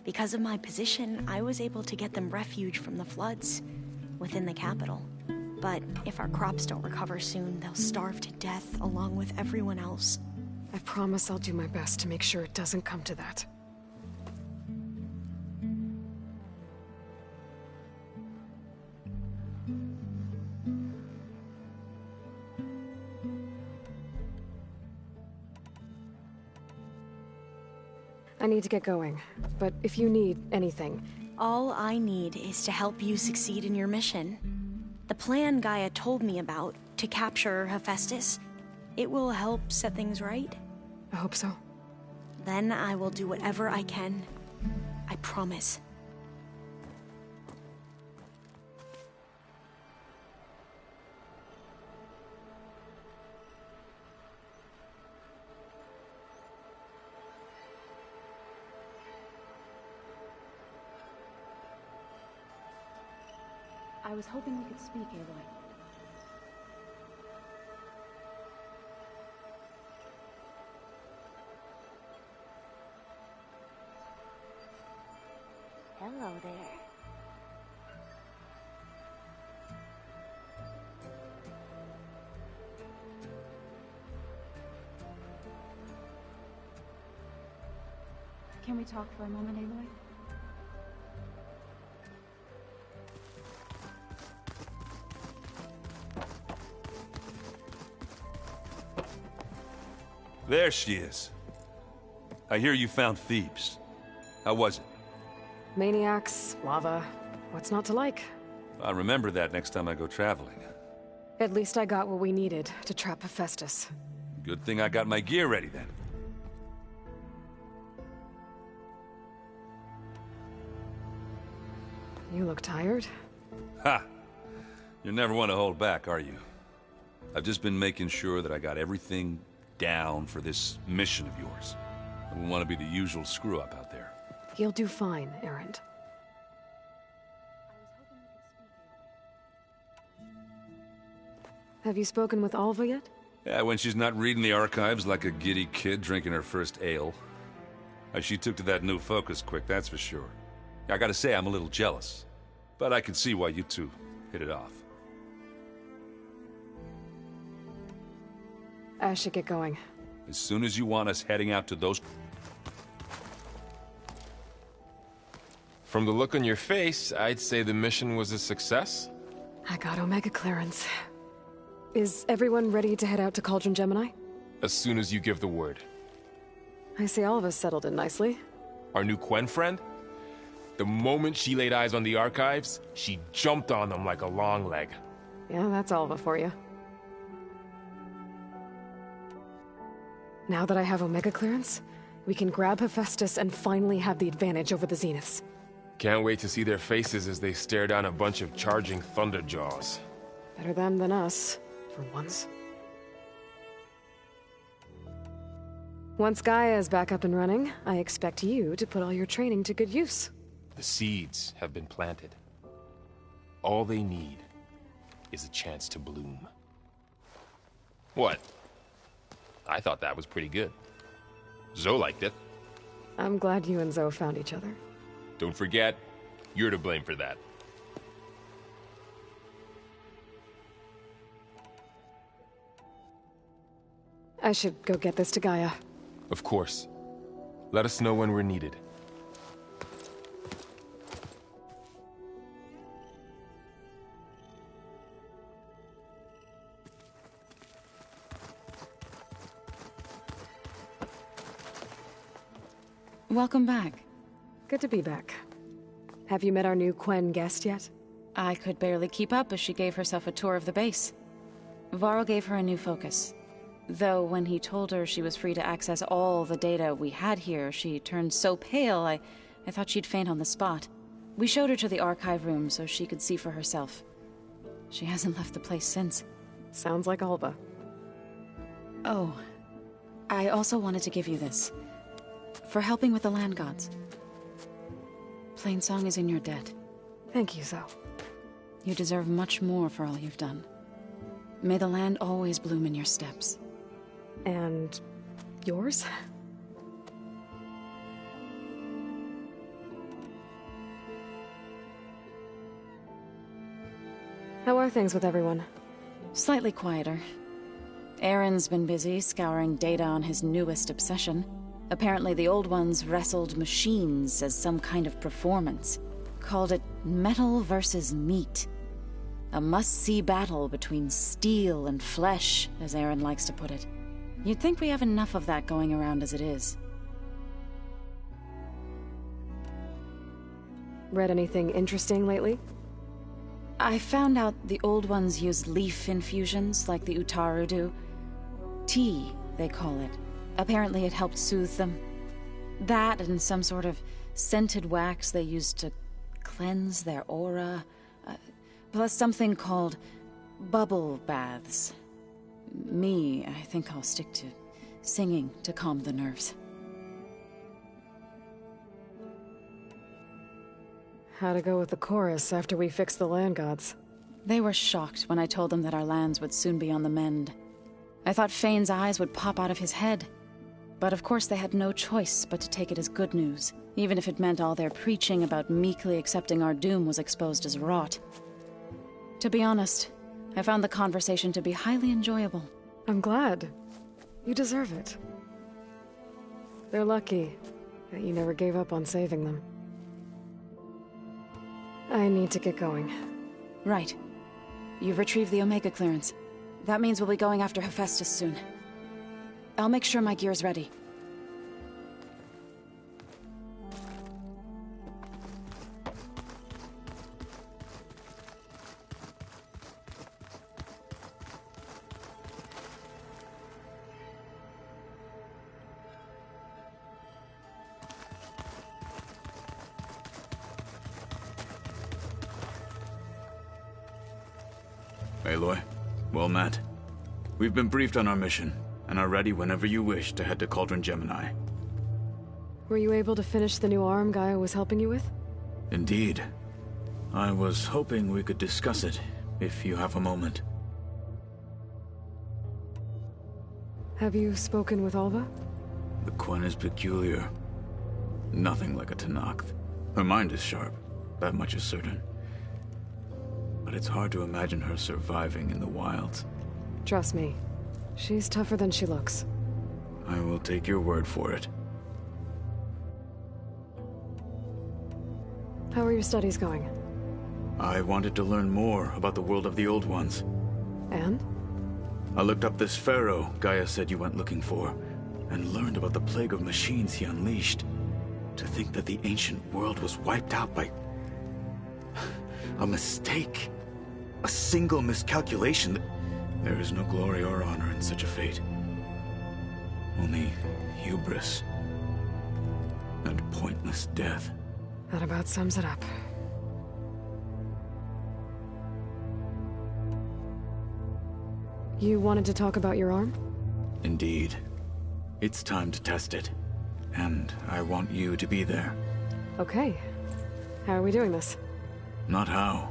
Because of my position, I was able to get them refuge from the floods within the capital. But if our crops don't recover soon, they'll starve to death along with everyone else. I promise I'll do my best to make sure it doesn't come to that. I need to get going, but if you need anything... All I need is to help you succeed in your mission. The plan Gaia told me about, to capture Hephaestus, it will help set things right. I hope so. Then I will do whatever I can. I promise. I was hoping we could speak, Aloy. Hello there. Can we talk for a moment, Aloy? There she is. I hear you found Thebes. How was it? Maniacs, lava, what's not to like? I'll remember that next time I go traveling. At least I got what we needed to trap Hephaestus. Good thing I got my gear ready then. You look tired. Ha! You never want to hold back, are you? I've just been making sure that I got everything down for this mission of yours. I don't want to be the usual screw-up out there. You'll do fine, Erend. Have you spoken with Alva yet? Yeah, when she's not reading the archives like a giddy kid drinking her first ale. She took to that new focus quick, that's for sure. I gotta say, I'm a little jealous. But I can see why you two hit it off. I should get going. As soon as you want us heading out to those... From the look on your face, I'd say the mission was a success. I got Omega clearance. Is everyone ready to head out to Cauldron Gemini? As soon as you give the word. I see all of us settled in nicely. Our new Quen friend? The moment she laid eyes on the archives, she jumped on them like a long leg. Yeah, that's Alva for you. Now that I have Omega clearance, we can grab Hephaestus and finally have the advantage over the Zeniths. Can't wait to see their faces as they stare down a bunch of charging Thunderjaws. Better them than us, for once. Once Gaia is back up and running, I expect you to put all your training to good use. The seeds have been planted. All they need is a chance to bloom. What? I thought that was pretty good. Zoe liked it. I'm glad you and Zoe found each other. Don't forget, you're to blame for that. I should go get this to Gaia. Of course. Let us know when we're needed. Welcome back. Good to be back. Have you met our new Quen guest yet? I could barely keep up as she gave herself a tour of the base. Varl gave her a new focus. Though when he told her she was free to access all the data we had here, she turned so pale I thought she'd faint on the spot. We showed her to the archive room so she could see for herself. She hasn't left the place since. Sounds like Alba. Oh, I also wanted to give you this. For helping with the land gods. Plainsong is in your debt. Thank you, Zoe. You deserve much more for all you've done. May the land always bloom in your steps. And yours? How are things with everyone? Slightly quieter. Aaron's been busy scouring data on his newest obsession. Apparently the old ones wrestled machines as some kind of performance. Called it metal versus meat. A must-see battle between steel and flesh, as Aaron likes to put it. You'd think we have enough of that going around as it is. Read anything interesting lately? I found out the old ones use leaf infusions like the Utaru do. Tea, they call it. Apparently it helped soothe them. That and some sort of scented wax they used to cleanse their aura. Plus something called bubble baths. I think I'll stick to singing to calm the nerves. How to go with the chorus after we fix the land gods? They were shocked when I told them that our lands would soon be on the mend. I thought Fane's eyes would pop out of his head. But of course they had no choice but to take it as good news, even if it meant all their preaching about meekly accepting our doom was exposed as rot. To be honest, I found the conversation to be highly enjoyable. I'm glad. You deserve it. They're lucky that you never gave up on saving them. I need to get going. Right. You've retrieved the Omega clearance. That means we'll be going after Hephaestus soon. I'll make sure my gear's ready. Aloy, well met. We've been briefed on our mission, and are ready whenever you wish to head to Cauldron Gemini. Were you able to finish the new arm Gaia was helping you with? Indeed. I was hoping we could discuss it, if you have a moment. Have you spoken with Alba? The Quen is peculiar. Nothing like a Tenakth. Her mind is sharp, that much is certain. But it's hard to imagine her surviving in the wilds. Trust me, she's tougher than she looks. I will take your word for it. How are your studies going? I wanted to learn more about the world of the Old Ones. And? I looked up this pharaoh Gaia said you went looking for, and learned about the plague of machines he unleashed. To think that the ancient world was wiped out by a mistake. A single miscalculation. There is no glory or honor in such a fate. Only hubris and pointless death. That about sums it up. You wanted to talk about your arm? Indeed. It's time to test it. And I want you to be there. Okay. How are we doing this? Not how.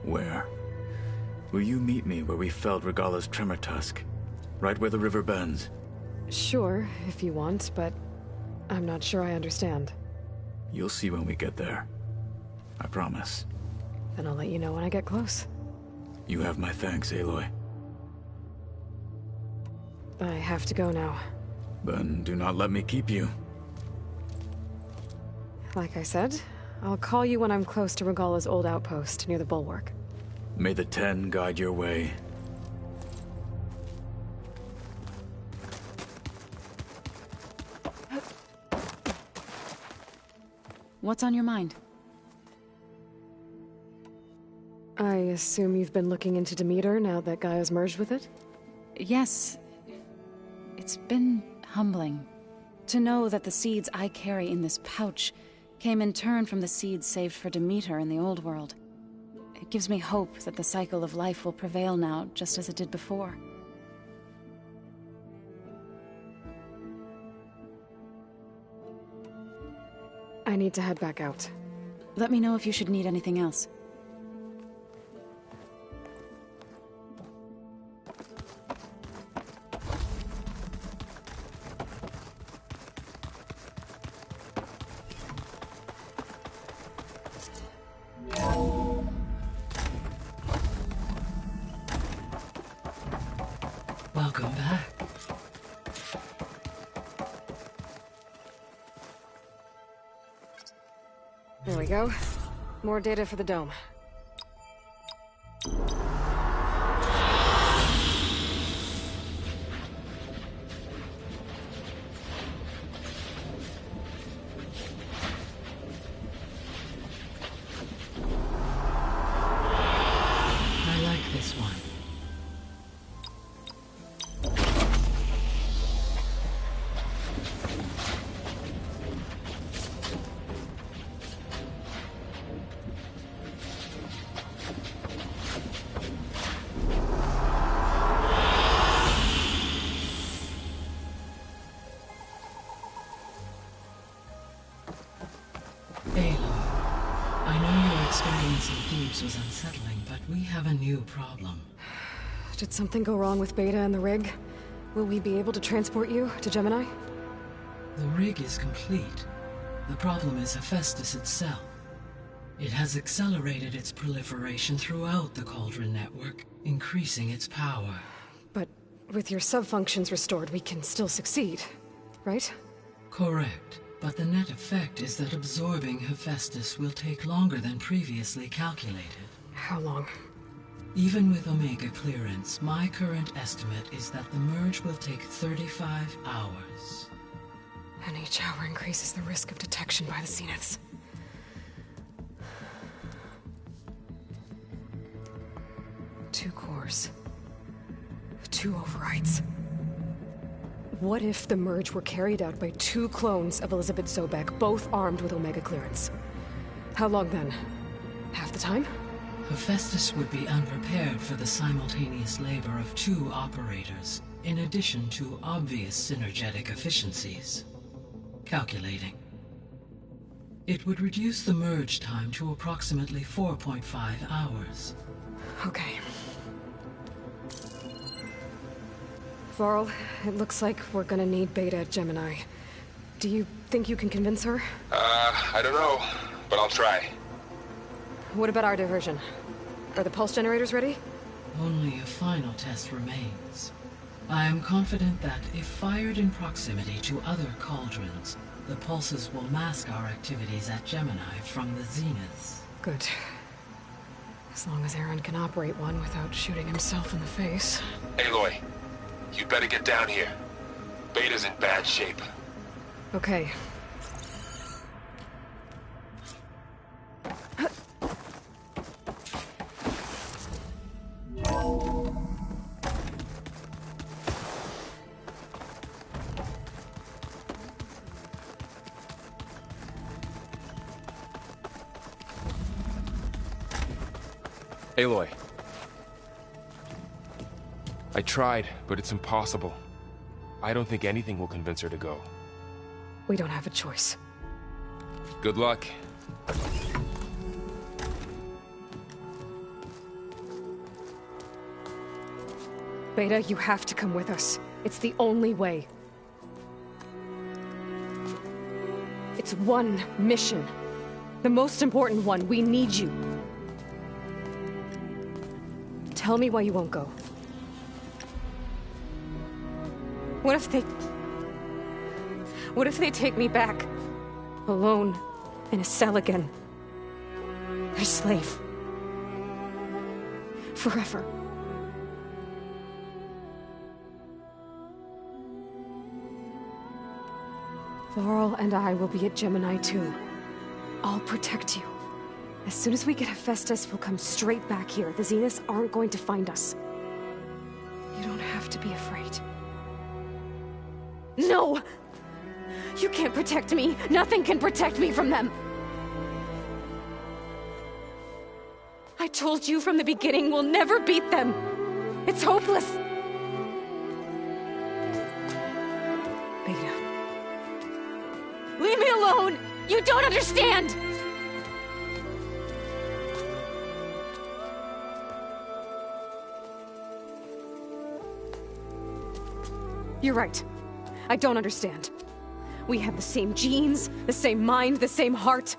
Where? Will you meet me where we felled Regala's tremor tusk? Right where the river bends? Sure, if you want, but I'm not sure I understand. You'll see when we get there. I promise. Then I'll let you know when I get close. You have my thanks, Aloy. I have to go now. Then do not let me keep you. Like I said, I'll call you when I'm close to Regala's old outpost near the bulwark. May the Ten guide your way. What's on your mind? I assume you've been looking into Demeter now that Gaia's merged with it? Yes. It's been humbling to know that the seeds I carry in this pouch came in turn from the seeds saved for Demeter in the old world. It gives me hope that the cycle of life will prevail now, just as it did before. I need to head back out. Let me know if you should need anything else. Welcome back. There we go. More data for the dome. I like this one. I know your experience in Thebes was unsettling, but we have a new problem. Did something go wrong with Beta and the rig? Will we be able to transport you to Gemini? The rig is complete. The problem is Hephaestus itself. It has accelerated its proliferation throughout the Cauldron network, increasing its power. But with your sub-functions restored, we can still succeed, right? Correct. But the net effect is that absorbing Hephaestus will take longer than previously calculated. How long? Even with Omega clearance, my current estimate is that the merge will take 35 hours. And each hour increases the risk of detection by the Zeniths. Two cores. 2 overrides. What if the merge were carried out by 2 clones of Elizabeth Sobek, both armed with Omega clearance? How long then? Half the time? Hephaestus would be unprepared for the simultaneous labor of 2 operators, in addition to obvious synergetic efficiencies. Calculating. It would reduce the merge time to approximately 4.5 hours. Okay. Varl, it looks like we're gonna need Beta at Gemini. Do you think you can convince her? I don't know, but I'll try. What about our diversion? Are the pulse generators ready? Only a final test remains. I am confident that if fired in proximity to other cauldrons, the pulses will mask our activities at Gemini from the Zeniths. Good. As long as Aaron can operate one without shooting himself in the face. Aloy, you better get down here. Beta's in bad shape. Okay. Aloy. I tried, but it's impossible. I don't think anything will convince her to go. We don't have a choice. Good luck. Beta, you have to come with us. It's the only way. It's one mission. The most important one. We need you. Tell me why you won't go. What if they take me back? Alone, in a cell again. Their slave. Forever. Varl and I will be at Gemini too. I'll protect you. As soon as we get Hephaestus, we'll come straight back here. The Zeniths aren't going to find us. You don't have to be afraid. No! You can't protect me! Nothing can protect me from them! I told you from the beginning, we'll never beat them! It's hopeless! Beta. Leave me alone! You don't understand! You're right. I don't understand. We have the same genes, the same mind, the same heart.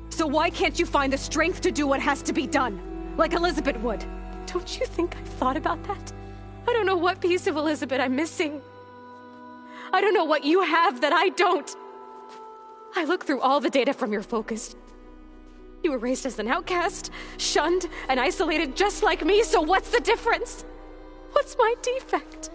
So why can't you find the strength to do what has to be done? Like Elizabeth would. Don't you think I've thought about that? I don't know what piece of Elizabeth I'm missing. I don't know what you have that I don't. I look through all the data from your focus. You were raised as an outcast, shunned, and isolated just like me, so what's the difference? What's my defect?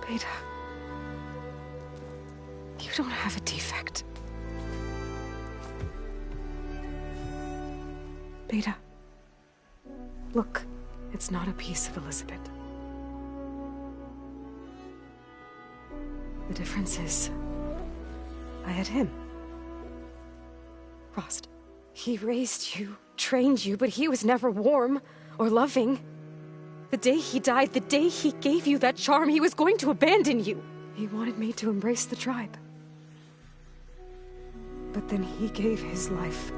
Beta, you don't have a defect. Beta, look, it's not a piece of Elizabeth. The difference is, I had him. Frost. He raised you, trained you, but he was never warm or loving. The day he died, the day he gave you that charm, he was going to abandon you. He wanted me to embrace the tribe. But then he gave his life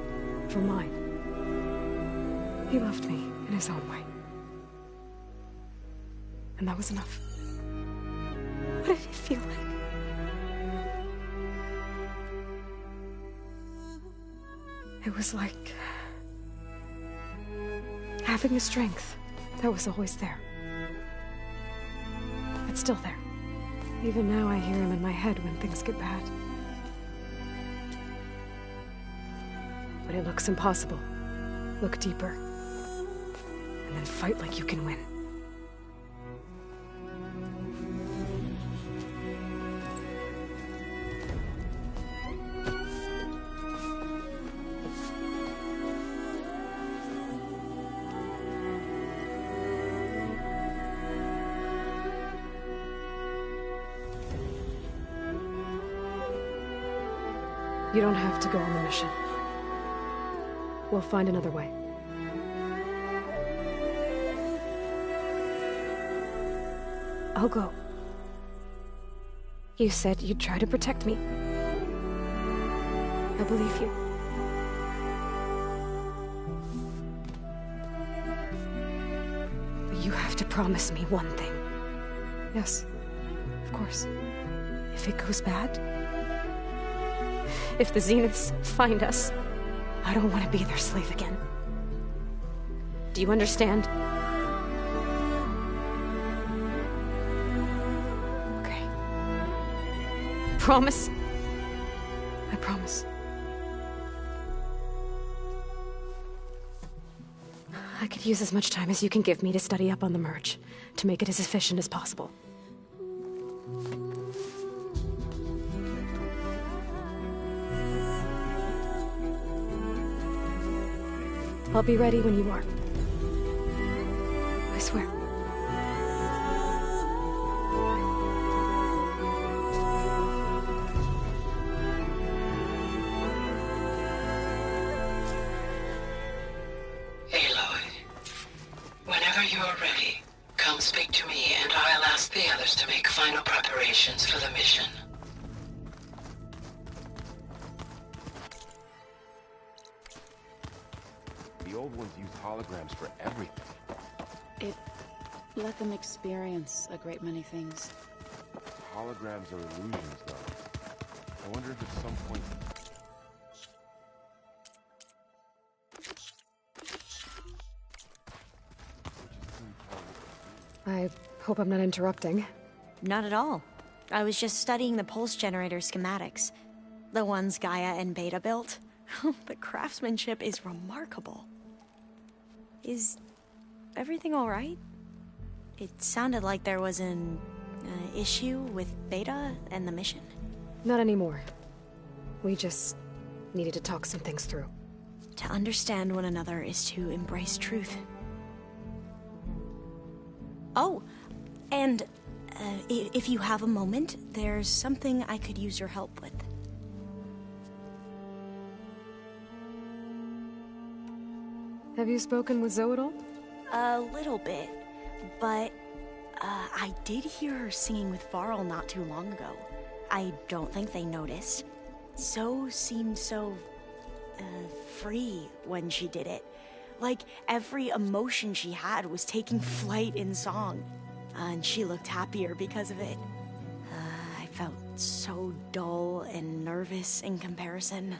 for mine. He loved me in his own way. And that was enough. What did it feel like? It was like having the strength that was always there. It's still there. Even now I hear him in my head when things get bad. But it looks impossible. Look deeper. And then fight like you can win. You don't have to go on the mission. We'll find another way. I'll go. You said you'd try to protect me. I believe you. But you have to promise me one thing. Yes, of course. If it goes bad, if the Zeniths find us, I don't want to be their slave again. Do you understand? Okay. Promise? I promise. I could use as much time as you can give me to study up on the merge, to make it as efficient as possible. I'll be ready when you are. I swear. Aloy, whenever you're ready, come speak to me and I'll ask the others to make final preparations for the mission. The old ones used holograms for everything. It let them experience a great many things. Holograms are illusions, though. I wonder if at some point... I hope I'm not interrupting. Not at all. I was just studying the pulse generator schematics. The ones Gaia and Beta built. The craftsmanship is remarkable. Is everything alright? It sounded like there was an issue with Beta and the mission. Not anymore. We just needed to talk some things through. To understand one another is to embrace truth. Oh, and if you have a moment, there's something I could use your help with. Have you spoken with Zoe at all? A little bit, but I did hear her singing with Varl not too long ago. I don't think they noticed. Zoe seemed so free when she did it. Like every emotion she had was taking flight in song. And she looked happier because of it. I felt so dull and nervous in comparison.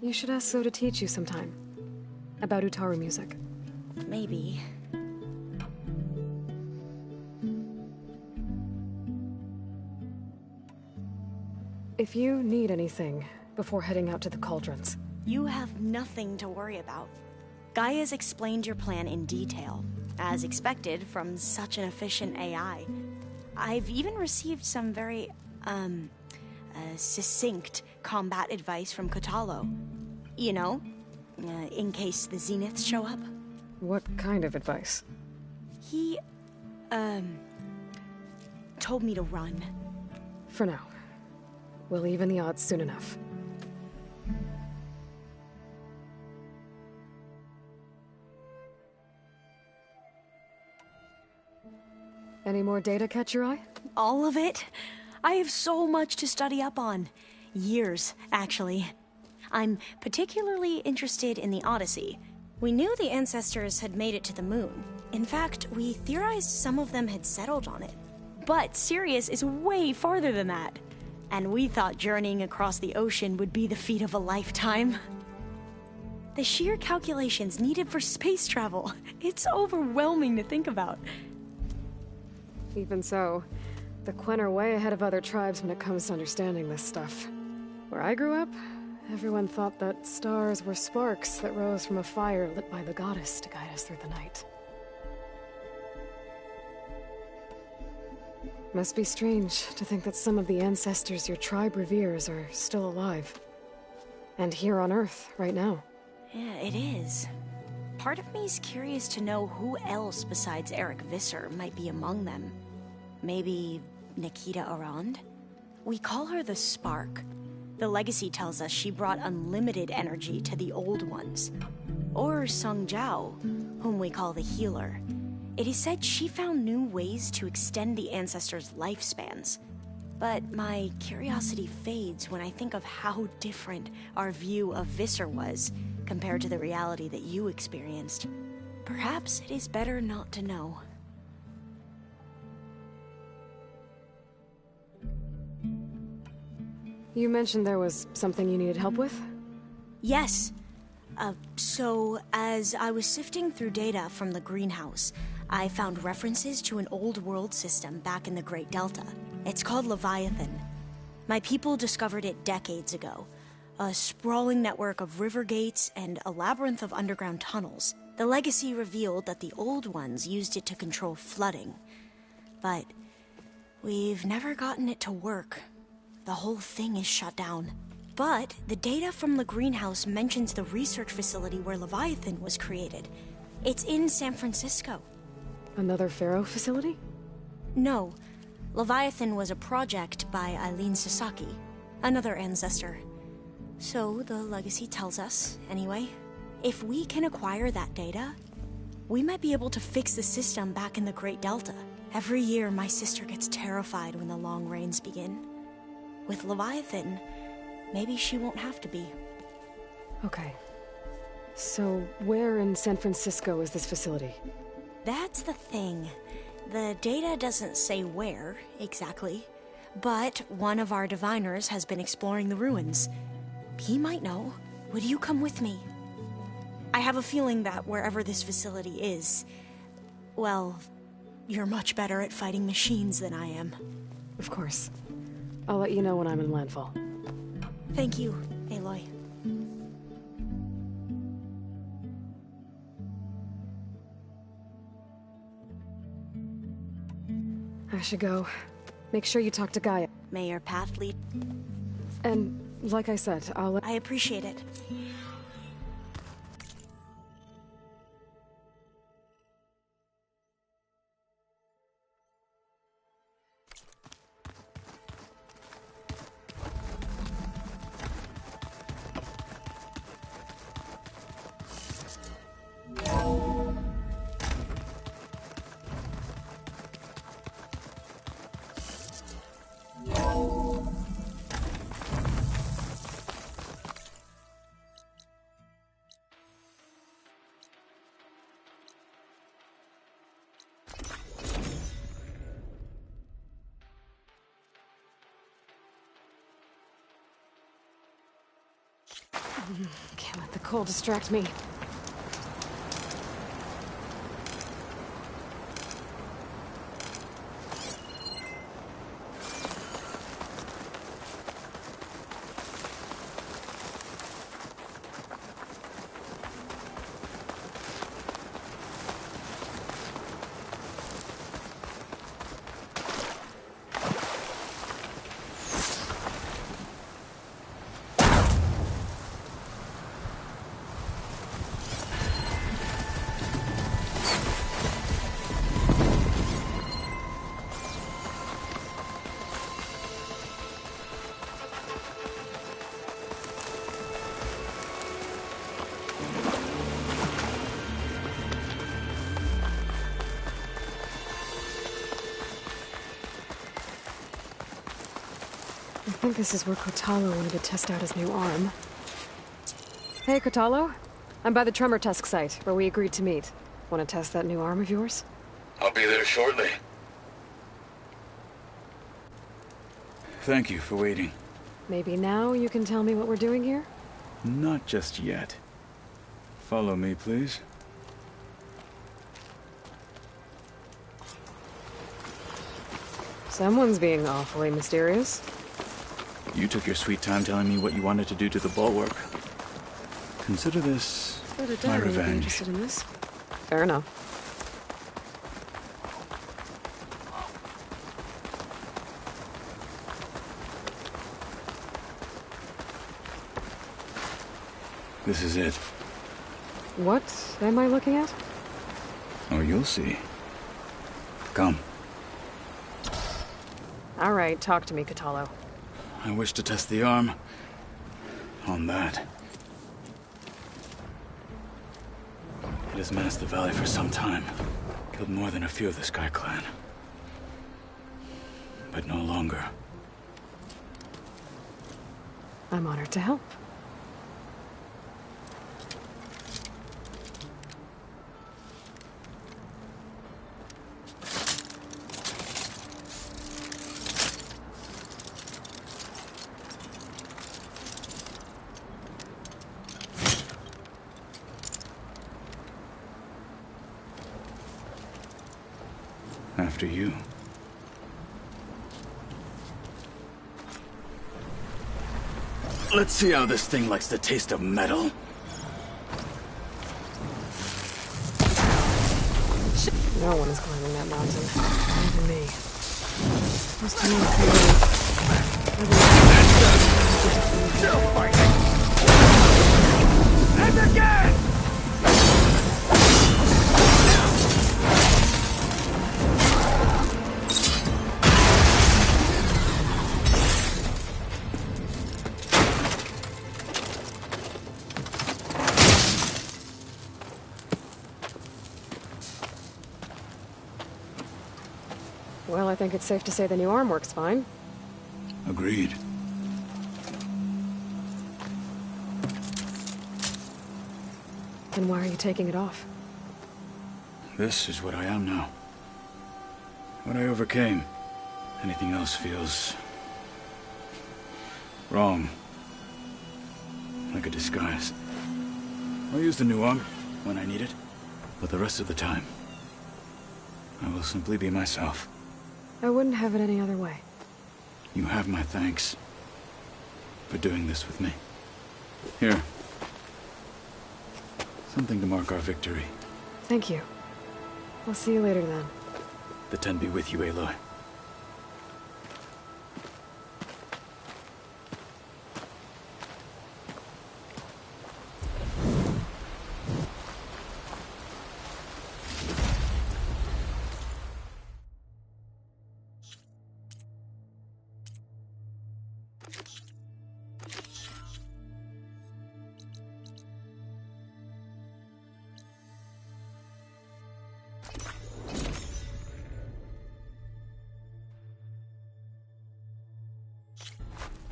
You should ask Zoe to teach you sometime. About Utaru music. Maybe. If you need anything before heading out to the cauldrons... You have nothing to worry about. Gaia's explained your plan in detail, as expected from such an efficient AI. I've even received some very, succinct combat advice from Kotalo. You know, in case the Zeniths show up. What kind of advice? He, told me to run. For now. We'll even the odds soon enough. Any more data catch your eye? All of it? I have so much to study up on. Years, actually. I'm particularly interested in the Odyssey. We knew the ancestors had made it to the moon. In fact, we theorized some of them had settled on it. But Sirius is way farther than that. And we thought journeying across the ocean would be the feat of a lifetime. The sheer calculations needed for space travel, it's overwhelming to think about. Even so, the Quen are way ahead of other tribes when it comes to understanding this stuff. Where I grew up, everyone thought that stars were sparks that rose from a fire lit by the goddess to guide us through the night. Must be strange to think that some of the ancestors your tribe reveres are still alive. And here on Earth, right now. Yeah, it is. Part of me's curious to know who else besides Eric Visser might be among them. Maybe Nikita Arand? We call her the Spark. The legacy tells us she brought unlimited energy to the old ones. Or Sung Jiao, whom we call the Healer. It is said she found new ways to extend the ancestors' lifespans. But my curiosity fades when I think of how different our view of Visser was compared to the reality that you experienced. Perhaps it is better not to know. You mentioned there was something you needed help with? Yes. So, as I was sifting through data from the greenhouse, I found references to an old world system back in the Great Delta. It's called Leviathan. My people discovered it decades ago. A sprawling network of river gates and a labyrinth of underground tunnels. The legacy revealed that the old ones used it to control flooding. But we've never gotten it to work. The whole thing is shut down. But the data from the greenhouse mentions the research facility where Leviathan was created. It's in San Francisco. Another Pharaoh facility? No. Leviathan was a project by Eileen Sasaki, another ancestor. So the legacy tells us, anyway. If we can acquire that data, we might be able to fix the system back in the Great Delta. Every year, my sister gets terrified when the long rains begin. With Leviathan, maybe she won't have to be. Okay. So, where in San Francisco is this facility? That's the thing. The data doesn't say where, exactly. But one of our diviners has been exploring the ruins. He might know. Would you come with me? I have a feeling that wherever this facility is, well, You're much better at fighting machines than I am. Of course. I'll let you know when I'm in landfall. Thank you, Aloy. I should go. Make sure you talk to Gaia. May your path lead. And, like I said, I appreciate it. Can't let the cold distract me. I think this is where Kotalo wanted to test out his new arm. Hey, Kotalo. I'm by the Tremor Tusk site, where we agreed to meet. Want to test that new arm of yours? I'll be there shortly. Thank you for waiting. Maybe now you can tell me what we're doing here? Not just yet. Follow me, please. Someone's being awfully mysterious. You took your sweet time telling me what you wanted to do to the bulwark. Consider this my revenge. Interested in this? Fair enough. This is it. What am I looking at? Oh, you'll see. Come. All right, talk to me, Kotalo. I wish to test the arm on that. It has menaced the valley for some time. Killed more than a few of the Sky Clan. But no longer. I'm honored to help. After you. Let's see how this thing likes the taste of metal. No one is climbing that mountain. Even me. Must be more creative. Still fighting! And again! Well, I think it's safe to say the new arm works fine. Agreed. Then why are you taking it off? This is what I am now. What I overcame. Anything else feels wrong. Like a disguise. I'll use the new arm when I need it, but the rest of the time, I will simply be myself. I wouldn't have it any other way. You have my thanks for doing this with me. Here. Something to mark our victory. Thank you. I'll see you later then. The Ten be with you, Aloy.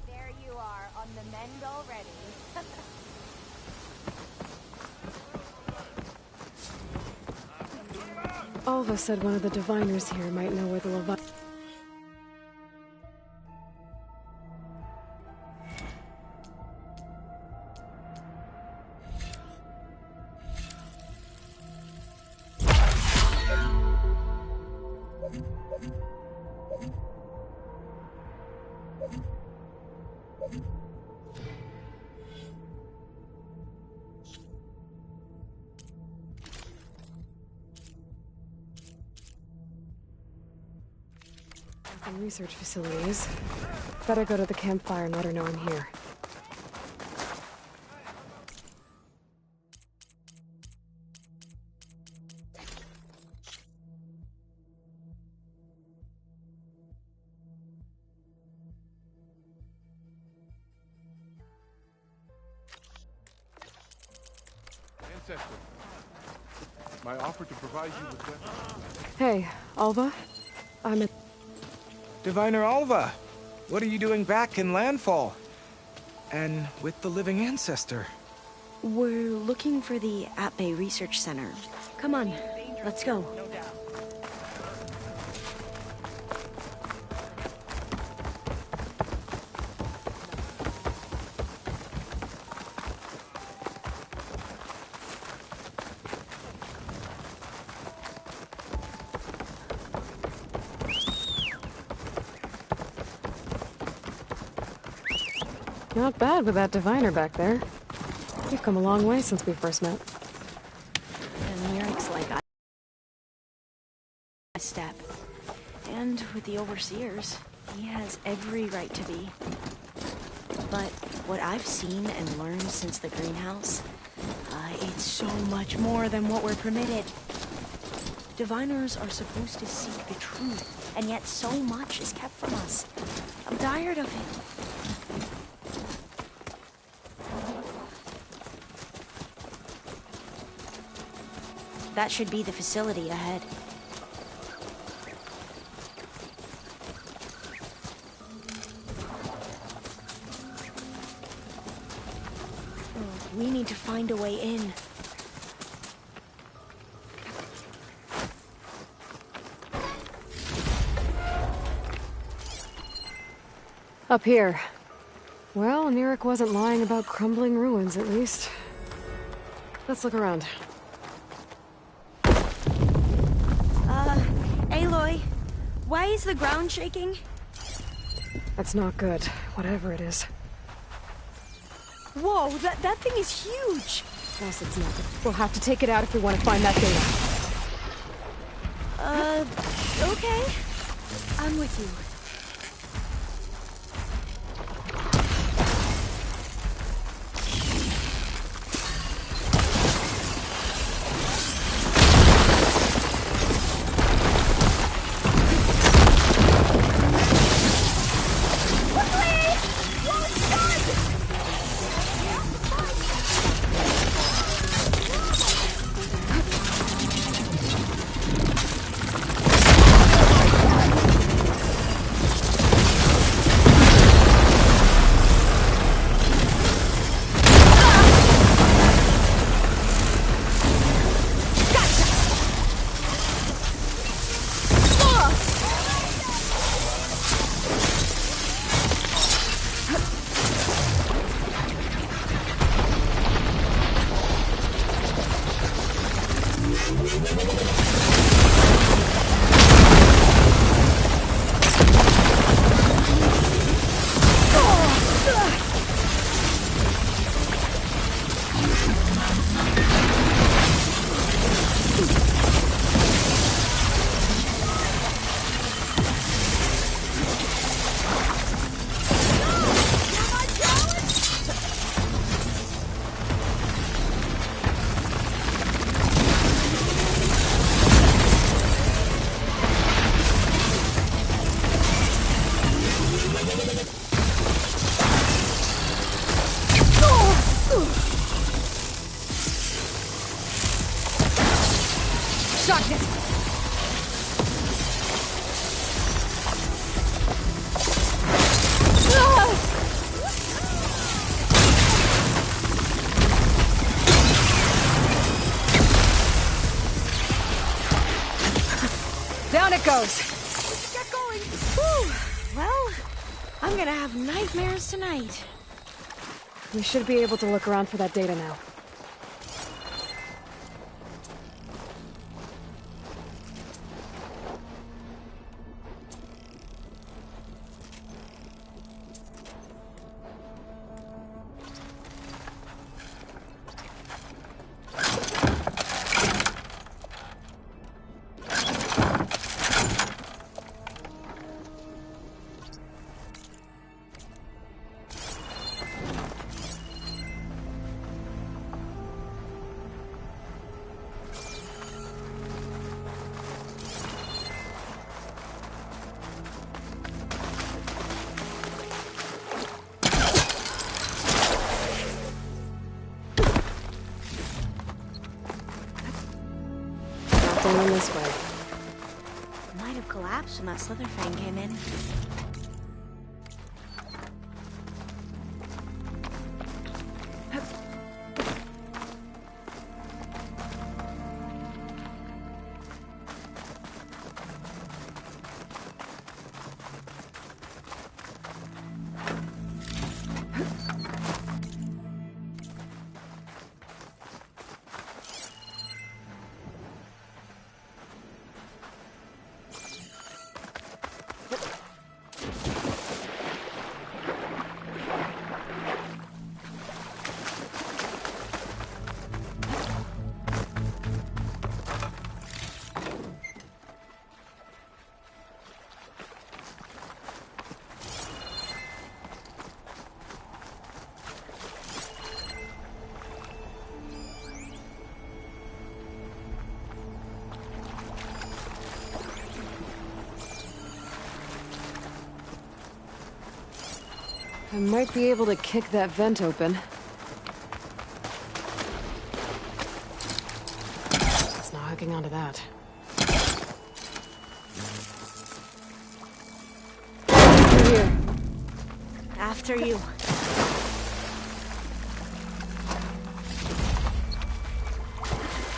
There you are, on the mend already. Alva said one of the diviners here might know where the Leviathan... research facilities. Better go to the campfire and let her know I'm here. Ancestor, my offer to provide you with weapons. Hey, Alva. I'm at... Diviner Alva, what are you doing back in Landfall? And with the living ancestor? We're looking for the At-Bay Research Center. Come on, let's go. Not bad with that diviner back there. You've come a long way since we first met. And Lyric's like I step. And with the overseers, he has every right to be. But what I've seen and learned since the greenhouse, it's so much more than what we're permitted. Diviners are supposed to seek the truth, and yet so much is kept from us. I'm tired of it. That should be the facility ahead. We need to find a way in. Up here. Well, Neric wasn't lying about crumbling ruins, at least. Let's look around. Aloy, why is the ground shaking? That's not good, whatever it is. Whoa, that thing is huge! Yes, it's not. We'll have to take it out if we want to find that data. Okay. I'm with you. Shotgun! Down it goes. Get going. Whew. Well, I'm gonna have nightmares tonight. We should be able to look around for that data now. Going this way. Might have collapsed when that Slitherfang came in. I might be able to kick that vent open. It's not hooking onto that. Through here. After you.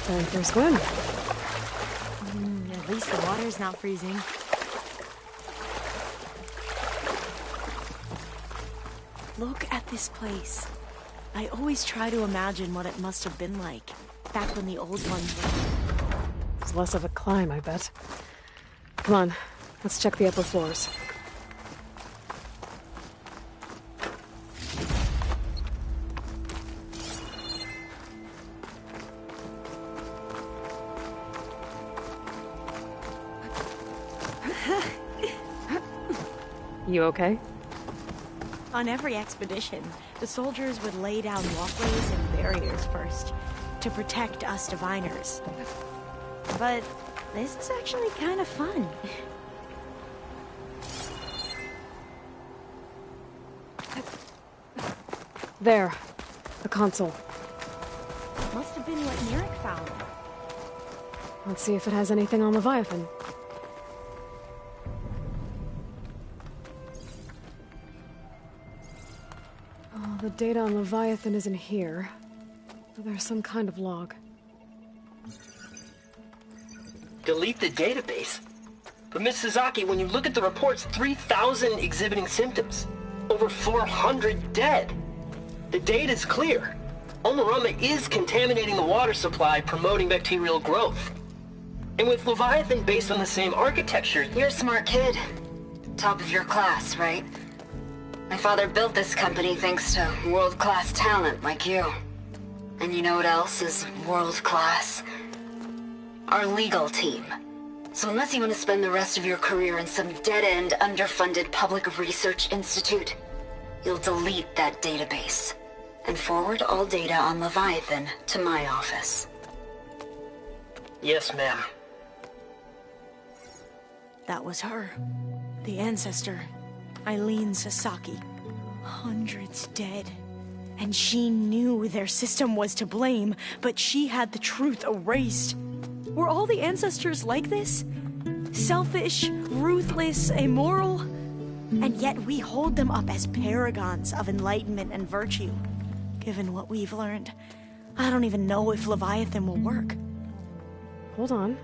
Time for a swim. At least the water's not freezing. Look at this place. I always try to imagine what it must have been like, back when the old ones were... It's less of a climb, I bet. Come on, let's check the upper floors. You okay? On every expedition, the soldiers would lay down walkways and barriers first, to protect us diviners. But this is actually kind of fun. There, the console. Must have been what Merrick found. Let's see if it has anything on Leviathan. Oh, the data on Leviathan isn't here. But there's some kind of log. Delete the database? But Miss Sasaki, when you look at the reports, 3,000 exhibiting symptoms. Over 400 dead. The data's clear. Omarama is contaminating the water supply, promoting bacterial growth. And with Leviathan based on the same architecture... You're a smart kid. Top of your class, right? My father built this company thanks to world-class talent like you. And you know what else is world-class? Our legal team. So unless you want to spend the rest of your career in some dead-end, underfunded public research institute, you'll delete that database and forward all data on Leviathan to my office. Yes, ma'am. That was her. The ancestor, Eileen Sasaki. Hundreds dead. And she knew their system was to blame, but she had the truth erased. Were all the ancestors like this? Selfish, ruthless, immoral? And yet we hold them up as paragons of enlightenment and virtue. Given what we've learned, I don't even know if Leviathan will work. Hold on.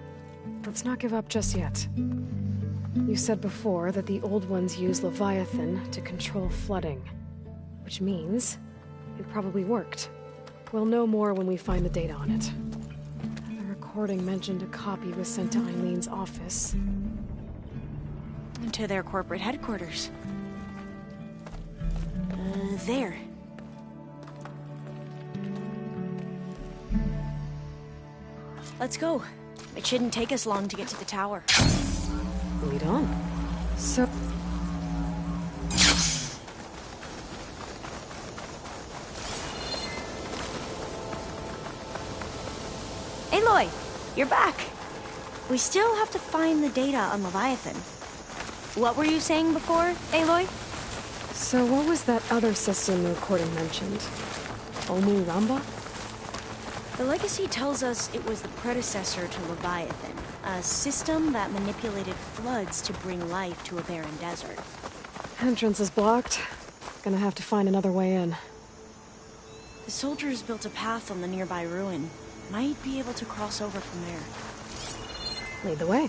Let's not give up just yet. You said before that the Old Ones use Leviathan to control flooding. Which means it probably worked. We'll know more when we find the data on it. The recording mentioned a copy was sent to Eileen's office. To their corporate headquarters. There. Let's go. It shouldn't take us long to get to the tower. Lead on. So... Aloy, you're back. We still have to find the data on Leviathan. What were you saying before, Aloy? So what was that other system the recording mentioned? Omu Ramba? The legacy tells us it was the predecessor to Leviathan, a system that manipulated floods to bring life to a barren desert. Entrance is blocked. Gonna have to find another way in. The soldiers built a path on the nearby ruin. Might be able to cross over from there. Lead the way.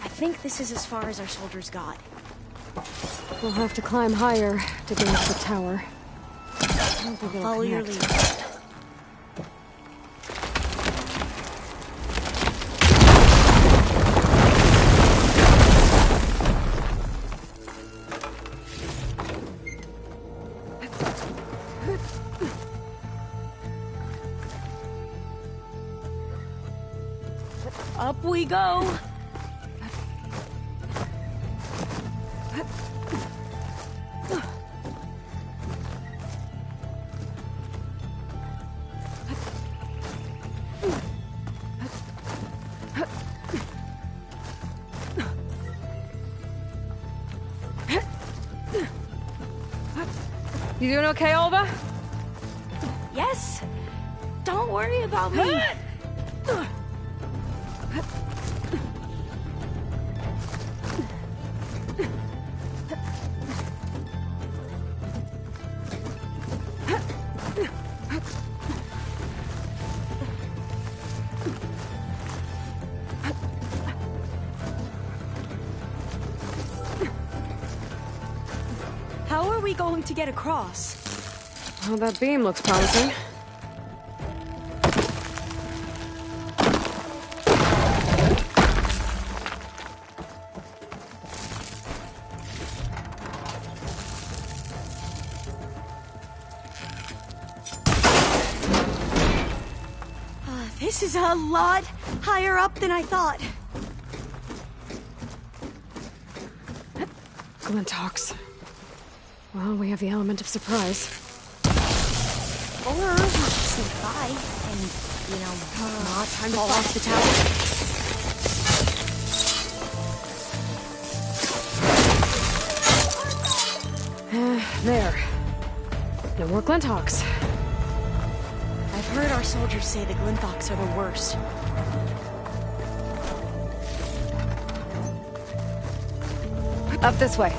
I think this is as far as our soldiers got. We'll have to climb higher to get into the tower. I don't think it'll Follow your connect. lead. Up we go! You doing okay, Olva? Yes! Don't worry about me! How are we going to get across? Well, that beam looks promising. This is a lot higher up than I thought. Glinthawks. Well, we have the element of surprise. Or we just sneak by and, not fall off the tower. There. No more Glinthawks. I've heard our soldiers say the Glinthawks are the worst. Up this way.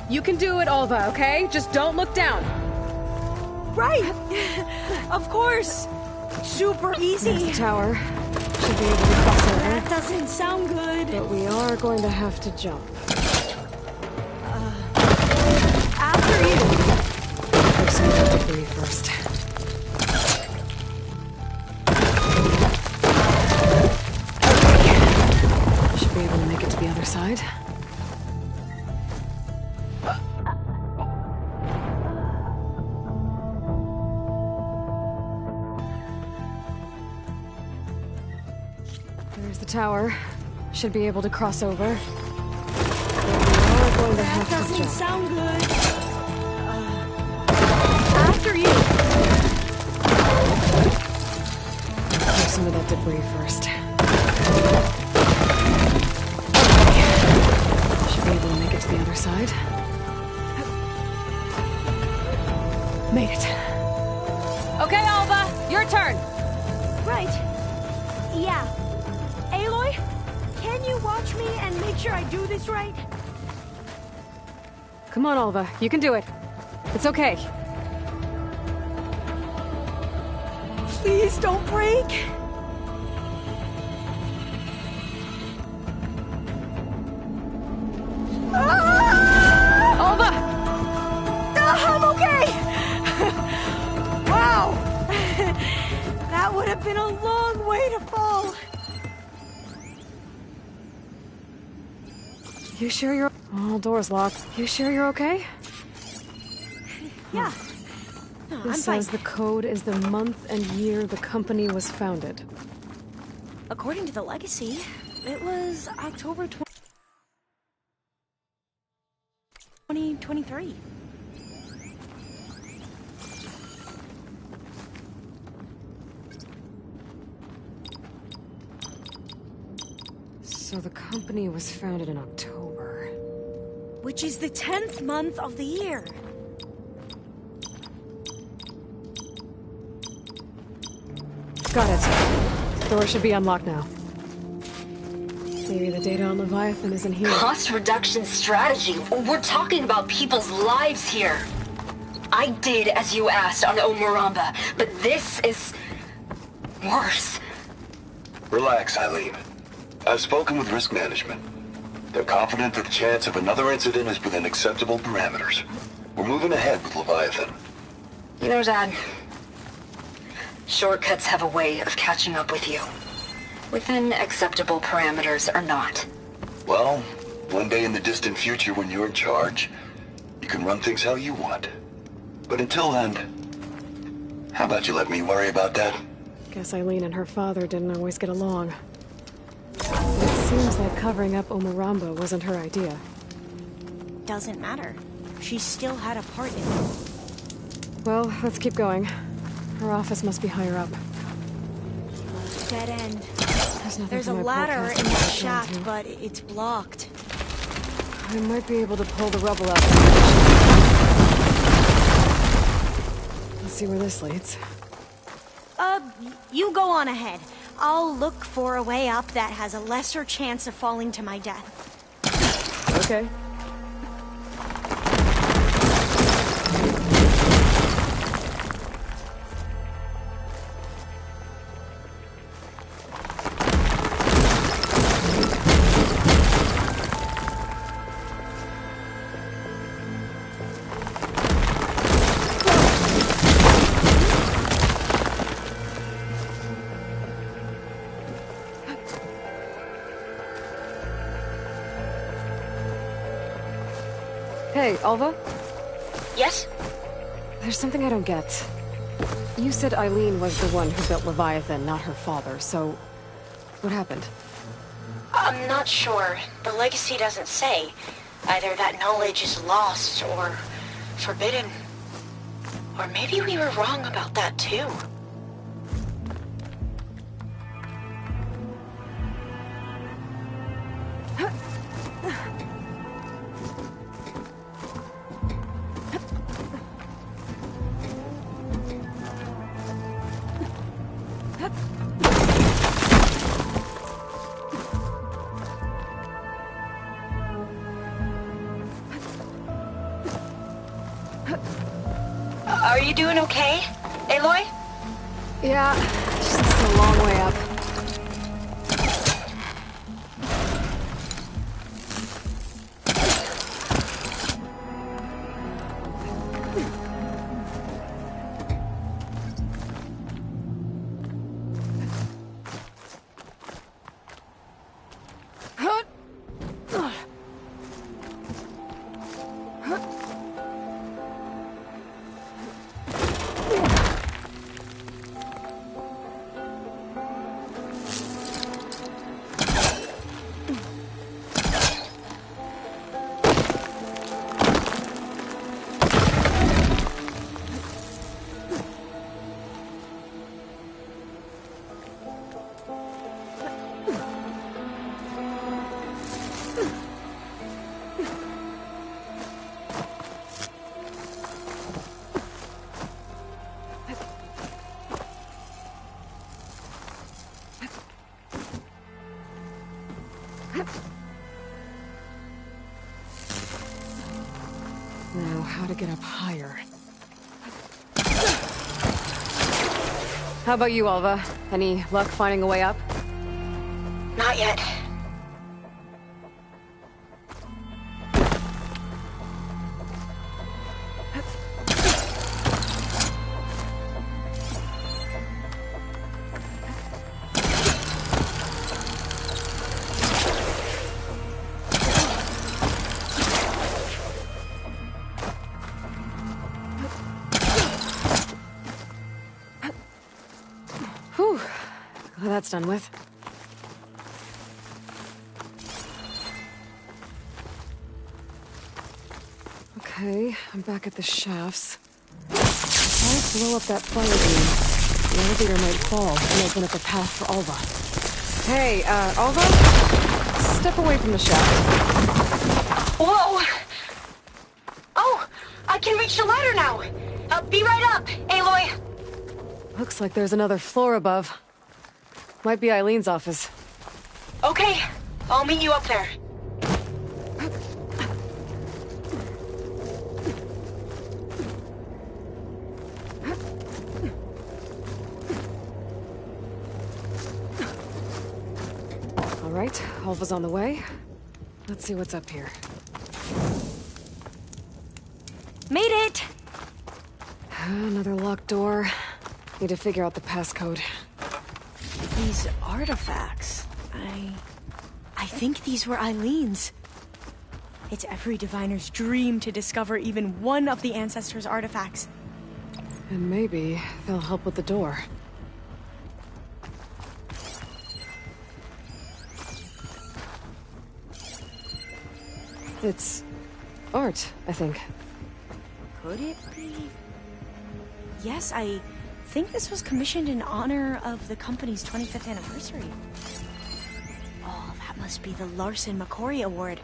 You can do it, Alva, okay? Just don't look down. Right! Of course! Super easy. There's the tower. Should be able to cross over. That doesn't sound good. But we are going to have to jump. After you. There's some debris first. Should be able to make it to the other side. There's the tower. Should be able to cross over. But we are going to have to jump. That doesn't sound good. After you. Clear some of that debris first. Should be able to make it to the other side. Made it. Okay, Alva, your turn. Right. Yeah. Aloy, can you watch me and make sure I do this right? Come on, Alva. You can do it. It's okay. Please don't break. Alva! I'm okay! Wow! That would have been a long way to fall. You sure you're... Oh, door's locked. You sure you're okay? Yeah. No, This says the code is the month and year the company was founded. According to the legacy, it was October 2023. So the company was founded in October. Which is the 10th month of the year. Got it. Door should be unlocked now. Maybe the data on Leviathan isn't here. Cost reduction strategy. We're talking about people's lives here. I did as you asked on Omuramba, but this is worse. Relax, Eileen. I've spoken with risk management. They're confident that the chance of another incident is within acceptable parameters. We're moving ahead with Leviathan. You know, Dad, shortcuts have a way of catching up with you. Within acceptable parameters or not. Well, one day in the distant future when you're in charge, you can run things how you want. But until then, how about you let me worry about that? Guess Eileen and her father didn't always get along. It seems like covering up Omuramba wasn't her idea. Doesn't matter. She still had a part in it. Well, let's keep going. Her office must be higher up. Dead end. There's a for my ladder podcast in the to get shaft, down to. but it's blocked. I might be able to pull the rubble out. Let's see where this leads. You go on ahead. I'll look for a way up that has a lesser chance of falling to my death. Okay. Hey, Alva? Yes? There's something I don't get. You said Eileen was the one who built Leviathan, not her father, so... what happened? I'm not sure. The legacy doesn't say. Either that knowledge is lost or forbidden. Or maybe we were wrong about that too. Are you doing okay, Aloy? Yeah, it's just a long way up. Now, how to get up higher. How about you, Alva? Any luck finding a way up? Not yet. Whew. Glad that's done with. Okay, I'm back at the shafts. If I blow up that fire beam, the elevator might fall and open up a path for Alva. Hey, Alva? Step away from the shaft. Whoa! Oh! I can reach the ladder now! Be right up, Aloy! Looks like there's another floor above. Might be Eileen's office. Okay, I'll meet you up there. All right, Alva's on the way. Let's see what's up here. Made it! Another locked door. Need to figure out the passcode. These artifacts... I think these were Eileen's. It's every diviner's dream to discover even one of the Ancestors' artifacts. And maybe they'll help with the door. It's art, I think. Could it be? Yes, I think this was commissioned in honor of the company's 25th anniversary. Oh, that must be the Larson McCory Award.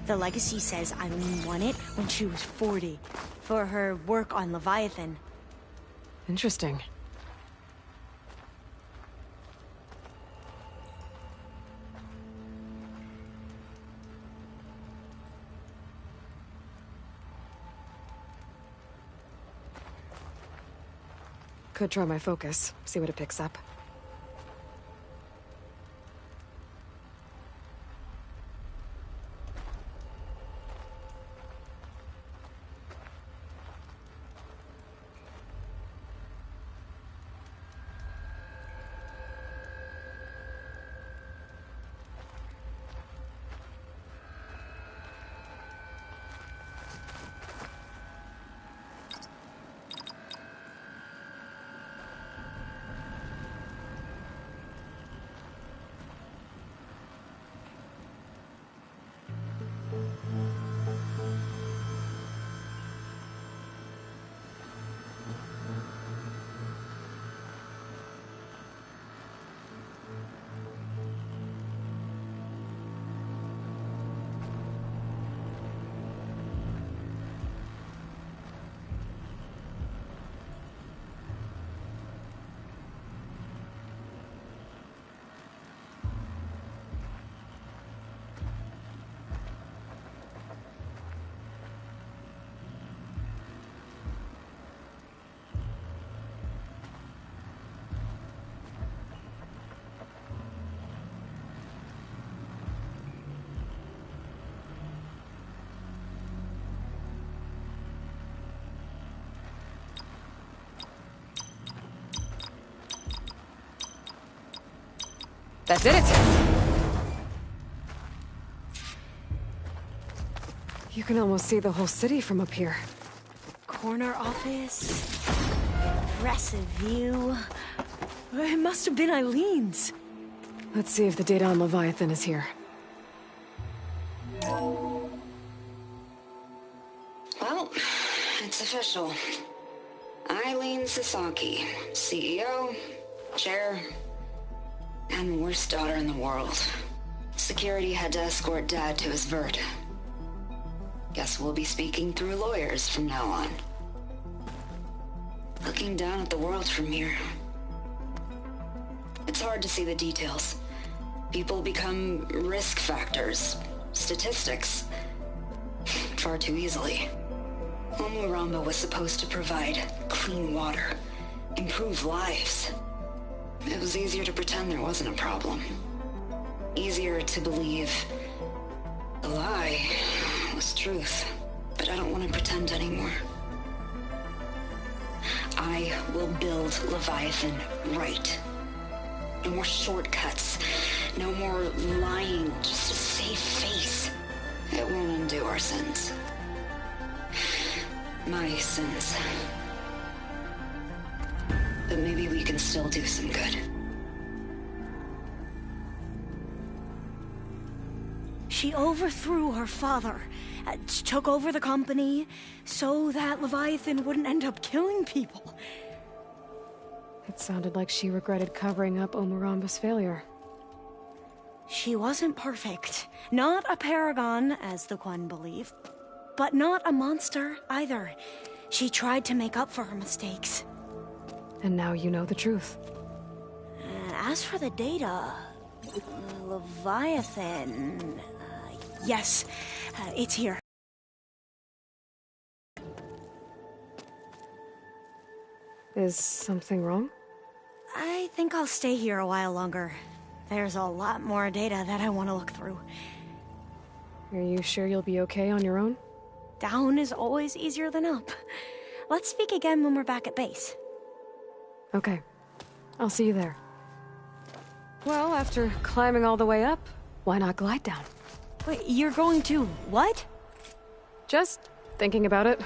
The legacy says Eileen won it when she was 40 for her work on Leviathan. Interesting. Could try my focus, see what it picks up. That did it! You can almost see the whole city from up here. Corner office. Impressive view. It must have been Eileen's. Let's see if the data on Leviathan is here. Well, it's official. Eileen Sasaki, CEO, chair, and worst daughter in the world. Security had to escort Dad to his vert. Guess we'll be speaking through lawyers from now on. Looking down at the world from here. It's hard to see the details. People become risk factors, statistics, far too easily. Omuramba was supposed to provide clean water, improve lives. It was easier to pretend there wasn't a problem. Easier to believe the lie was truth. But I don't want to pretend anymore. I will build Leviathan right. No more shortcuts. No more lying just to save face. It won't undo our sins. My sins. But maybe we can still do some good. She overthrew her father, took over the company, so that Leviathan wouldn't end up killing people. It sounded like she regretted covering up Omuramba's failure. She wasn't perfect. Not a paragon, as the Quan believe. But not a monster, either. She tried to make up for her mistakes. And now you know the truth. As for the data... Leviathan... yes, it's here. Is something wrong? I think I'll stay here a while longer. There's a lot more data that I want to look through. Are you sure you'll be okay on your own? Down is always easier than up. Let's speak again when we're back at base. Okay. I'll see you there. Well, after climbing all the way up, why not glide down? Wait, you're going to what? Just thinking about it.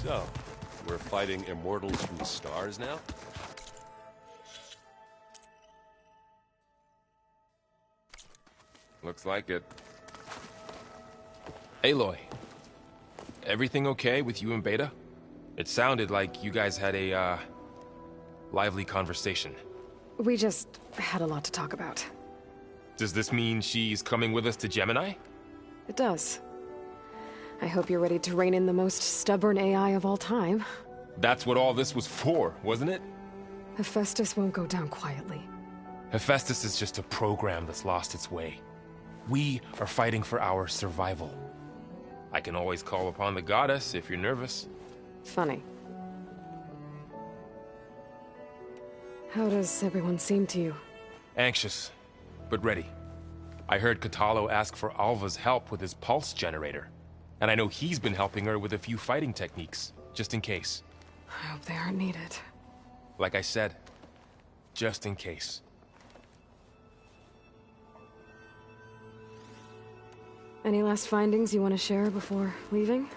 So, we're fighting immortals from the stars now? Looks like it. Aloy, everything okay with you and Beta? It sounded like you guys had a, lively conversation. We just had a lot to talk about. Does this mean she's coming with us to Gemini? It does. I hope you're ready to rein in the most stubborn AI of all time. That's what all this was for, wasn't it? Hephaestus won't go down quietly. Hephaestus is just a program that's lost its way. We are fighting for our survival. I can always call upon the goddess if you're nervous. Funny. How does everyone seem to you? Anxious, but ready. I heard Kotallo ask for Alva's help with his pulse generator. And I know he's been helping her with a few fighting techniques, just in case. I hope they aren't needed. Like I said, just in case. Any last findings you want to share before leaving?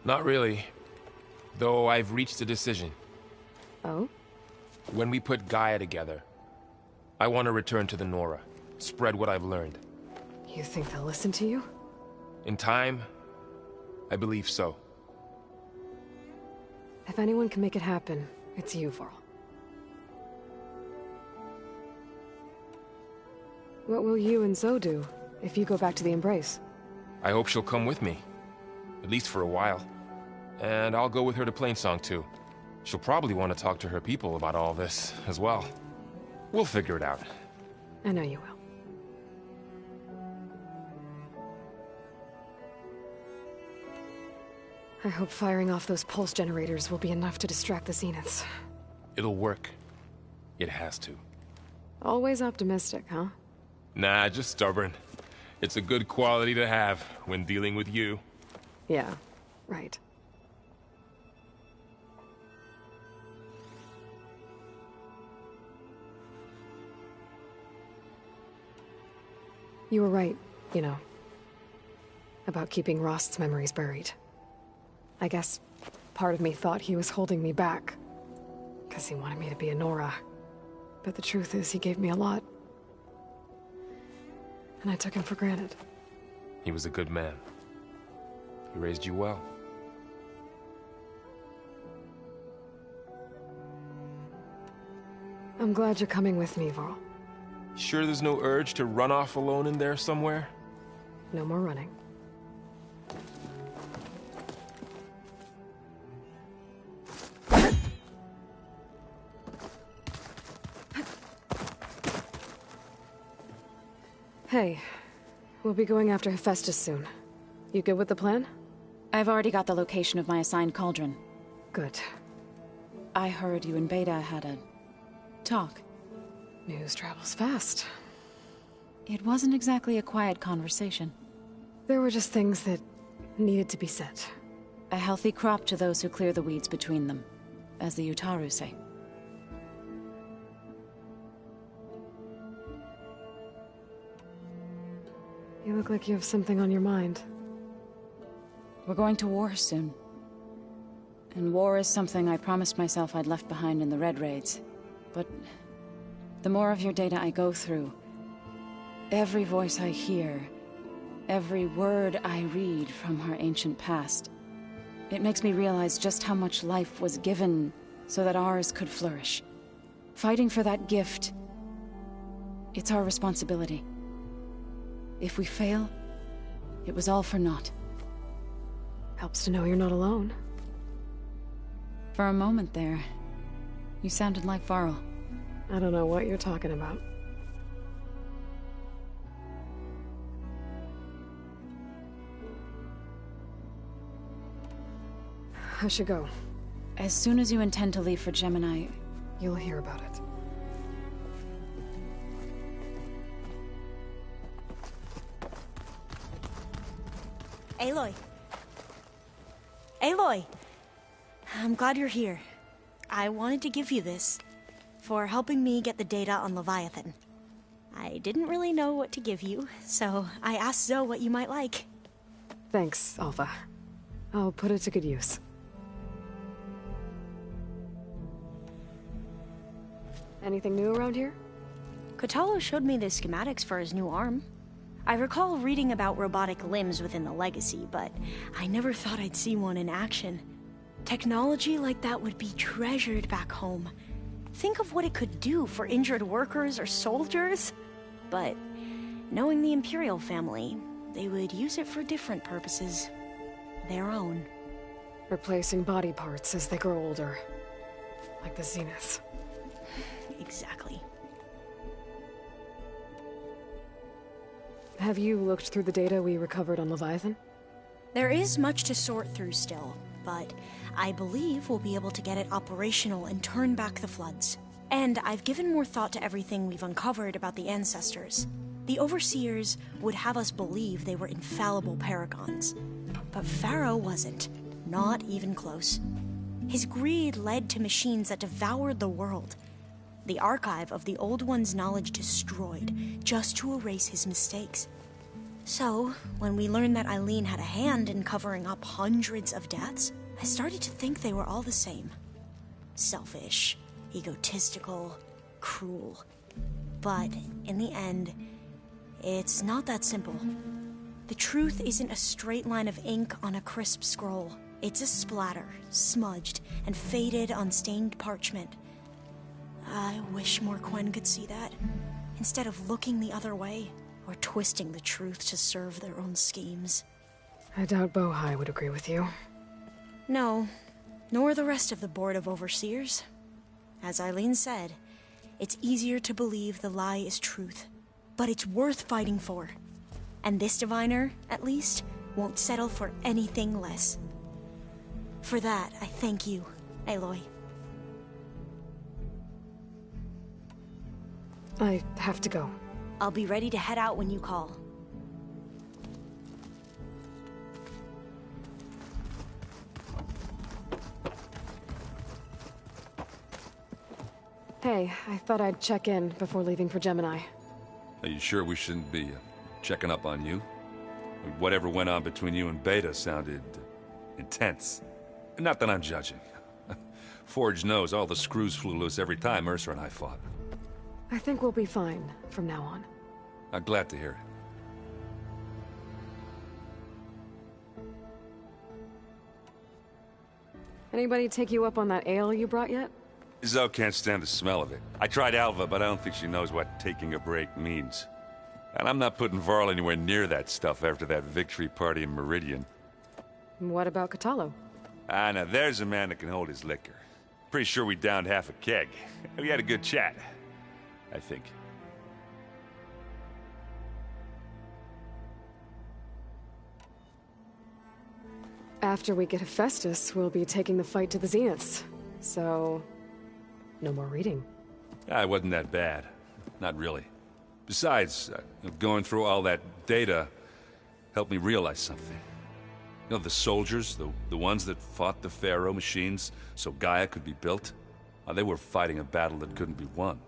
Not really. Though I've reached a decision. Oh? When we put Gaia together, I want to return to the Nora. Spread what I've learned. You think they'll listen to you? In time, I believe so. If anyone can make it happen, it's you, Varl. What will you and Zoe do if you go back to the Embrace? I hope she'll come with me. At least for a while. And I'll go with her to Plainsong too. She'll probably want to talk to her people about all this as well. We'll figure it out. I know you will. I hope firing off those pulse generators will be enough to distract the Zeniths. It'll work. It has to. Always optimistic, huh? Nah, just stubborn. It's a good quality to have when dealing with you. Yeah, right. You were right, you know, about keeping Rost's memories buried. I guess part of me thought he was holding me back, because he wanted me to be a Nora. But the truth is, he gave me a lot. And I took him for granted. He was a good man. He raised you well. I'm glad you're coming with me, Varl. Sure there's no urge to run off alone in there somewhere? No more running. Hey, we'll be going after Hephaestus soon. You good with the plan? I've already got the location of my assigned cauldron. Good. I heard you and Beta had a talk. News travels fast. It wasn't exactly a quiet conversation. There were just things that needed to be said. A healthy crop to those who clear the weeds between them, as the Utaru say. You look like you have something on your mind. We're going to war soon. And war is something I promised myself I'd left behind in the Red Raids. But the more of your data I go through, every voice I hear, every word I read from our ancient past, it makes me realize just how much life was given so that ours could flourish. Fighting for that gift, it's our responsibility. If we fail, it was all for naught. Helps to know you're not alone. For a moment there, you sounded like Varl. I don't know what you're talking about. I should go. As soon as you intend to leave for Gemini, you'll hear about it. Aloy. Aloy! I'm glad you're here. I wanted to give you this for helping me get the data on Leviathan. I didn't really know what to give you, so I asked Zoe what you might like. Thanks, Alpha. I'll put it to good use. Anything new around here? Kotallo showed me the schematics for his new arm. I recall reading about robotic limbs within the Legacy, but I never thought I'd see one in action. Technology like that would be treasured back home. Think of what it could do for injured workers or soldiers. But knowing the Imperial family, they would use it for different purposes. Their own. Replacing body parts as they grow older. Like the Zeniths. Exactly. Have you looked through the data we recovered on Leviathan? There is much to sort through still, but I believe we'll be able to get it operational and turn back the floods. And I've given more thought to everything we've uncovered about the ancestors. The Overseers would have us believe they were infallible paragons. But Pharaoh wasn't. Not even close. His greed led to machines that devoured the world. The archive of the Old One's knowledge destroyed, just to erase his mistakes. So, when we learned that Eileen had a hand in covering up hundreds of deaths, I started to think they were all the same. Selfish, egotistical, cruel. But, in the end, it's not that simple. The truth isn't a straight line of ink on a crisp scroll. It's a splatter, smudged, and faded on stained parchment. I wish more Quen could see that, instead of looking the other way, or twisting the truth to serve their own schemes. I doubt Bohai would agree with you. No, nor the rest of the Board of Overseers. As Eileen said, it's easier to believe the lie is truth, but it's worth fighting for. And this diviner, at least, won't settle for anything less. For that, I thank you, Aloy. I have to go. I'll be ready to head out when you call. Hey, I thought I'd check in before leaving for Gemini. Are you sure we shouldn't be checking up on you? Whatever went on between you and Beta sounded intense. Not that I'm judging. Forge knows all the screws flew loose every time Ursa and I fought. I think we'll be fine from now on. I'm glad to hear it. Anybody take you up on that ale you brought yet? Zoe can't stand the smell of it. I tried Alva, but I don't think she knows what taking a break means. And I'm not putting Varl anywhere near that stuff after that victory party in Meridian. What about Catalo? Ah, now there's a man that can hold his liquor. Pretty sure we downed half a keg. We had a good chat, I think. After we get Hephaestus, we'll be taking the fight to the Zeniths. So, no more reading. Ah, it wasn't that bad. Not really. Besides, going through all that data helped me realize something. You know, the soldiers, the ones that fought the Pharaoh machines so Gaia could be built, they were fighting a battle that couldn't be won.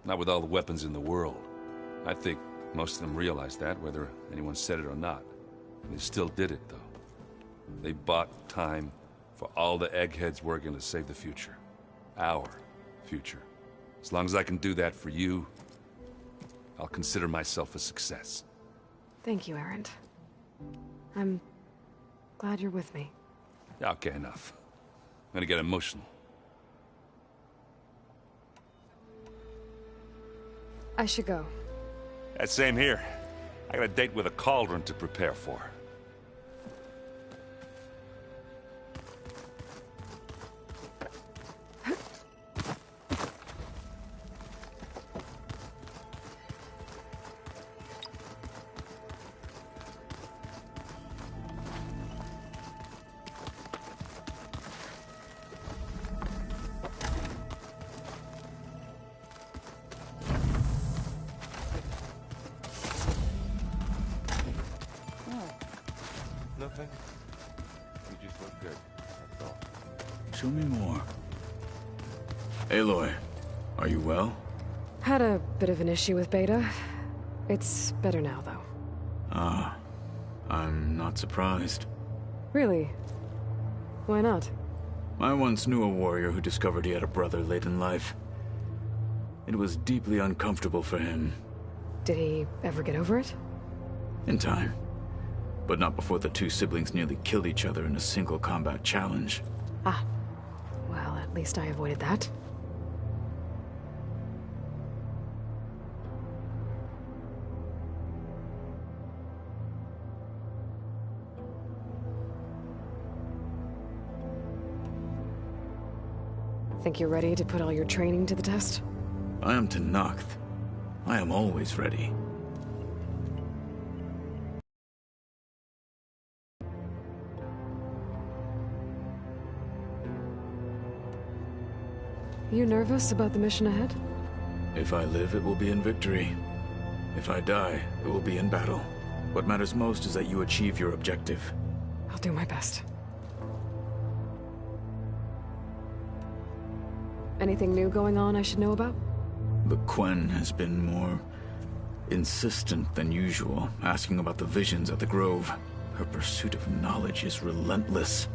Not with all the weapons in the world. I think most of them realized that, whether anyone said it or not. And they still did it, though. They bought time for all the eggheads working to save the future. Our future. As long as I can do that for you, I'll consider myself a success. Thank you, Erend. I'm glad you're with me. Okay, enough. I'm gonna get emotional. I should go. Same here. I got a date with a cauldron to prepare for. Nothing. You just look good. That's all. Show me more. Aloy, are you well? Had a bit of an issue with Beta. It's better now, though. Ah, I'm not surprised. Really? Why not? I once knew a warrior who discovered he had a brother late in life. It was deeply uncomfortable for him. Did he ever get over it? In time. But not before the two siblings nearly killed each other in a single combat challenge. Ah. Well, at least I avoided that. Think you're ready to put all your training to the test? I am Tenakth. I am always ready. You nervous about the mission ahead? If I live, it will be in victory. If I die, it will be in battle. What matters most is that you achieve your objective. I'll do my best. Anything new going on I should know about? The Quen has been more insistent than usual, asking about the visions at the Grove. Her pursuit of knowledge is relentless.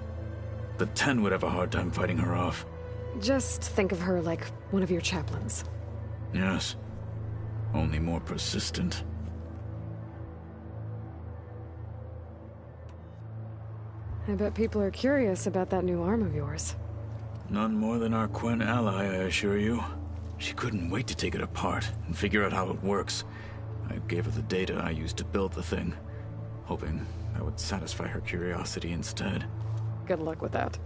The Ten would have a hard time fighting her off. Just think of her like one of your chaplains. Yes. Only more persistent. I bet people are curious about that new arm of yours. None more than our Quen ally, I assure you. She couldn't wait to take it apart and figure out how it works. I gave her the data I used to build the thing, hoping that would satisfy her curiosity instead. Good luck with that.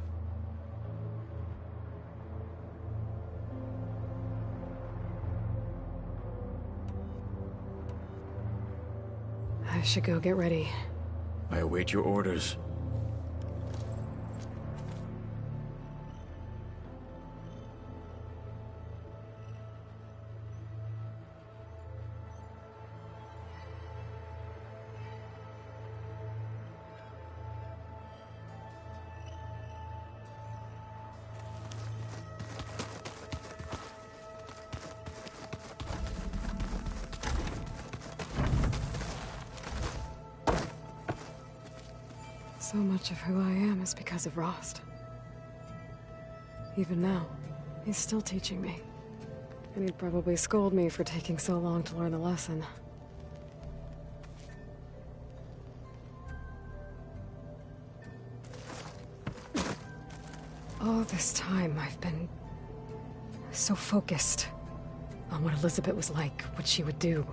I should go get ready. I await your orders. So much of who I am is because of Rost. Even now, he's still teaching me. And he'd probably scold me for taking so long to learn the lesson. All this time, I've been so focused on what Elizabeth was like, what she would do.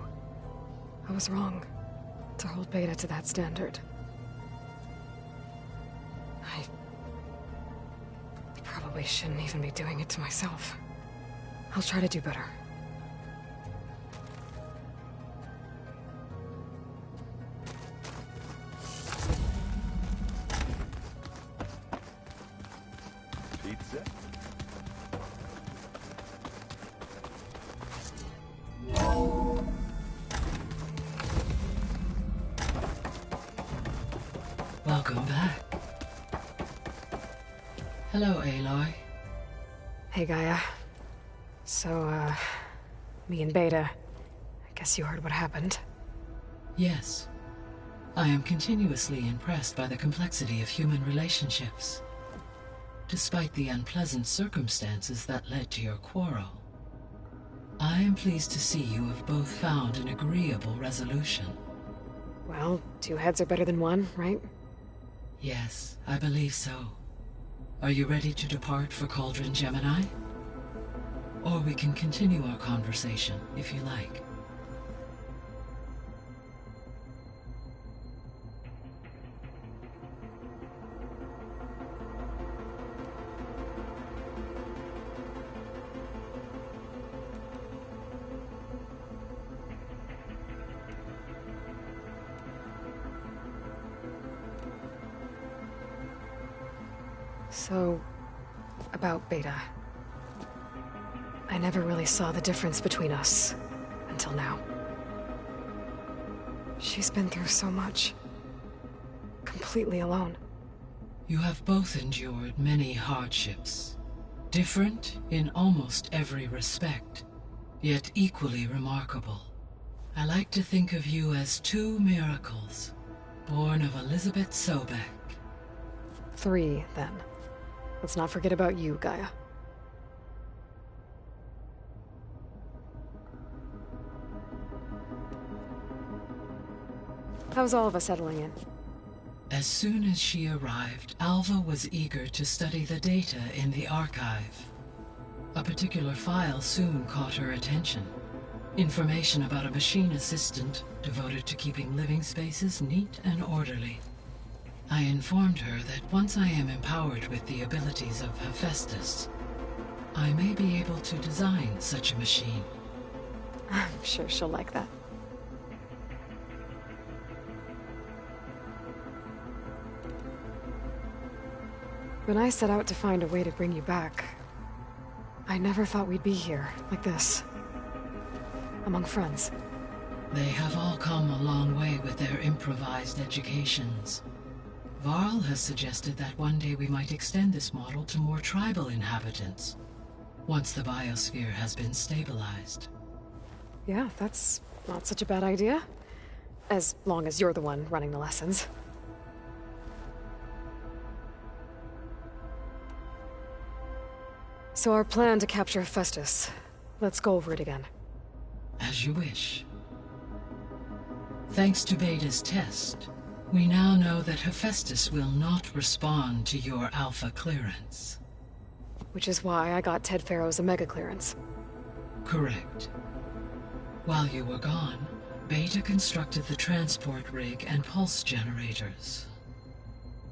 I was wrong to hold Beta to that standard. I probably shouldn't even be doing it to myself. I'll try to do better. Pizza? Welcome back. Hello, Aloy. Hey, Gaia. So, me and Beta, I guess you heard what happened. Yes. I am continuously impressed by the complexity of human relationships. Despite the unpleasant circumstances that led to your quarrel, I am pleased to see you have both found an agreeable resolution. Well, two heads are better than one, right? Yes, I believe so. Are you ready to depart for Cauldron Gemini? Or we can continue our conversation, if you like. So, about Beta. I never really saw the difference between us, until now. She's been through so much. Completely alone. You have both endured many hardships. Different in almost every respect, yet equally remarkable. I like to think of you as two miracles, born of Elizabeth Sobek. 3, then. Let's not forget about you, Gaia. How's Alva settling in? As soon as she arrived, Alva was eager to study the data in the archive. A particular file soon caught her attention. Information about a machine assistant devoted to keeping living spaces neat and orderly. I informed her that once I am empowered with the abilities of Hephaestus, I may be able to design such a machine. I'm sure she'll like that. When I set out to find a way to bring you back, I never thought we'd be here, like this. Among friends. They have all come a long way with their improvised educations. Varl has suggested that one day we might extend this model to more tribal inhabitants, once the biosphere has been stabilized. Yeah, that's not such a bad idea. As long as you're the one running the lessons. So our plan to capture Hephaestus. Let's go over it again. As you wish. Thanks to Beta's test, we now know that Hephaestus will not respond to your Alpha clearance. Which is why I got Ted Farrow's Omega clearance. Correct. While you were gone, Beta constructed the transport rig and pulse generators.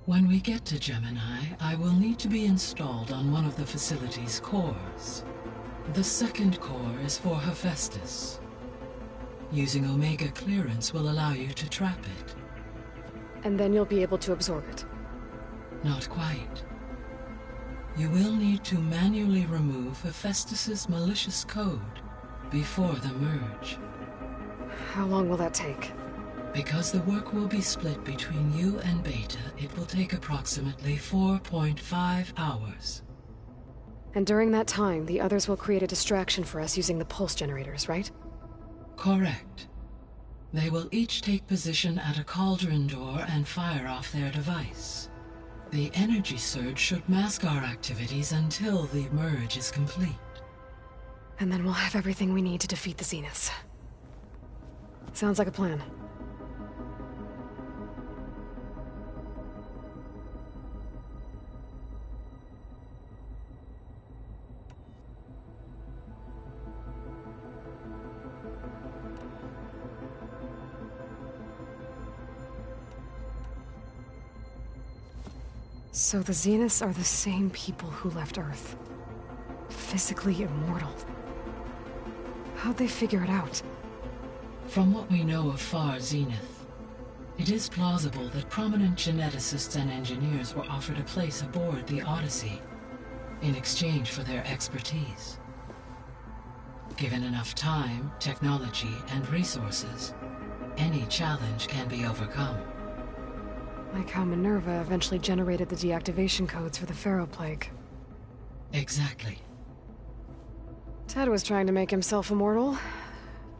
When we get to Gemini, I will need to be installed on one of the facility's cores. The second core is for Hephaestus. Using Omega clearance will allow you to trap it. And then you'll be able to absorb it. Not quite. You will need to manually remove Hephaestus's malicious code before the merge. How long will that take? Because the work will be split between you and Beta, it will take approximately 4.5 hours. And during that time, the others will create a distraction for us using the pulse generators, right? Correct. They will each take position at a cauldron door and fire off their device. The energy surge should mask our activities until the merge is complete. And then we'll have everything we need to defeat the Zeniths. Sounds like a plan. So the Zeniths are the same people who left Earth. Physically immortal. How'd they figure it out? From what we know of Far Zenith, it is plausible that prominent geneticists and engineers were offered a place aboard the Odyssey in exchange for their expertise. Given enough time, technology, and resources, any challenge can be overcome. Like how Minerva eventually generated the deactivation codes for the Pharaoh Plague. Exactly. Ted was trying to make himself immortal.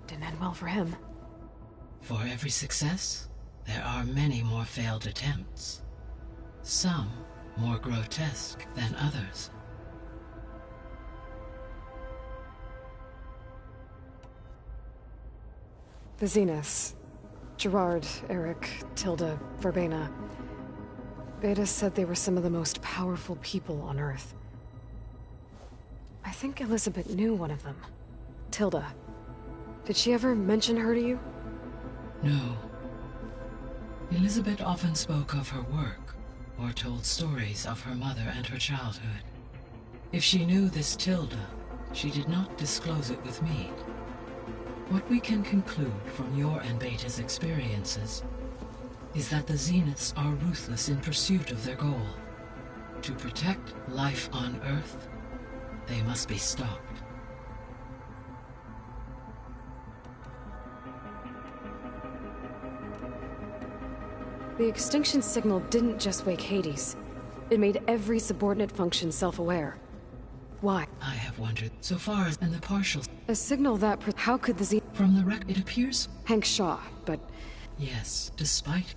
Didn't end well for him. For every success, there are many more failed attempts. Some more grotesque than others. The Zeniths. Gerard, Eric, Tilda, Verbena. Beta said they were some of the most powerful people on Earth. I think Elizabeth knew one of them. Tilda. Did she ever mention her to you? No. Elizabeth often spoke of her work, or told stories of her mother and her childhood. If she knew this Tilda, she did not disclose it with me. What we can conclude from your and Beta's experiences is that the Zeniths are ruthless in pursuit of their goal. To protect life on Earth, they must be stopped. The extinction signal didn't just wake Hades. It made every subordinate function self-aware. Why? I have wondered so far as in the partial. A signal that how could the Z... From the wreck, it appears... Hank Shaw, but... Yes, despite...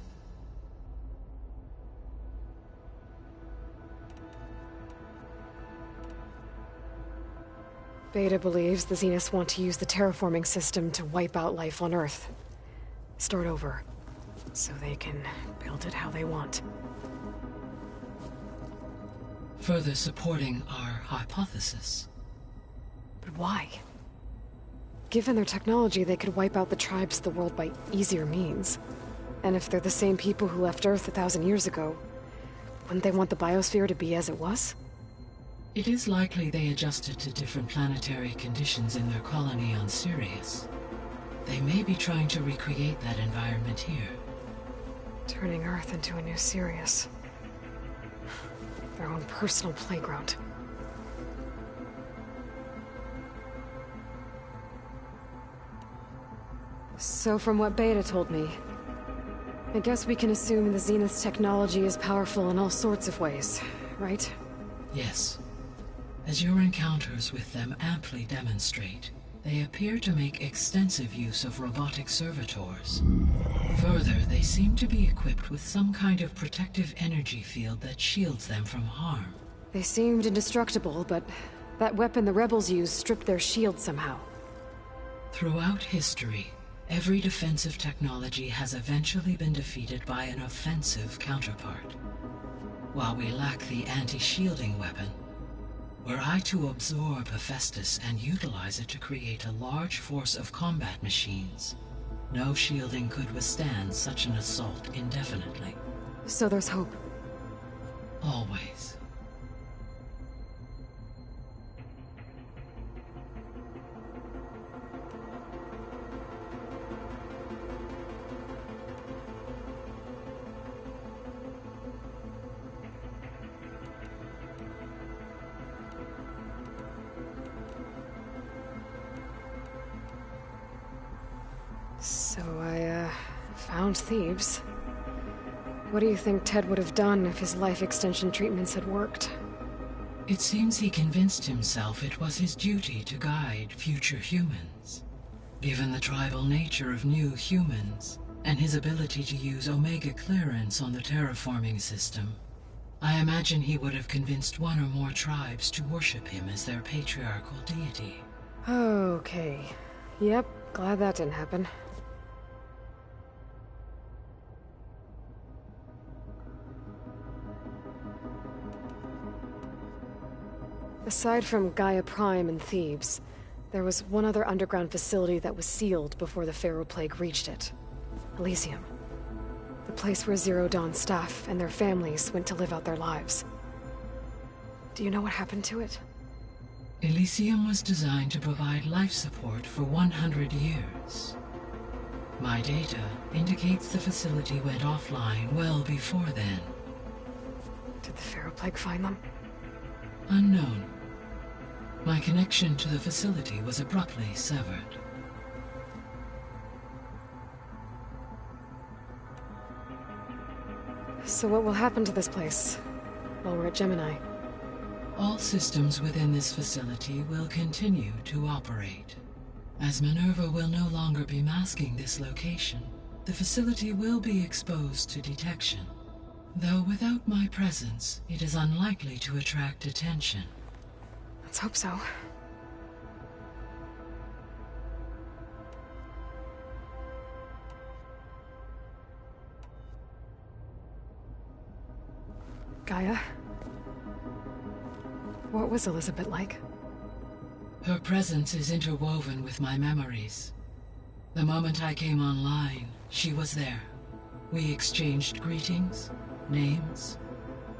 Beta believes the Zeniths want to use the terraforming system to wipe out life on Earth. Start over. so they can build it how they want. Further supporting our hypothesis. But why? Given their technology, they could wipe out the tribes of the world by easier means. And if they're the same people who left Earth 1,000 years ago, wouldn't they want the biosphere to be as it was? It is likely they adjusted to different planetary conditions in their colony on Sirius. They may be trying to recreate that environment here. Turning Earth into a new Sirius. Their own personal playground. So from what Beta told me, I guess we can assume the Zenith's technology is powerful in all sorts of ways, right? Yes. As your encounters with them amply demonstrate, they appear to make extensive use of robotic servitors. Further, they seem to be equipped with some kind of protective energy field that shields them from harm. They seemed indestructible, but that weapon the rebels used stripped their shield somehow. Throughout history, every defensive technology has eventually been defeated by an offensive counterpart. While we lack the anti-shielding weapon, were I to absorb Hephaestus and utilize it to create a large force of combat machines, no shielding could withstand such an assault indefinitely. So there's hope. Always. So I, found Thebes. What do you think Ted would have done if his life extension treatments had worked? It seems he convinced himself it was his duty to guide future humans. Given the tribal nature of new humans, and his ability to use Omega clearance on the terraforming system, I imagine he would have convinced one or more tribes to worship him as their patriarchal deity. Okay. Yep, glad that didn't happen. Aside from Gaia Prime and Thebes, there was one other underground facility that was sealed before the Pharaoh Plague reached it. Elysium. The place where Zero Dawn staff and their families went to live out their lives. Do you know what happened to it? Elysium was designed to provide life support for 100 years. My data indicates the facility went offline well before then. Did the Pharaoh Plague find them? Unknown. My connection to the facility was abruptly severed. So what will happen to this place while we're at Gemini? All systems within this facility will continue to operate. As Minerva will no longer be masking this location, the facility will be exposed to detection. Though without my presence, it is unlikely to attract attention. Let's hope so. Gaia? What was Elizabeth like? Her presence is interwoven with my memories. The moment I came online, she was there. We exchanged greetings, names,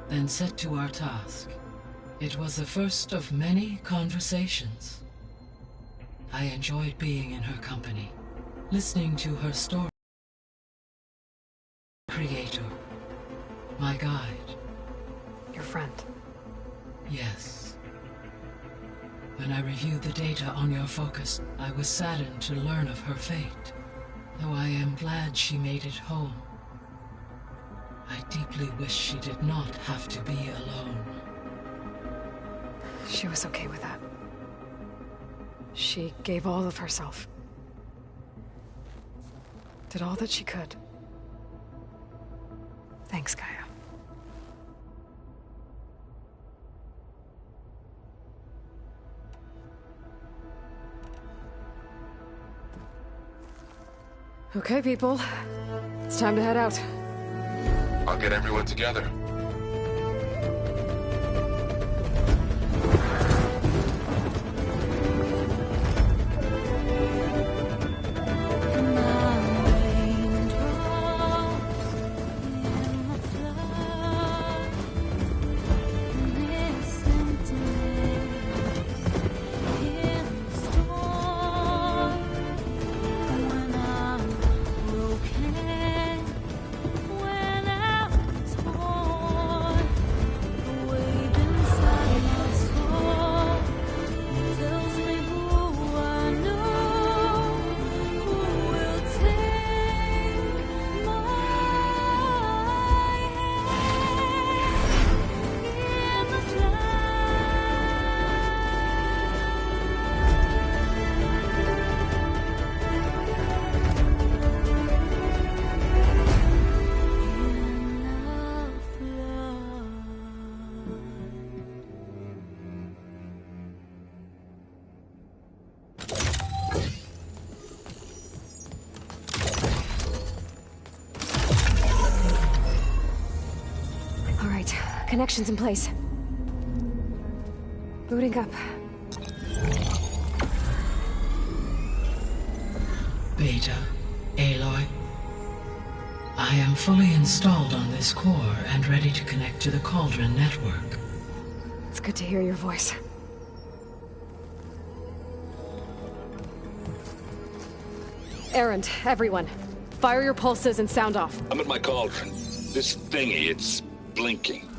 then set to our task. It was the first of many conversations. I enjoyed being in her company, listening to her story. Creator, my guide. Your friend. Yes. When I reviewed the data on your focus, I was saddened to learn of her fate, though I am glad she made it home. I deeply wish she did not have to be alone. She was okay with that. She gave all of herself. Did all that she could. Thanks, Gaia. Okay, people. It's time to head out. I'll get everyone together. Connections in place. Booting up. Beta, Aloy. I am fully installed on this core and ready to connect to the Cauldron network. It's good to hear your voice. Errand, everyone. Fire your pulses and sound off. I'm at my cauldron. This thingy, it's blinking.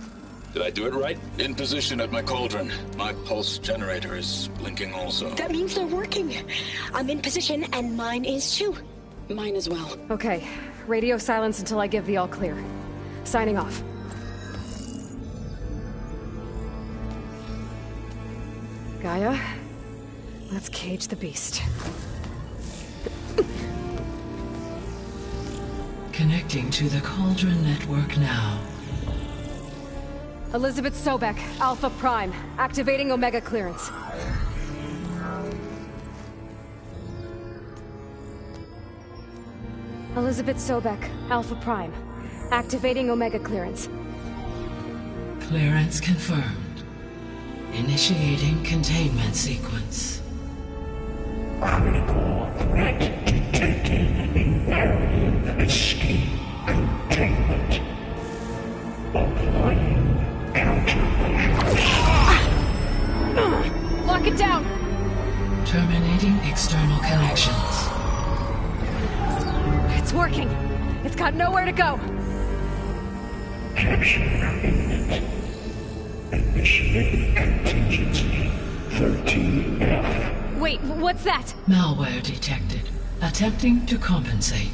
Did I do it right? In position at my cauldron. My pulse generator is blinking also. That means they're working. I'm in position, and mine is too. Mine as well. Okay. Radio silence until I give the all clear. Signing off. Gaia, let's cage the beast. Connecting to the Cauldron network now. Elizabeth Sobek, Alpha Prime, activating Omega clearance. Elizabeth Sobek, Alpha Prime, activating Omega clearance. Clearance confirmed. Initiating containment sequence. Critical threat detected. Imperative escape containment. Applying countermeasures. Lock it down! Terminating external connections. It's working. It's got nowhere to go. Capture imminent. Initiating contingency 13F. Wait, what's that? Malware detected. Attempting to compensate.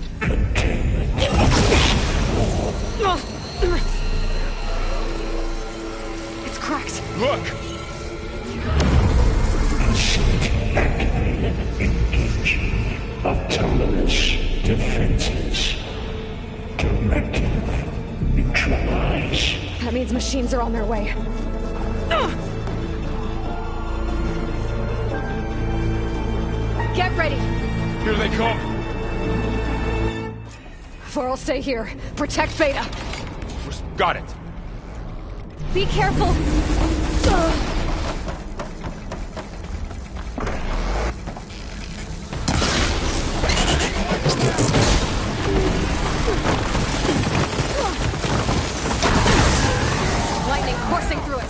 It's cracked. Look! Facility activated. Engaging autonomous defenses. Directive neutralize. That means machines are on their way. Get ready! Here they come! Vor'll stay here. Protect Beta. Got it. Be careful! Lightning coursing through it.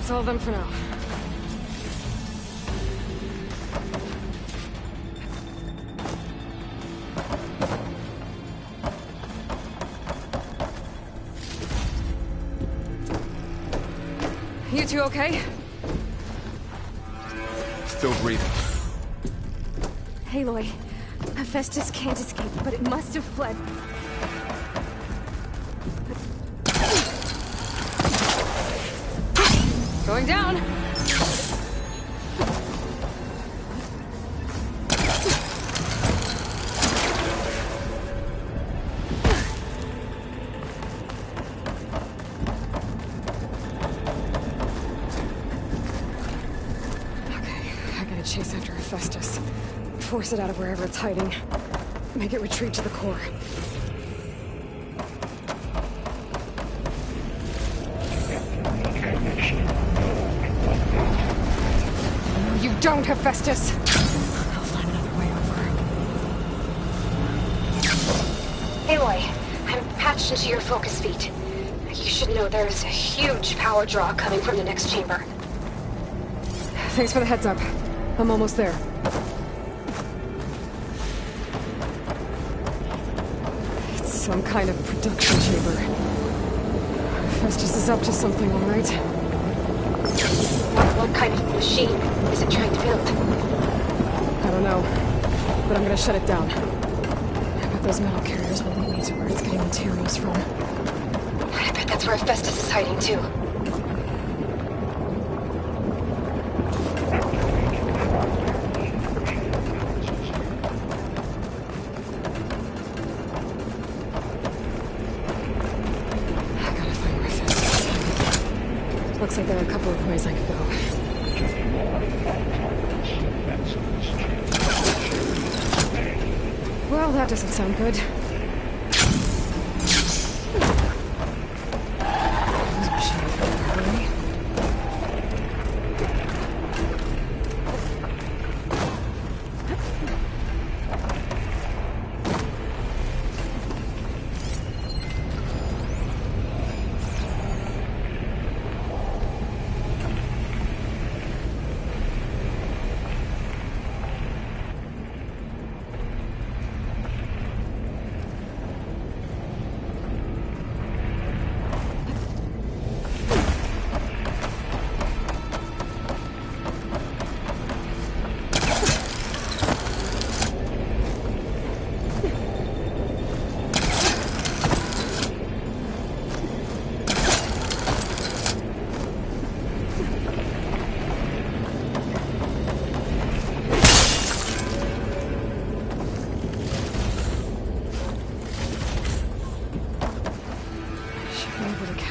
That's all of them for now. You two okay? Still breathing. Aloy, Hephaestus can't escape, but it must have fled. Going down! Chase after Hephaestus. Force it out of wherever it's hiding. Make it retreat to the core. You don't, Hephaestus! I'll find another way over. Aloy, I'm patched into your focus feed. You should know there's a huge power draw coming from the next chamber. Thanks for the heads up. I'm almost there. It's some kind of production chamber. Festus is up to something, all right? What kind of machine is it trying to build? I don't know, but I'm gonna shut it down. I bet those metal carriers will lead me to where it's getting materials from. I bet that's where Festus is hiding, too. Looks like there are a couple of ways I could go. Well, that doesn't sound good.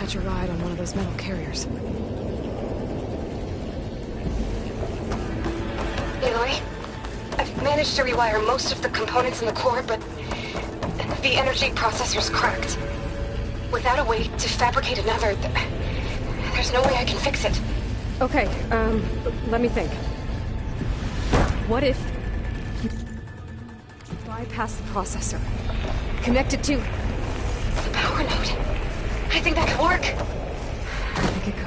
A ride on one of those metal carriers. Aloy, I've managed to rewire most of the components in the core, but the energy processor's cracked. Without a way to fabricate another, there's no way I can fix it. Okay, let me think. What if you bypass the processor? Connect it to the power node. I think that could work. I think it could.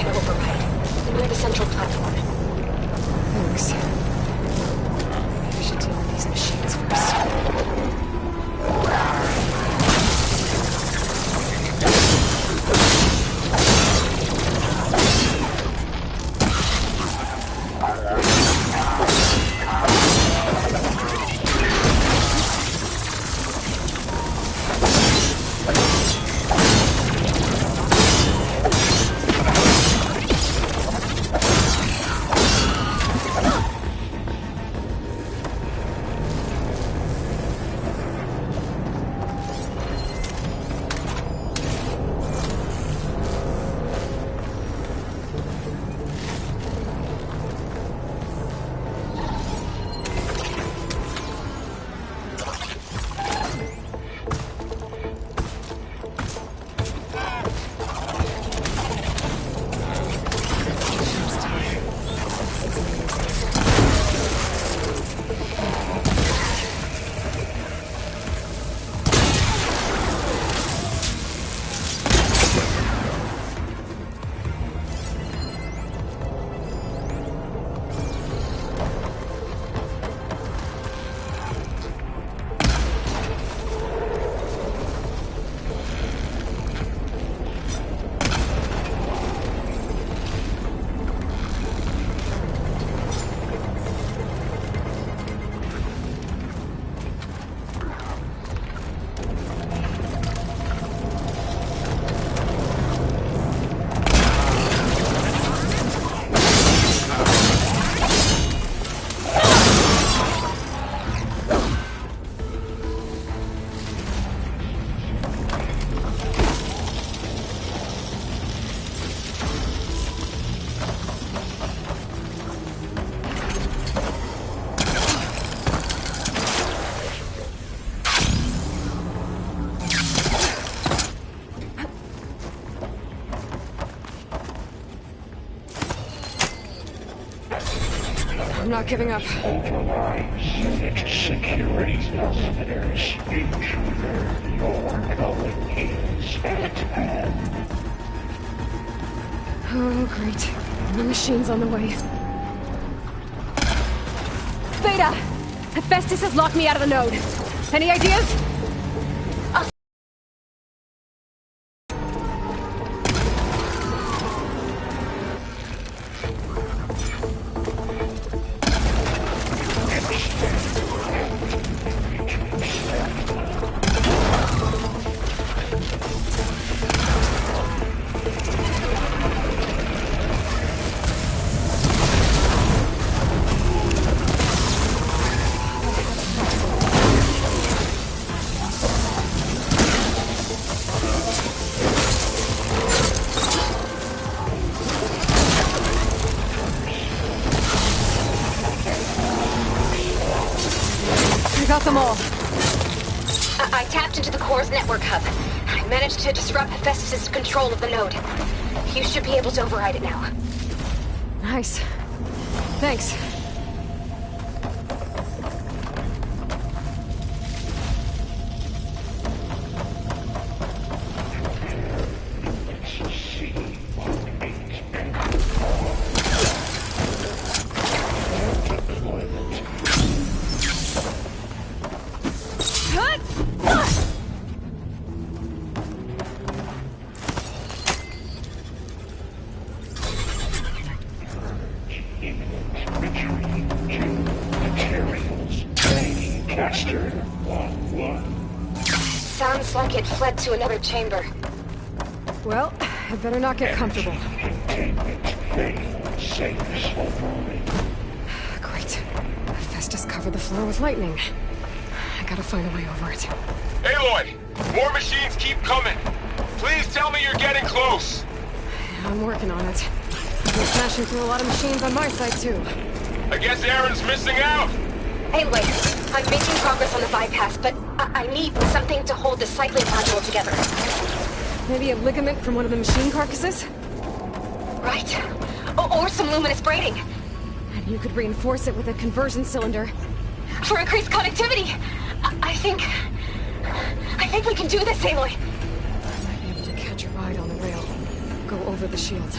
to override. Near the central platform. Thanks. Maybe we should deal with these machines first. I'm not giving up. Override Unit security parameters. Intruder, your calling is at hand. Oh, great. More machines on the way. Beta! Hephaestus has locked me out of the node. Any ideas? Got them all. I tapped into the core's network hub. I managed to disrupt Hephaestus' control of the node. You should be able to override it now. Nice. Thanks. Sounds like it fled to another chamber. Well, I better not get comfortable. Great. Hephaestus covered the floor with lightning. I gotta find a way over it. Aloy! More machines keep coming! Please tell me you're getting close! I'm working on it. I've been smashing through a lot of machines on my side, too. I guess Aaron's missing out! Aloy, I'm making progress on the bypass, but I need something to hold the cycling module together. Maybe a ligament from one of the machine carcasses? Right. Or some luminous braiding. And you could reinforce it with a conversion cylinder. For increased connectivity! I think we can do this, Aloy. I might be able to catch a ride on the rail. Go over the shield.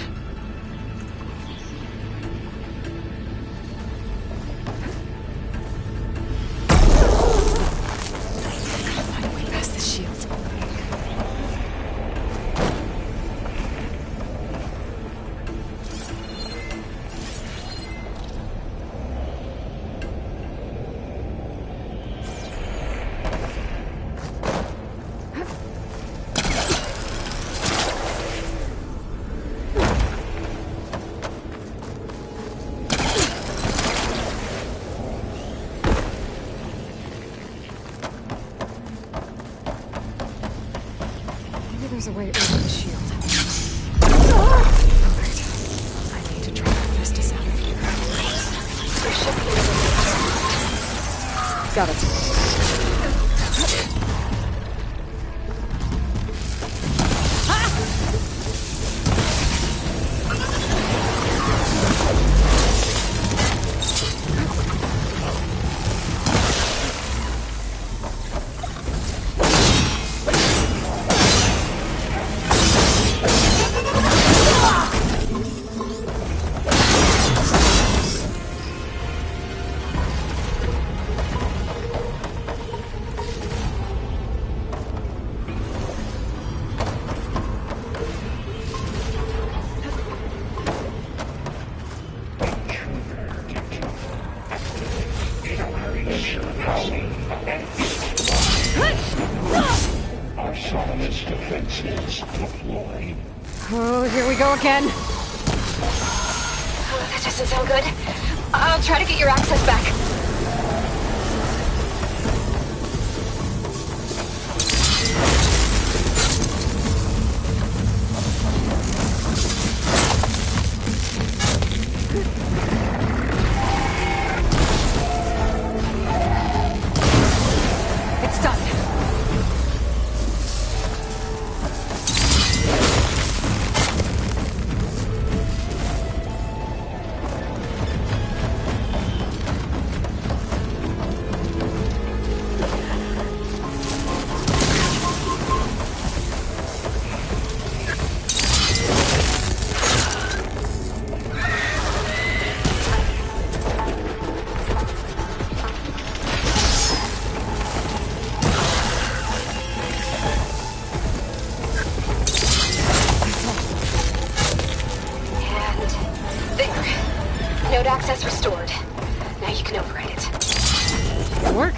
there's a way over the shield. Alright. I need to try Hephaestus out of here. There should be another. Got it. Autonomous defenses deployed. Oh, here we go again. Oh, that doesn't sound good. I'll try to get your access back. It's done. Node access restored. Now you can override it. Good work.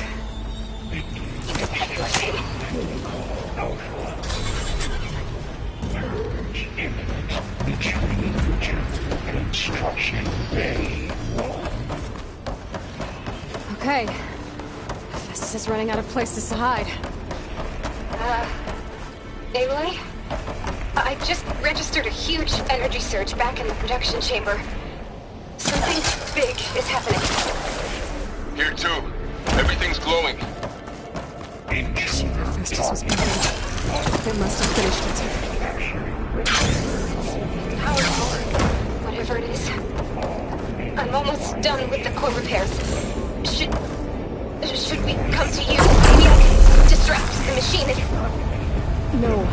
Interesting. Purge imminent. Retreat to Construction Bay 1. Okay. Hephaestus is running out of places to hide. Aloy? I just registered a huge energy surge back in the production chamber. Something big is happening. Here too. Everything's glowing. Hephaestus was moving. It must have finished it. Power core. Whatever it is. I'm almost done with the core repairs. Should we come to you? Maybe I can distract the machine and... No.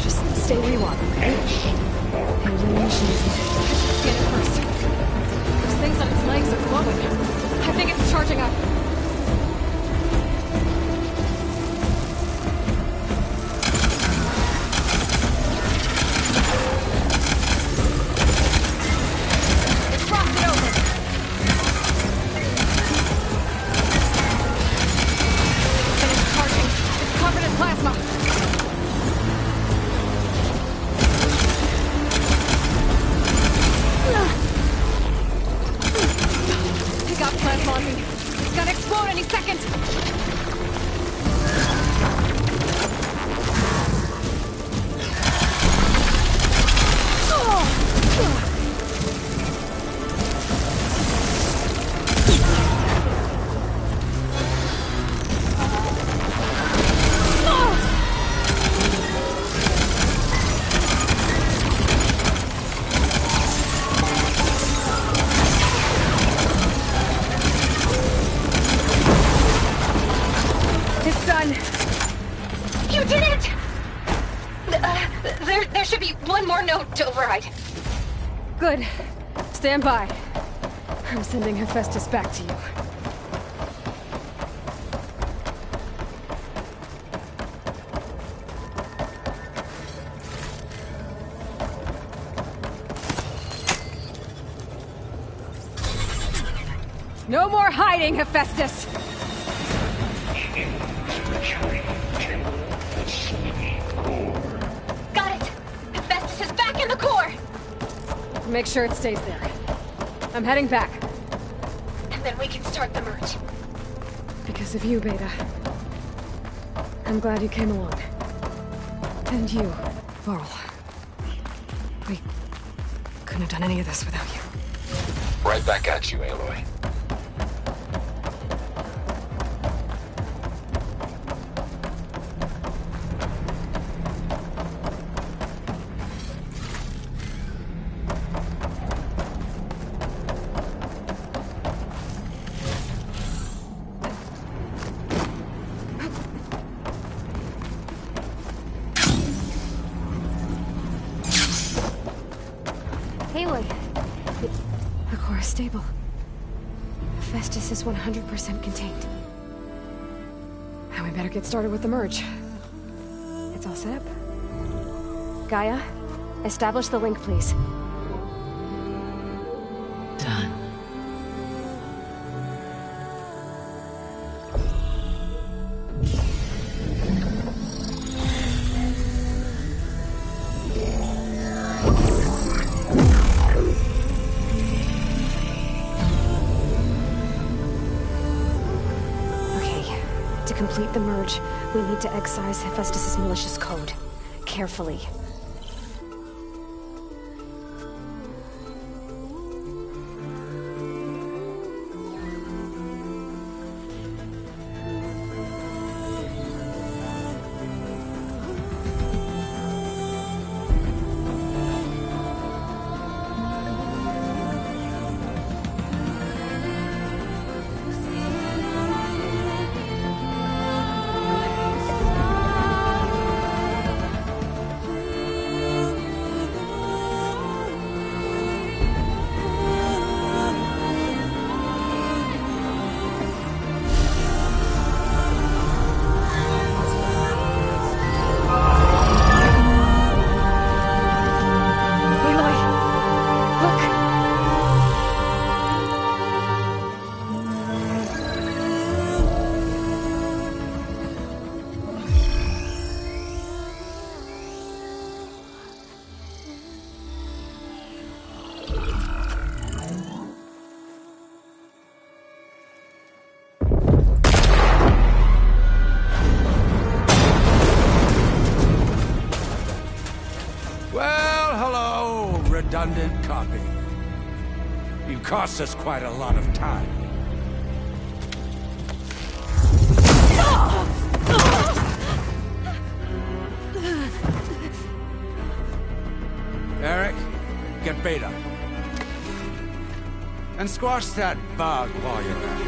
Just stay where you are. Hey, the machine's scan it first. Those things on its legs are glowing. I think it's charging up. It's rocked it over. And it's charging. It's covered in plasma. He got plasma on me. It's gonna explode any second. It's done. You did it! There should be one more node to override. Good. Stand by. I'm sending Hephaestus back to you. No more hiding, Hephaestus! Got it! Hephaestus is back in the core! Make sure it stays there. I'm heading back. And then we can start the merge. Because of you, Beta. I'm glad you came along. And you, Varl. We couldn't have done any of this without you. Right back at you, Aloy. Aloy! The core is stable. Festus is 100% contained. And we better get started with the merge. It's all set up. Gaia, establish the link, please. Done. To complete the merge, we need to excise Hephaestus' malicious code. Carefully. Redundant copy. You cost us quite a lot of time. Eric, get Beta. And squash that bug while you're at it.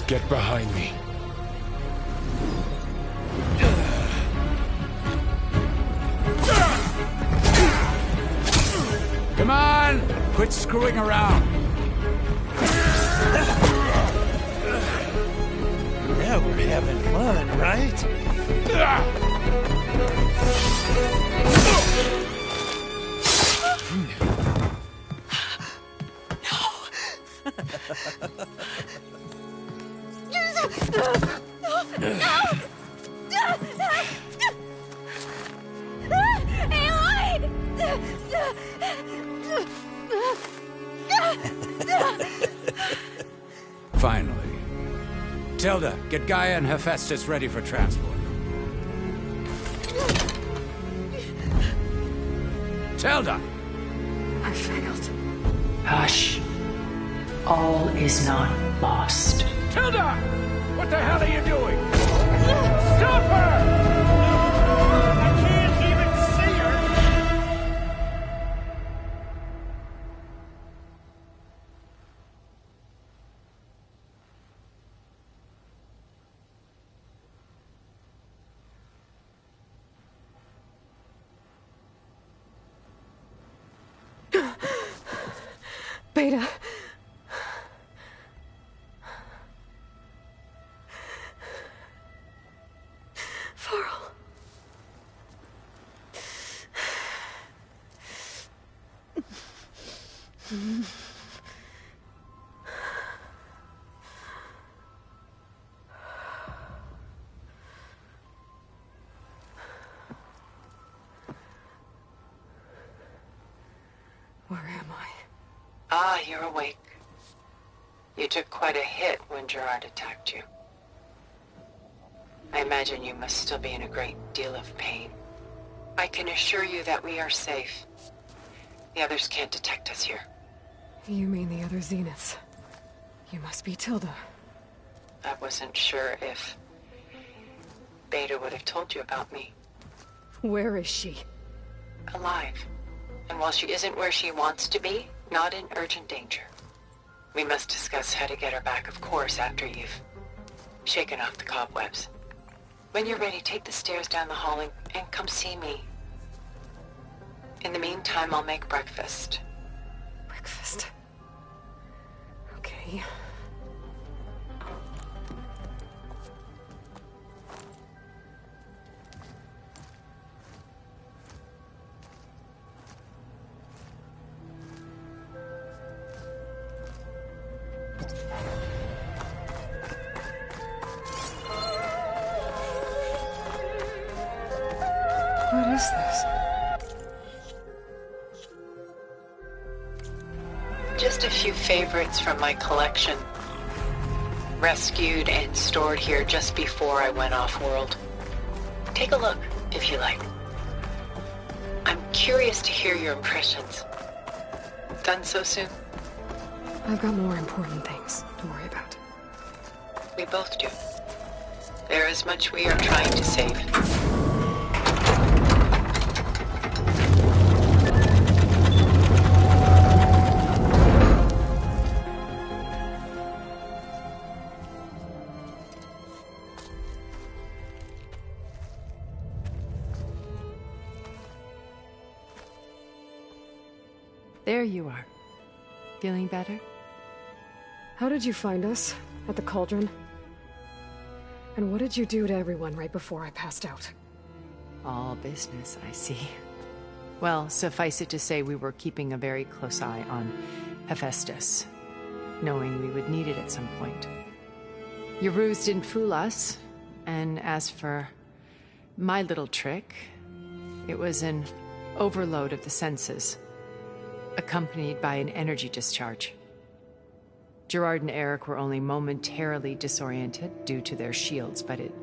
Get behind me. Come on! Quit screwing around. Now we're having fun, right? Finally. Tilda, get Gaia and Hephaestus ready for transport. Tilda! I failed. Hush. All is not lost. Tilda! What the hell are you doing? Stop her! I can't even see her! Beta. Varl. Where am I? Ah, you're awake. You took quite a hit when Gerard attacked you. I imagine you must still be in a great deal of pain. I can assure you that we are safe. The others can't detect us here. You mean the other Zeniths? You must be Tilda. I wasn't sure if Beta would have told you about me. Where is she? Alive. And while she isn't where she wants to be, not in urgent danger. We must discuss how to get her back, of course, after you've shaken off the cobwebs. When you're ready, take the stairs down the hall and come see me. In the meantime, I'll make breakfast. Breakfast? Okay. What is this? Just a few favorites from my collection. Rescued and stored here just before I went off-world. Take a look, if you like. I'm curious to hear your impressions. Done so soon? I've got more important things to worry about. We both do. There is much we are trying to save. There you are. Feeling better? How did you find us? At the cauldron? And what did you do to everyone right before I passed out? All business, I see. Well, suffice it to say we were keeping a very close eye on Hephaestus, knowing we would need it at some point. Your ruse didn't fool us, and as for my little trick, it was an overload of the senses, accompanied by an energy discharge. Gerard and Eric were only momentarily disoriented due to their shields, but it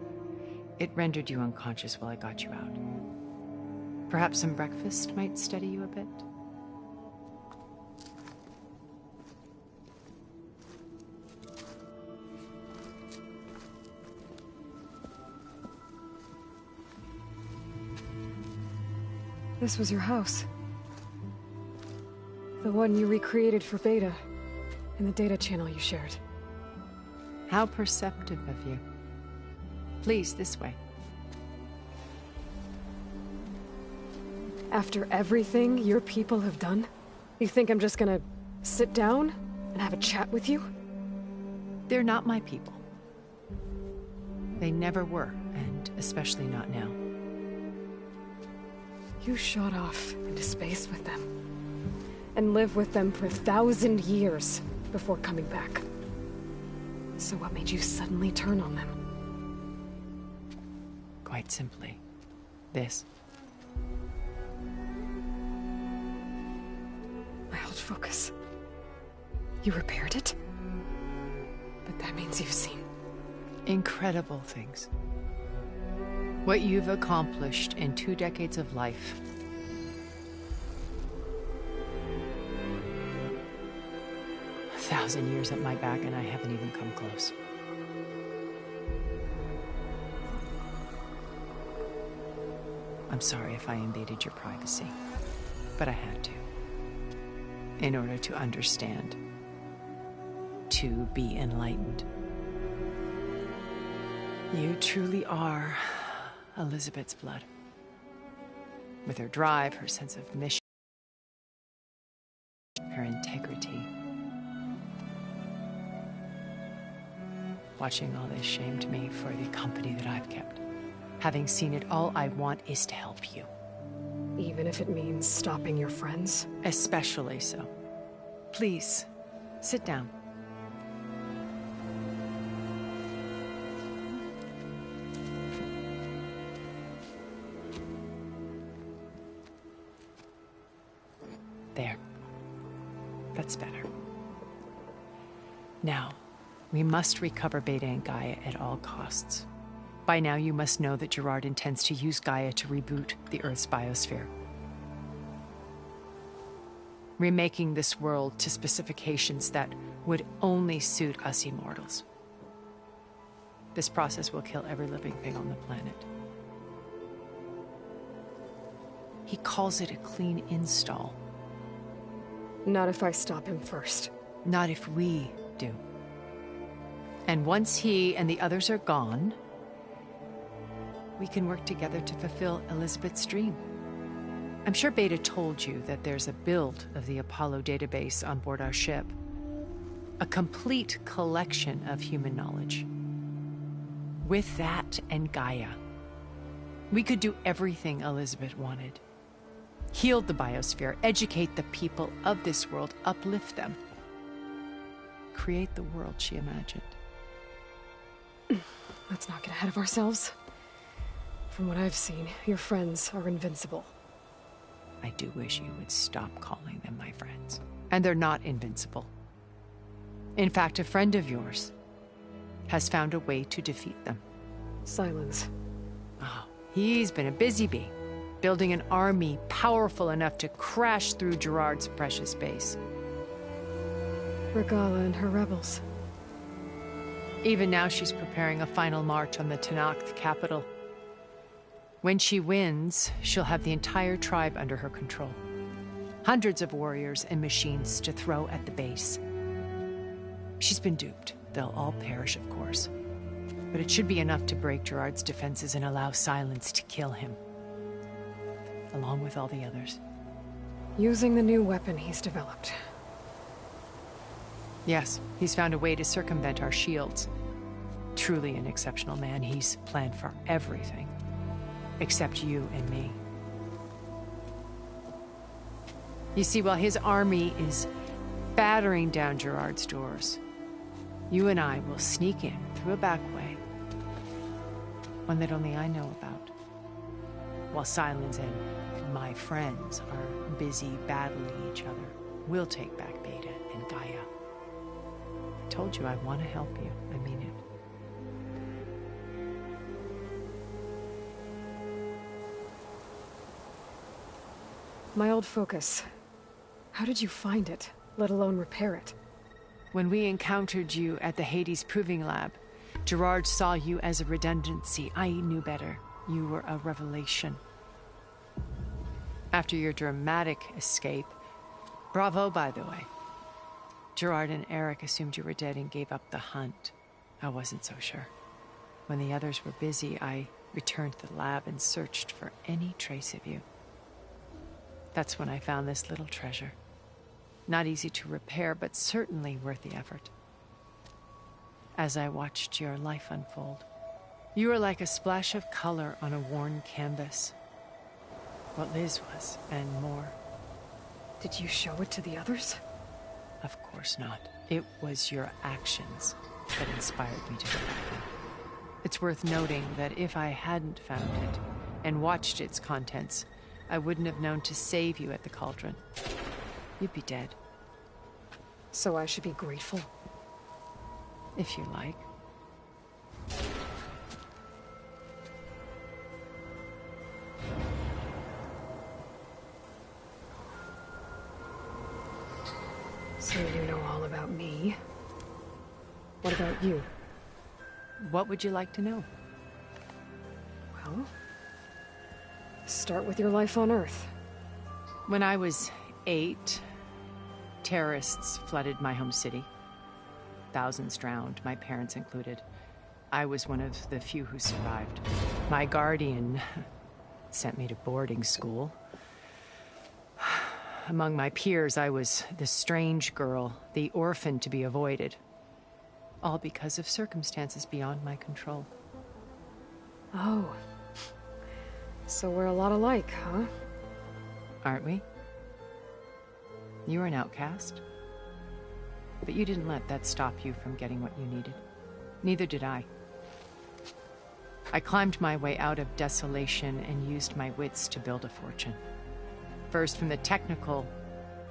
rendered you unconscious while I got you out. Perhaps some breakfast might steady you a bit? This was your house. The one you recreated for Beta, in the data channel you shared. How perceptive of you. Please, this way. After everything your people have done, you think I'm just gonna sit down and have a chat with you? They're not my people. They never were, and especially not now. You shot off into space with them, and lived with them for 1,000 years before coming back. So what made you suddenly turn on them? Quite simply, this. My old focus. You repaired it? But that means you've seen... incredible things. What you've accomplished in 2 decades of life. A 1,000 years at my back and I haven't even come close. I'm sorry if I invaded your privacy, but I had to. In order to understand. To be enlightened. You truly are Elizabeth's blood. With her drive, her sense of mission, her integrity. Watching all this shamed me for the company that I've kept. Having seen it, all I want is to help you. Even if it means stopping your friends? Especially so. Please, sit down. There. That's better. Now, we must recover Beta and Gaia at all costs. By now, you must know that Gerard intends to use Gaia to reboot the Earth's biosphere. Remaking this world to specifications that would only suit us immortals. This process will kill every living thing on the planet. He calls it a clean install. Not if I stop him first. Not if we do. And once he and the others are gone, we can work together to fulfill Elizabeth's dream. I'm sure Beta told you that there's a build of the Apollo database on board our ship. A complete collection of human knowledge. With that and Gaia, we could do everything Elizabeth wanted. Heal the biosphere, educate the people of this world, uplift them. Create the world she imagined. Let's not get ahead of ourselves. From what I've seen, your friends are invincible. I do wish you would stop calling them my friends. And they're not invincible. In fact, a friend of yours has found a way to defeat them. Silence. Oh, he's been a busy bee, building an army powerful enough to crash through Gerard's precious base. Regala and her rebels. Even now, she's preparing a final march on the Tenakth capital. When she wins, she'll have the entire tribe under her control. Hundreds of warriors and machines to throw at the base. She's been duped. They'll all perish, of course. But it should be enough to break Gerard's defenses and allow Silence to kill him. Along with all the others. Using the new weapon he's developed. Yes, he's found a way to circumvent our shields. Truly an exceptional man. He's planned for everything. Except you and me. You see, while his army is battering down Gerard's doors, you and I will sneak in through a back way. One that only I know about. While Silence and my friends are busy battling each other, we'll take back Beta and Gaia. I told you I want to help you. I mean it. My old focus. How did you find it, let alone repair it? When we encountered you at the Hades Proving Lab, Gerard saw you as a redundancy. I knew better. You were a revelation. After your dramatic escape, bravo, by the way. Gerard and Eric assumed you were dead and gave up the hunt. I wasn't so sure. When the others were busy, I returned to the lab and searched for any trace of you. That's when I found this little treasure. Not easy to repair, but certainly worth the effort. As I watched your life unfold, you were like a splash of color on a worn canvas. What Liz was, and more. Did you show it to the others? Of course not. It was your actions that inspired me to go back. It's worth noting that if I hadn't found it and watched its contents, I wouldn't have known to save you at the cauldron. You'd be dead. So I should be grateful? If you like. So you know all about me. What about you? What would you like to know? Well, start with your life on Earth. When I was 8, terrorists flooded my home city. Thousands drowned, my parents included. I was one of the few who survived. My guardian sent me to boarding school. Among my peers, I was the strange girl, the orphan to be avoided. All because of circumstances beyond my control. Oh. So we're a lot alike, huh? Aren't we? You were an outcast. But you didn't let that stop you from getting what you needed. Neither did I. I climbed my way out of desolation and used my wits to build a fortune. First from the technical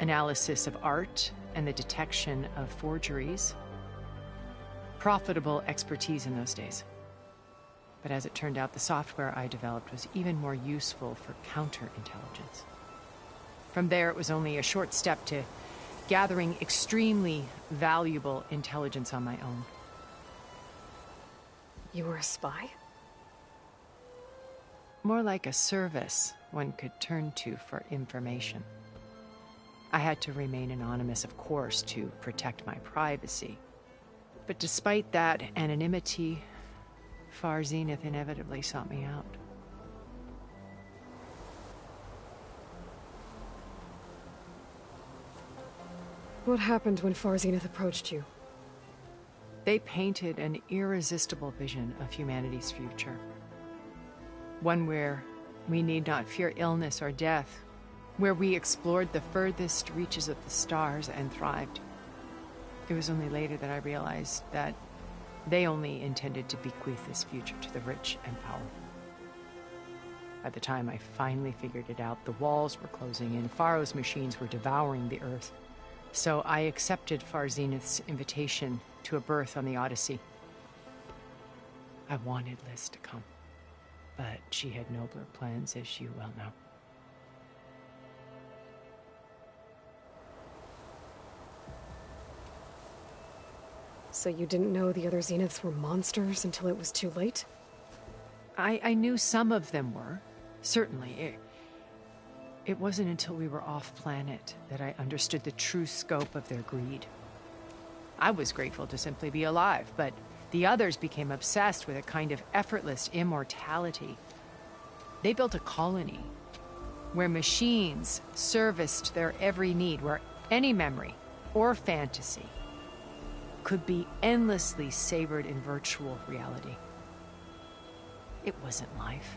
analysis of art and the detection of forgeries. Profitable expertise in those days. But as it turned out, the software I developed was even more useful for counterintelligence. From there, it was only a short step to gathering extremely valuable intelligence on my own. You were a spy? More like a service one could turn to for information. I had to remain anonymous, of course, to protect my privacy. But despite that anonymity, Far Zenith inevitably sought me out. What happened when Far Zenith approached you? They painted an irresistible vision of humanity's future. One where we need not fear illness or death, where we explored the furthest reaches of the stars and thrived. It was only later that I realized that they only intended to bequeath this future to the rich and powerful. By the time I finally figured it out, the walls were closing in, Pharaoh's machines were devouring the Earth. So I accepted Far Zenith's invitation to a berth on the Odyssey. I wanted Liz to come, but she had nobler plans, as you well know. So you didn't know the other Zeniths were monsters until it was too late? I knew some of them were, certainly. It wasn't until we were off-planet that I understood the true scope of their greed. I was grateful to simply be alive, but the others became obsessed with a kind of effortless immortality. They built a colony where machines serviced their every need, where any memory or fantasy could be endlessly savored in virtual reality. It wasn't life.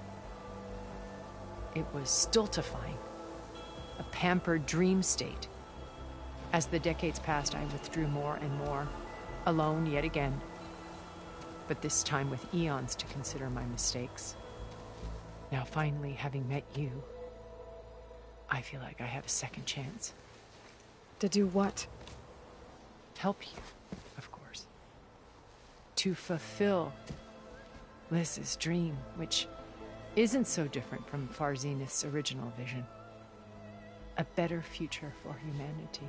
It was stultifying, a pampered dream state. As the decades passed, I withdrew more and more, alone yet again, but this time with eons to consider my mistakes. Now finally, having met you, I feel like I have a second chance. To do what? Help you, of course. To fulfill Liz's dream, which isn't so different from Far Zenith's original vision. A better future for humanity.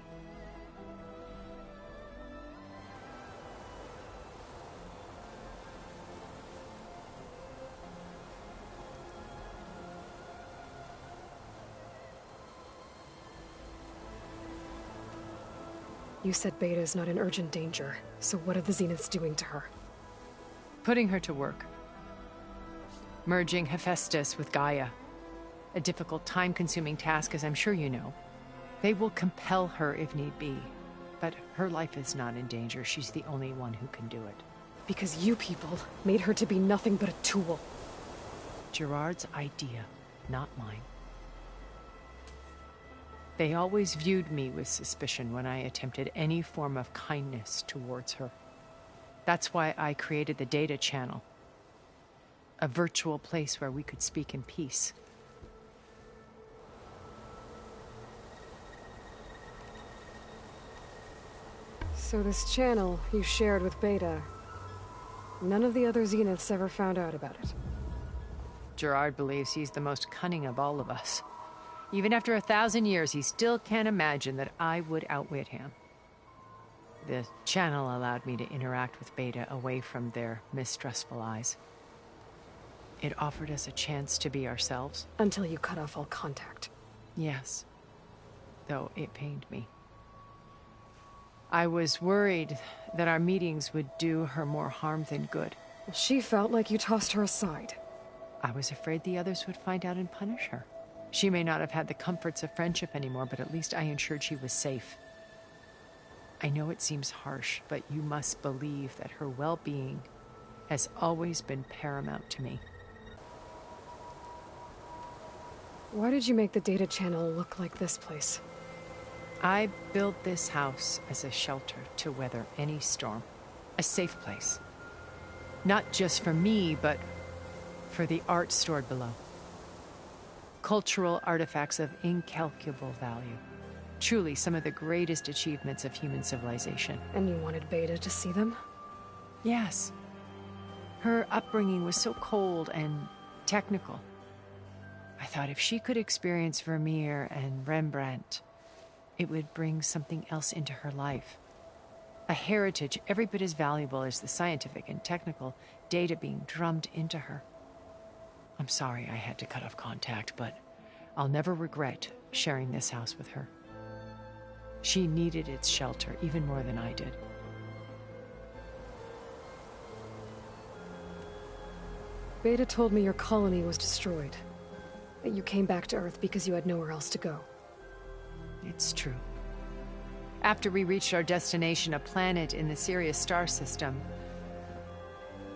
You said Beta is not in urgent danger, so what are the Zeniths doing to her? Putting her to work. Merging Hephaestus with Gaia. A difficult, time-consuming task, as I'm sure you know. They will compel her if need be. But her life is not in danger. She's the only one who can do it. Because you people made her to be nothing but a tool. Gerard's idea, not mine. They always viewed me with suspicion when I attempted any form of kindness towards her. That's why I created the data channel. A virtual place where we could speak in peace. So this channel you shared with Beta, none of the other Zeniths ever found out about it? Gerard believes he's the most cunning of all of us. Even after 1,000 years, he still can't imagine that I would outwit him. The channel allowed me to interact with Beta away from their mistrustful eyes. It offered us a chance to be ourselves. Until you cut off all contact. Yes. Though it pained me. I was worried that our meetings would do her more harm than good. She felt like you tossed her aside. I was afraid the others would find out and punish her. She may not have had the comforts of friendship anymore, but at least I ensured she was safe. I know it seems harsh, but you must believe that her well-being has always been paramount to me. Why did you make the data channel look like this place? I built this house as a shelter to weather any storm. A safe place. Not just for me, but for the art stored below. Cultural artifacts of incalculable value. Truly some of the greatest achievements of human civilization. And you wanted Beta to see them? Yes. Her upbringing was so cold and technical. I thought if she could experience Vermeer and Rembrandt, it would bring something else into her life. A heritage every bit as valuable as the scientific and technical data being drummed into her. I'm sorry I had to cut off contact, but I'll never regret sharing this house with her. She needed its shelter even more than I did. Beta told me your colony was destroyed. That you came back to Earth because you had nowhere else to go. It's true. After we reached our destination, a planet in the Sirius star system,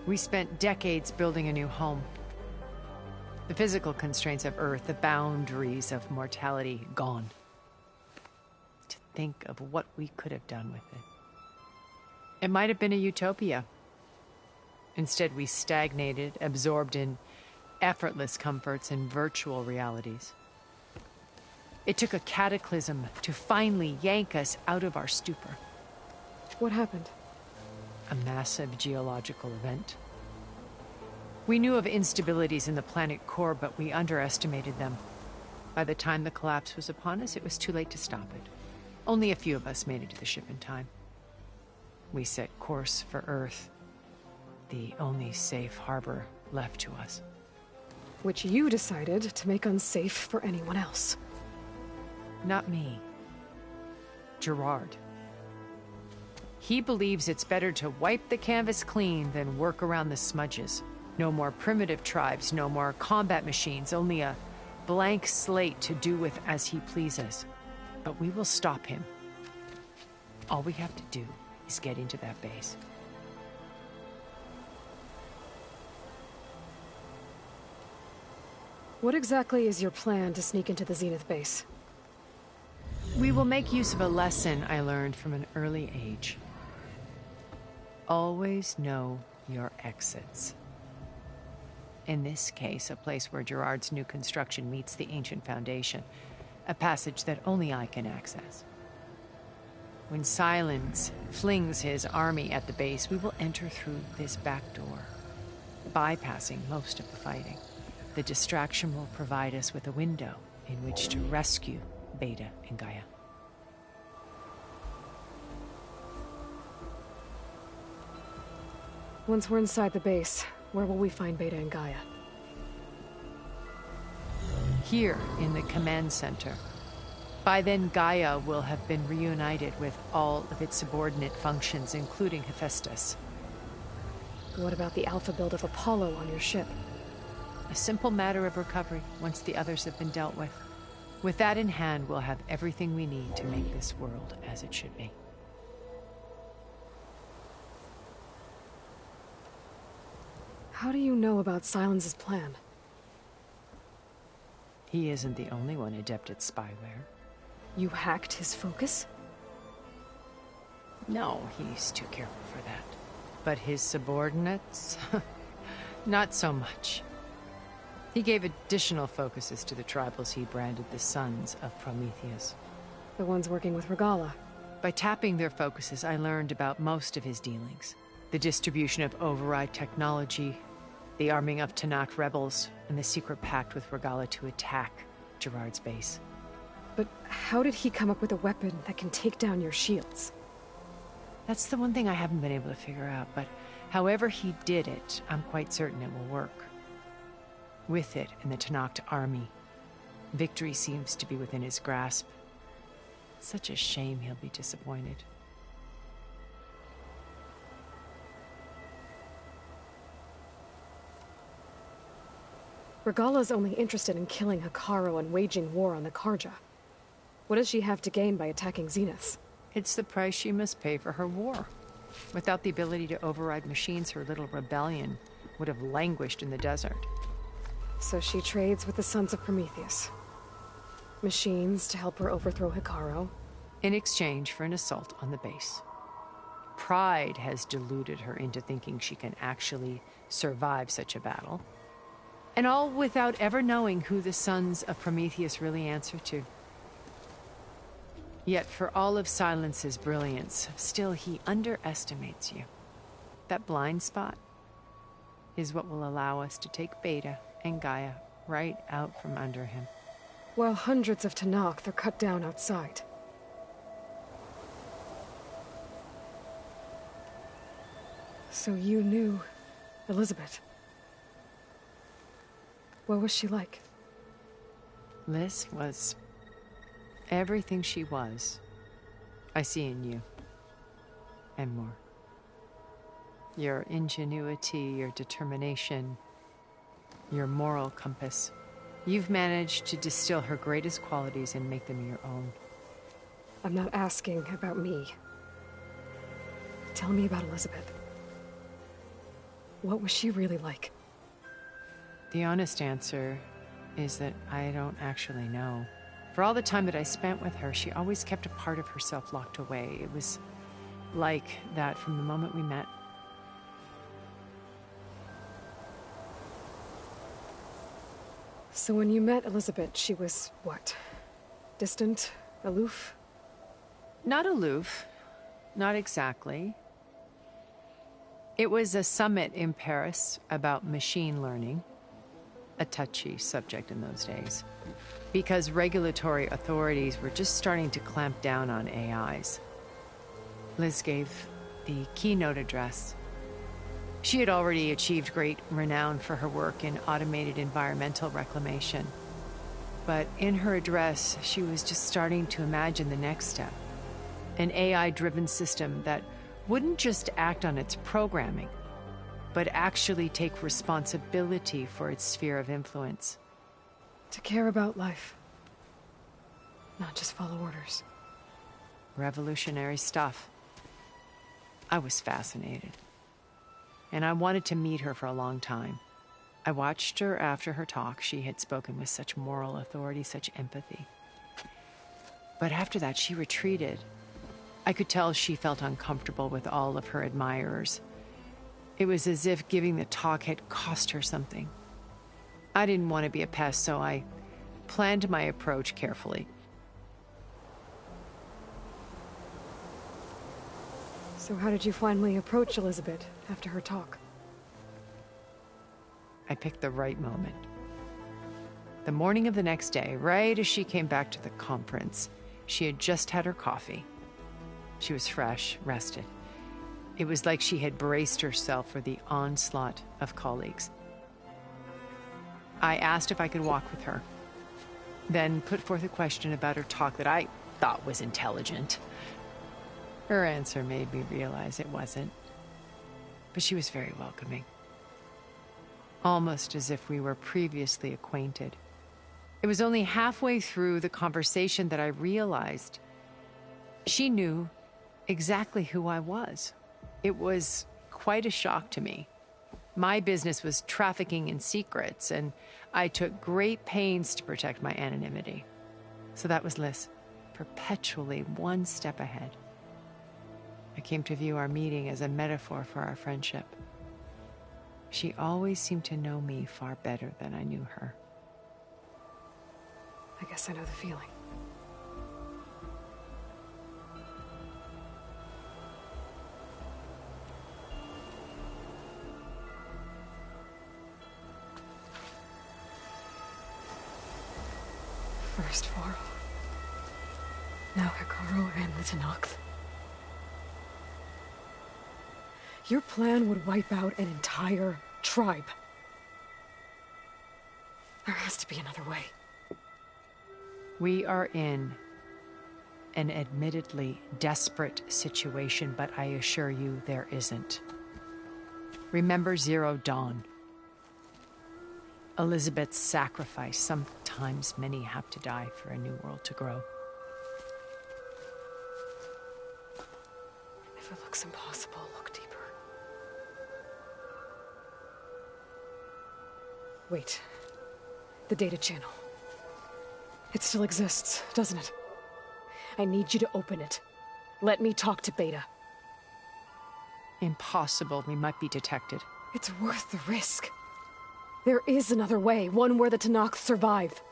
we spent decades building a new home. The physical constraints of Earth, the boundaries of mortality, gone. To think of what we could have done with it. It might have been a utopia. Instead, we stagnated, absorbed in effortless comforts and virtual realities. It took a cataclysm to finally yank us out of our stupor. What happened? A massive geological event. We knew of instabilities in the planet core, but we underestimated them. By the time the collapse was upon us, it was too late to stop it. Only a few of us made it to the ship in time. We set course for Earth, the only safe harbor left to us. Which you decided to make unsafe for anyone else. Not me. Gerard. He believes it's better to wipe the canvas clean than work around the smudges. No more primitive tribes, no more combat machines, only a blank slate to do with as he pleases. But we will stop him. All we have to do is get into that base. What exactly is your plan to sneak into the Zenith base? We will make use of a lesson I learned from an early age. Always know your exits. In this case, a place where Gerard's new construction meets the ancient foundation, a passage that only I can access. When Silence flings his army at the base, we will enter through this back door, bypassing most of the fighting. The distraction will provide us with a window in which to rescue Beta and Gaia. Once we're inside the base, where will we find Beta and Gaia? Here in the command center. By then, Gaia will have been reunited with all of its subordinate functions, including Hephaestus. What about the alpha build of Apollo on your ship? A simple matter of recovery once the others have been dealt with. With that in hand, we'll have everything we need to make this world as it should be. How do you know about Silence's plan? He isn't the only one adept at spyware. You hacked his focus? No, he's too careful for that. But his subordinates? Not so much. He gave additional focuses to the tribals he branded the Sons of Prometheus. The ones working with Regala. By tapping their focuses, I learned about most of his dealings. The distribution of override technology, the arming of Tanakh rebels, and the secret pact with Regala to attack Gerard's base. But how did he come up with a weapon that can take down your shields? That's the one thing I haven't been able to figure out, but however he did it, I'm quite certain it will work. With it and the Tanakh army, victory seems to be within his grasp. Such a shame he'll be disappointed. Regala's only interested in killing Hekarro and waging war on the Karja. What does she have to gain by attacking Zeniths? It's the price she must pay for her war. Without the ability to override machines, her little rebellion would have languished in the desert. So she trades with the Sons of Prometheus. Machines to help her overthrow Hekarro. In exchange for an assault on the base. Pride has deluded her into thinking she can actually survive such a battle. And all without ever knowing who the Sons of Prometheus really answer to. Yet for all of Silence's brilliance, still he underestimates you. That blind spot is what will allow us to take Beta and Gaia right out from under him. While hundreds of Tenakth are cut down outside. So you knew Elizabeth. What was she like? Liz was everything she was. I see in you. And more. Your ingenuity, your determination, your moral compass. You've managed to distill her greatest qualities and make them your own. I'm not asking about me. Tell me about Elizabeth. What was she really like? The honest answer is that I don't actually know. For all the time that I spent with her, she always kept a part of herself locked away. It was like that from the moment we met. So when you met Elizabeth, she was what? Distant? Aloof? Not aloof. Not exactly. It was a summit in Paris about machine learning. A touchy subject in those days. Because regulatory authorities were just starting to clamp down on AIs. Liz gave the keynote address. She had already achieved great renown for her work in automated environmental reclamation. But in her address, she was just starting to imagine the next step. An AI-driven system that wouldn't just act on its programming, but actually take responsibility for its sphere of influence. To care about life. Not just follow orders. Revolutionary stuff. I was fascinated. And I wanted to meet her for a long time. I watched her after her talk. She had spoken with such moral authority, such empathy. But after that, she retreated. I could tell she felt uncomfortable with all of her admirers. It was as if giving the talk had cost her something. I didn't want to be a pest, so I planned my approach carefully. So how did you finally approach Elizabeth after her talk? I picked the right moment. The morning of the next day, right as she came back to the conference, she had just had her coffee. She was fresh, rested. It was like she had braced herself for the onslaught of colleagues. I asked if I could walk with her, then put forth a question about her talk that I thought was intelligent. Her answer made me realize it wasn't, but she was very welcoming. Almost as if we were previously acquainted. It was only halfway through the conversation that I realized she knew exactly who I was. It was quite a shock to me. My business was trafficking in secrets, and I took great pains to protect my anonymity. So that was Liz, perpetually one step ahead. I came to view our meeting as a metaphor for our friendship. She always seemed to know me far better than I knew her. I guess I know the feeling. First Varl, now Hekarro and the Tenakth. Your plan would wipe out an entire tribe. There has to be another way. We are in an admittedly desperate situation, but I assure you there isn't. Remember Zero Dawn. Elizabeth's sacrifice. Sometimes many have to die for a new world to grow. If it looks impossible, look deeper. Wait. The data channel. It still exists, doesn't it? I need you to open it. Let me talk to Beta. Impossible. We might be detected. It's worth the risk. There is another way, one where the Tenakth survive.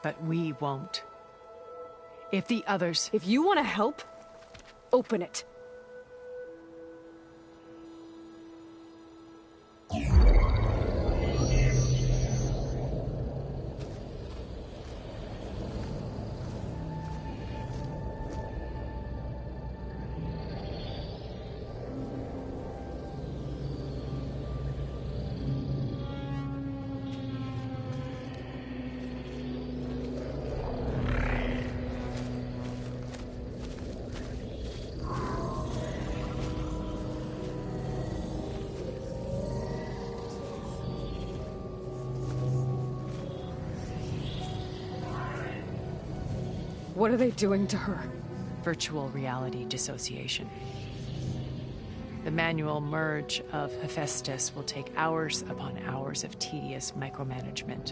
But we won't. If the others... If you want to help, open it. What are they doing to her? Virtual reality dissociation. The manual merge of Hephaestus will take hours upon hours of tedious micromanagement.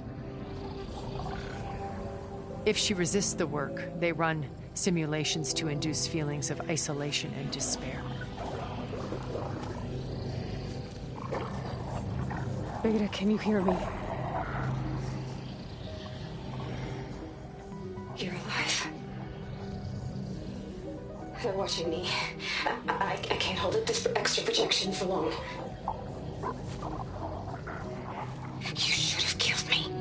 If she resists the work, they run simulations to induce feelings of isolation and despair. Beta, can you hear me? You're alive. They're watching me. I can't hold up this extra projection for long. You should have killed me.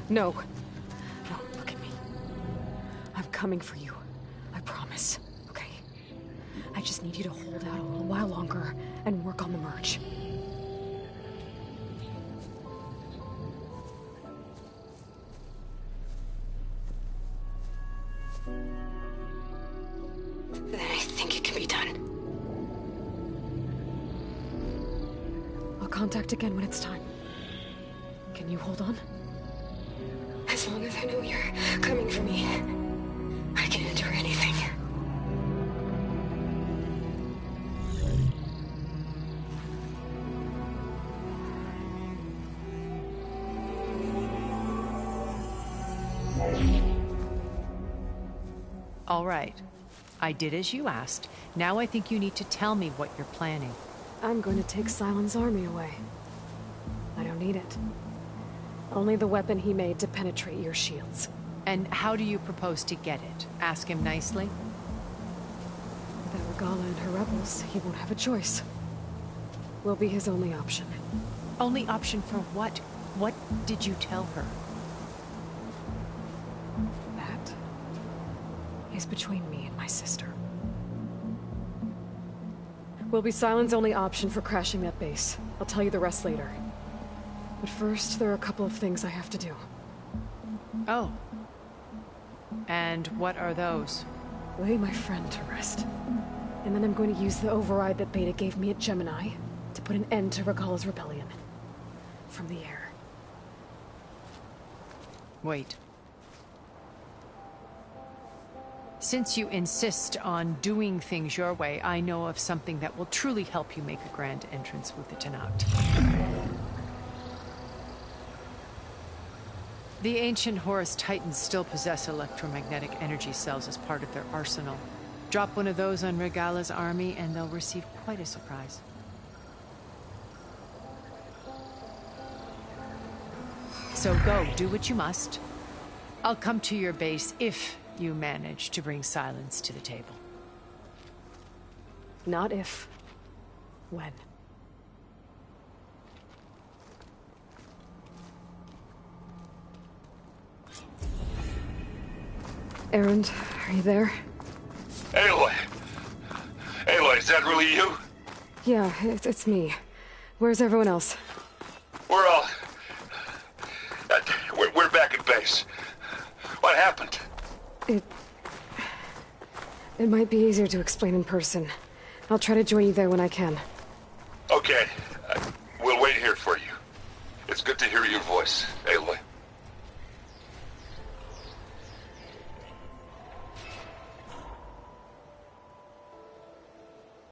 No. No, look at me. I'm coming for you. I promise. Okay? I just need you to hold out a little while longer and work on the merge. Then I think it can be done. I'll contact again when it's time. Can you hold on? As long as I know you're coming for me, I can endure anything. All right. I did as you asked. Now I think you need to tell me what you're planning. I'm going to take Silent's army away. I don't need it. Only the weapon he made to penetrate your shields. And how do you propose to get it? Ask him nicely? Without Regala and her rebels, he won't have a choice. We'll be his only option. Only option for what? What did you tell her? That is between me and my sister. Will be Silent's only option for crashing that base. I'll tell you the rest later. But first, there are a couple of things I have to do. Oh. And what are those? Lay my friend to rest. And then I'm going to use the override that Beta gave me at Gemini to put an end to Regala's rebellion. From the air. Wait. Since you insist on doing things your way, I know of something that will truly help you make a grand entrance with the Tenat. The ancient Horus Titans still possess electromagnetic energy cells as part of their arsenal. Drop one of those on Regala's army and they'll receive quite a surprise. So go, do what you must. I'll come to your base if you manage to bring Silence to the table. Not if. When. Erend, are you there? Aloy! Aloy, is that really you? Yeah, it's me. Where's everyone else? We're all... We're back at base. What happened? It might be easier to explain in person. I'll try to join you there when I can. Okay. We'll wait here for you. It's good to hear your voice, Aloy.